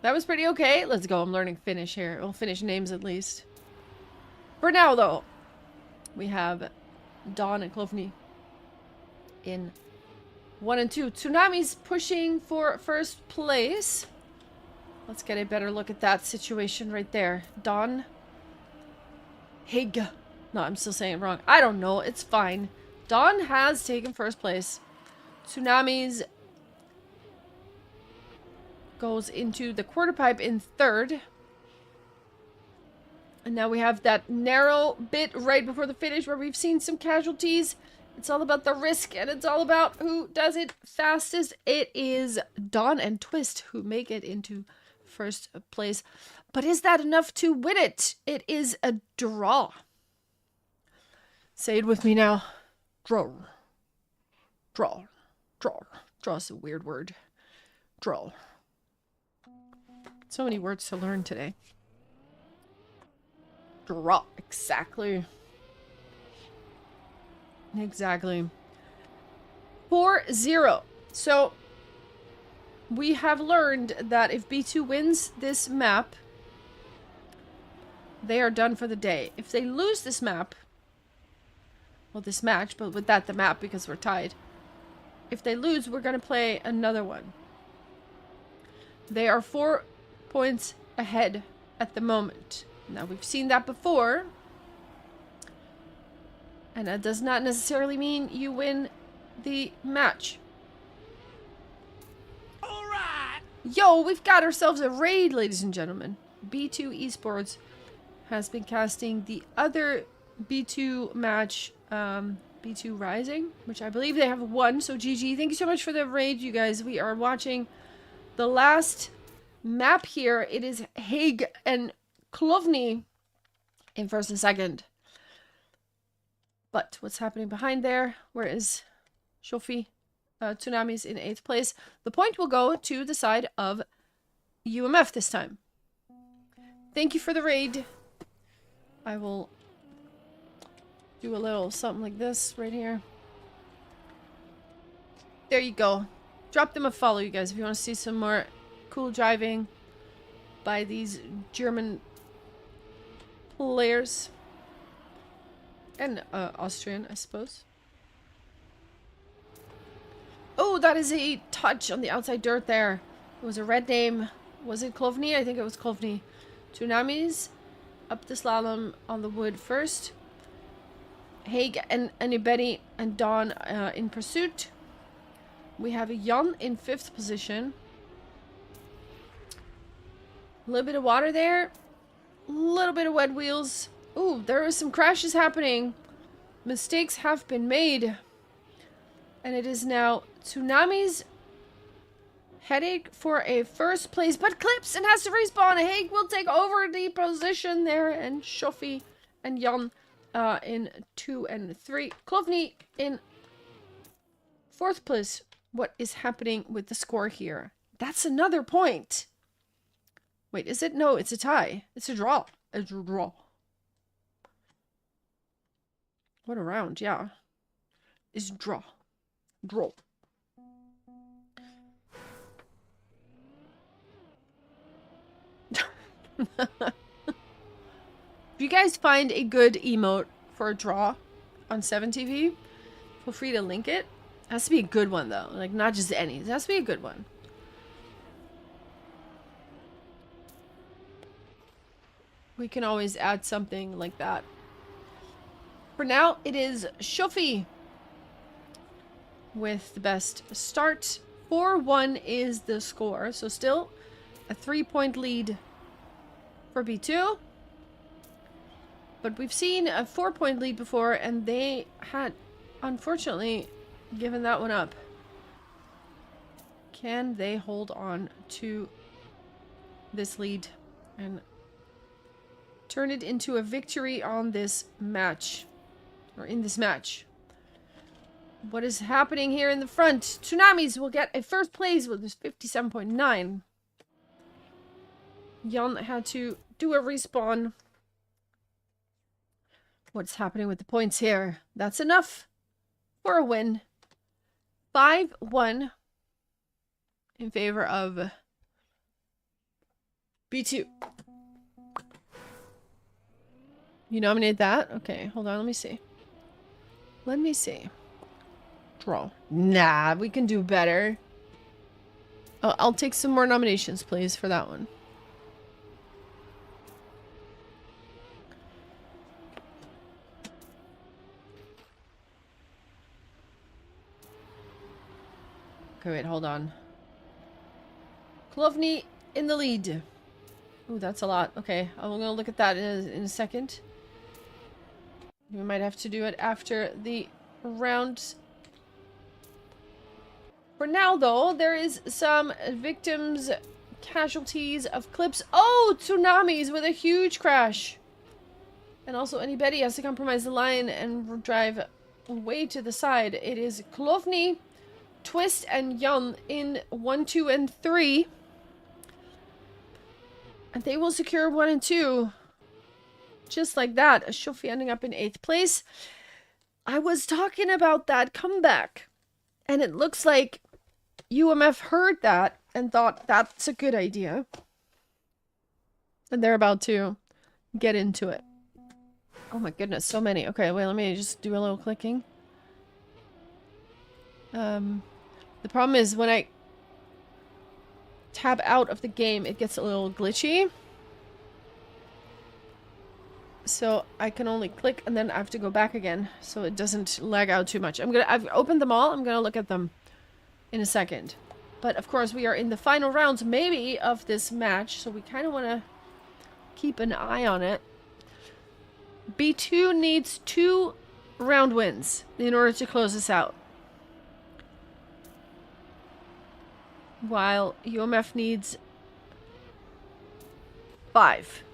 That was pretty okay. Let's go. I'm learning Finnish here. Well, Finnish names at least. For now, though, we have Dawn and Klovny in 1 and 2. Tsunami's pushing for first place. Let's get a better look at that situation right there. Dawn. Hig. No, I'm still saying it wrong. I don't know. It's fine. Dawn has taken first place. Tsunami's goes into the quarter pipe in 3rd. And now we have that narrow bit right before the finish where we've seen some casualties. It's all about the risk, and it's all about who does it fastest. It is Dawn and Twist who make it into first place. But is that enough to win it? It is a draw. Say it with me now. Draw. Draw. Draw. Draw is a weird word. Draw. So many words to learn today. Draw. Exactly. Exactly. 4-0. So, we have learned that if B2 wins this map, they are done for the day. If they lose this map, well, this match, but with that, the map, because we're tied. If they lose, we're going to play another one. They are 4 points ahead at the moment. Now, we've seen that before. And that does not necessarily mean you win the match. Alright! Yo, we've got ourselves a raid, ladies and gentlemen. B2 Esports has been casting the other B2 match, B2 Rising, which I believe they have won. So GG, thank you so much for the raid, you guys. We are watching the last map here. It is Hig and Klovny in 1st and 2nd. But what's happening behind there? Where is Shofi? Tsunami's in 8th place. The point will go to the side of UMF this time. Thank you for the raid. I will do a little something like this right here. There you go. Drop them a follow, you guys, if you want to see some more cool driving by these German players. And Austrian, I suppose. Oh, that is a touch on the outside dirt there. It was a red name. Was it Klovny? I think it was Klovny. Tsunami's up the slalom on the wood first. Haig and Anibedi and Dawn in pursuit. We have a Jan in 5th position. A little bit of water there. A little bit of wet wheels. Ooh, there are some crashes happening. Mistakes have been made. And it is now Tsunami's headache for a first place, but clips and has to respawn. Haig will take over the position there, and Shofi and Jan in 2 and 3. Klovny in 4th place. What is happening with the score here? That's another point. Wait, is it? No, it's a tie. It's a draw. It's a draw. What a round, yeah. Is draw. Draw. If you guys find a good emote for a draw on 7TV, feel free to link it. It has to be a good one, though. Like, not just any. It has to be a good one. We can always add something like that. For now, it is Shofi with the best start. 4-1 is the score. So still a 3-point lead for B2. But we've seen a 4-point lead before, and they had, unfortunately, given that one up. Can they hold on to this lead and turn it into a victory on this match? Or in this match. What is happening here in the front? Tsunamis will get a first place with this 57.9. Jan had to do a respawn. what's happening with the points here. That's enough for a win. 5-1 in favor of B2. You nominate that? Okay, hold on, let me see. Let me see. Draw. Nah, we can do better. I'll take some more nominations, please, for that one. Okay, wait, hold on. Klovny in the lead. Ooh, that's a lot. Okay, I'm gonna look at that in a second. We might have to do it after the round. For now, though, there is some victims, casualties of clips. Oh, tsunamis with a huge crash. And also, anybody has to compromise the line and drive way to the side. It is Klovny, Twist, and Jan in 1, 2, and 3. And they will secure 1 and 2. Just like that. Shofi ending up in 8th place. I was talking about that comeback. And it looks like UMF heard that and thought that's a good idea. And they're about to get into it. Oh my goodness, so many. Okay, wait, let me just do a little clicking. The problem is when I tab out of the game, it gets a little glitchy. So I can only click and then I have to go back again so it doesn't lag out too much. I've opened them all. I'm gonna look at them in a second. But of course we are in the final rounds maybe of this match, so we kind of want to keep an eye on it. B2 needs 2 round wins in order to close this out. While UMF needs 5.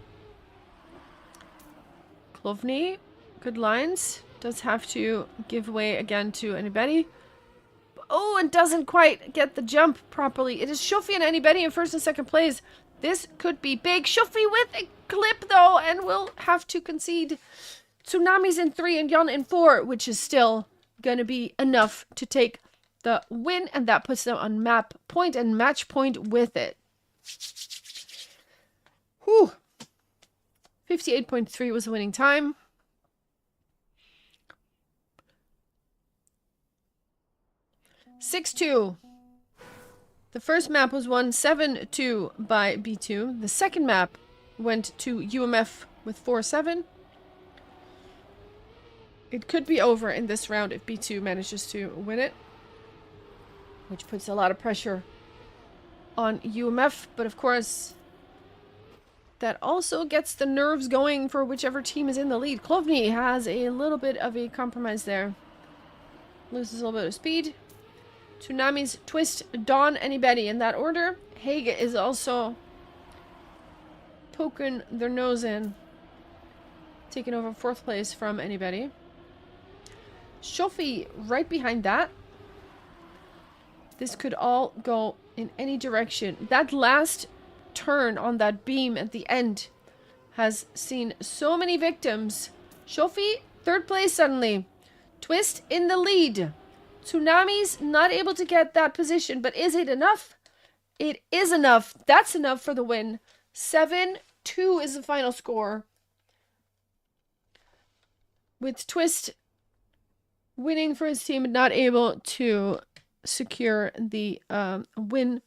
Klovny, good lines. Does have to give way again to anybody. Oh, and doesn't quite get the jump properly. It is Shofi and anybody in 1st and 2nd place. This could be big. Shofi with a clip, though, and will have to concede. Tsunami's in 3 and Jan in 4, which is still going to be enough to take the win, and that puts them on map point and match point with it. Whew. 58.3 was the winning time. (6-2). The first map was won 7-2 by B2. The second map went to UMF with 4-7. It could be over in this round if B2 manages to win it, which puts a lot of pressure on UMF, but of course that also gets the nerves going for whichever team is in the lead. Klovny has a little bit of a compromise there. Loses a little bit of speed. Tsunami's Twist, Dawn, anybody in that order. Hague is also poking their nose in. Taking over 4th place from anybody. Shofi right behind that. This could all go in any direction. That last turn on that beam at the end has seen so many victims. Shofi, 3rd place suddenly. Twist in the lead. Tsunami's not able to get that position, but is it enough? It is enough. That's enough for the win. 7-2 is the final score. With Twist winning for his team, but not able to secure the win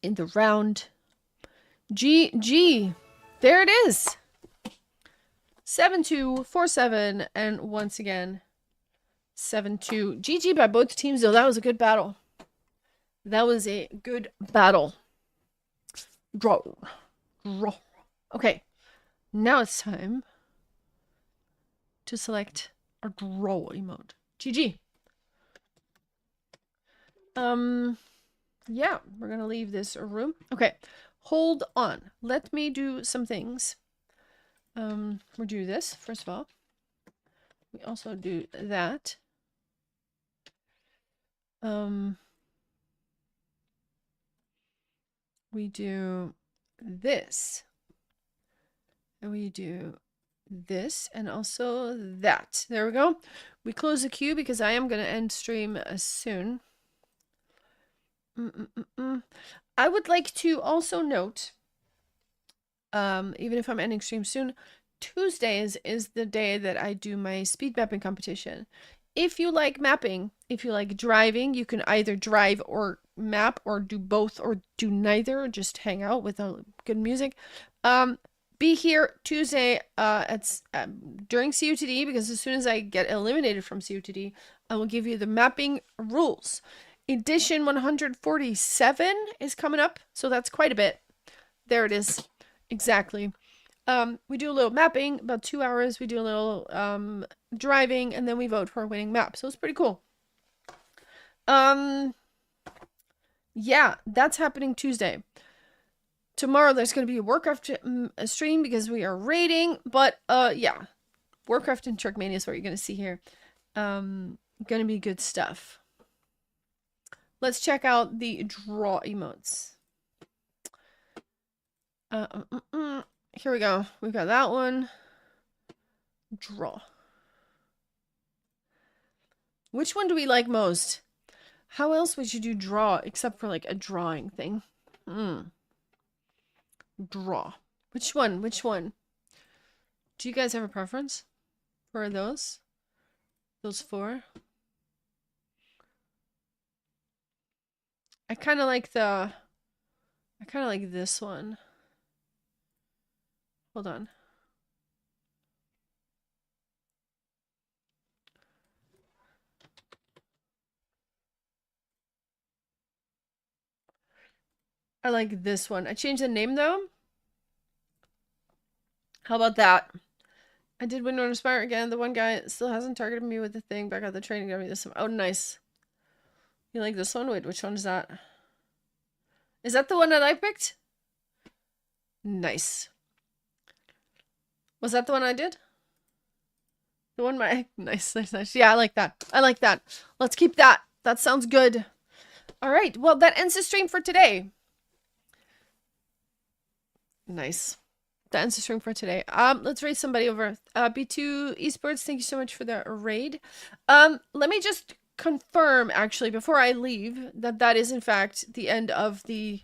in the round. GG. There it is. 7-2, 4-7, and once again 7-2. GG by both teams, though. That was a good battle. That was a good battle. Draw. Draw. Okay. Now it's time to select our draw emote. GG. Yeah, we're gonna leave this room. Okay. Hold on. Let me do some things. We'll do this, first of all. We also do that. We do this. And we do this and also that. There we go. We close the queue because I am going to end stream soon. I would like to also note, even if I'm ending stream soon, Tuesdays is the day that I do my speed mapping competition. If you like mapping, if you like driving, you can either drive or map or do both or do neither, or just hang out with good music. Be here Tuesday during CUTD, because as soon as I get eliminated from CUTD, I will give you the mapping rules. Edition 147 is coming up, so that's quite a bit. There it is. Exactly. We do a little mapping, about 2 hours. We do a little driving, and then we vote for a winning map. So it's pretty cool. Yeah, that's happening Tuesday. Tomorrow there's going to be a Warcraft stream because we are raiding, but yeah, Warcraft and Turkmania is what you're going to see here. Going to be good stuff. Let's check out the draw emotes. Here we go. We've got that one. Draw. Which one do we like most? How else would you do draw except for like a drawing thing? Draw. Which one? Which one? Do you guys have a preference for those? Those four? I kind of like this one. Hold on. I like this one. I changed the name though. How about that? I did Window Inspire again. The one guy still hasn't targeted me with the thing, but I got the training to me this one. Oh, nice. You like this one? Wait, which one is that? Is that the one that I picked? Nice. Was that the one I did? The one my... Nice, nice, nice. Yeah, I like that. I like that. Let's keep that. That sounds good. All right. Well, that ends the stream for today. Nice. That ends the stream for today. Let's raid somebody over. B2 Esports, thank you so much for the raid. Let me just confirm, actually, before I leave, that that is, in fact, the end of the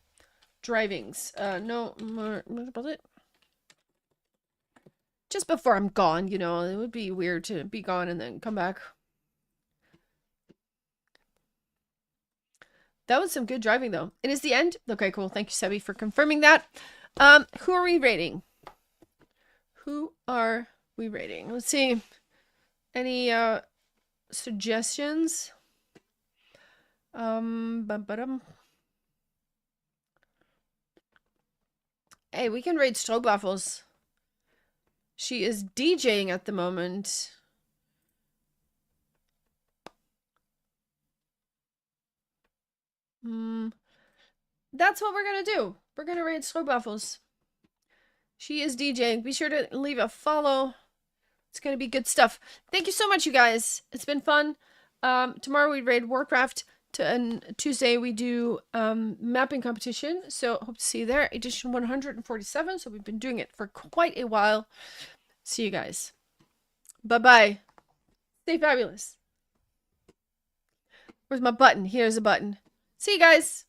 drivings. No more... What was it? Just before I'm gone, you know, it would be weird to be gone and then come back. That was some good driving, though. It is the end? Okay, cool. Thank you, Sebi, for confirming that. Who are we rating? Who are we rating? Let's see. Any suggestions? Hey, we can rate Stroopwafels. She is DJing at the moment. That's what we're gonna do. We're gonna raid Stroopwafels. She is DJing. Be sure to leave a follow. It's gonna be good stuff. Thank you so much, you guys. It's been fun. Tomorrow we raid Warcraft. And Tuesday we do mapping competition. So hope to see you there. Edition 147. So we've been doing it for quite a while. See you guys. Bye-bye. Stay fabulous. Where's my button? Here's a button. See you guys.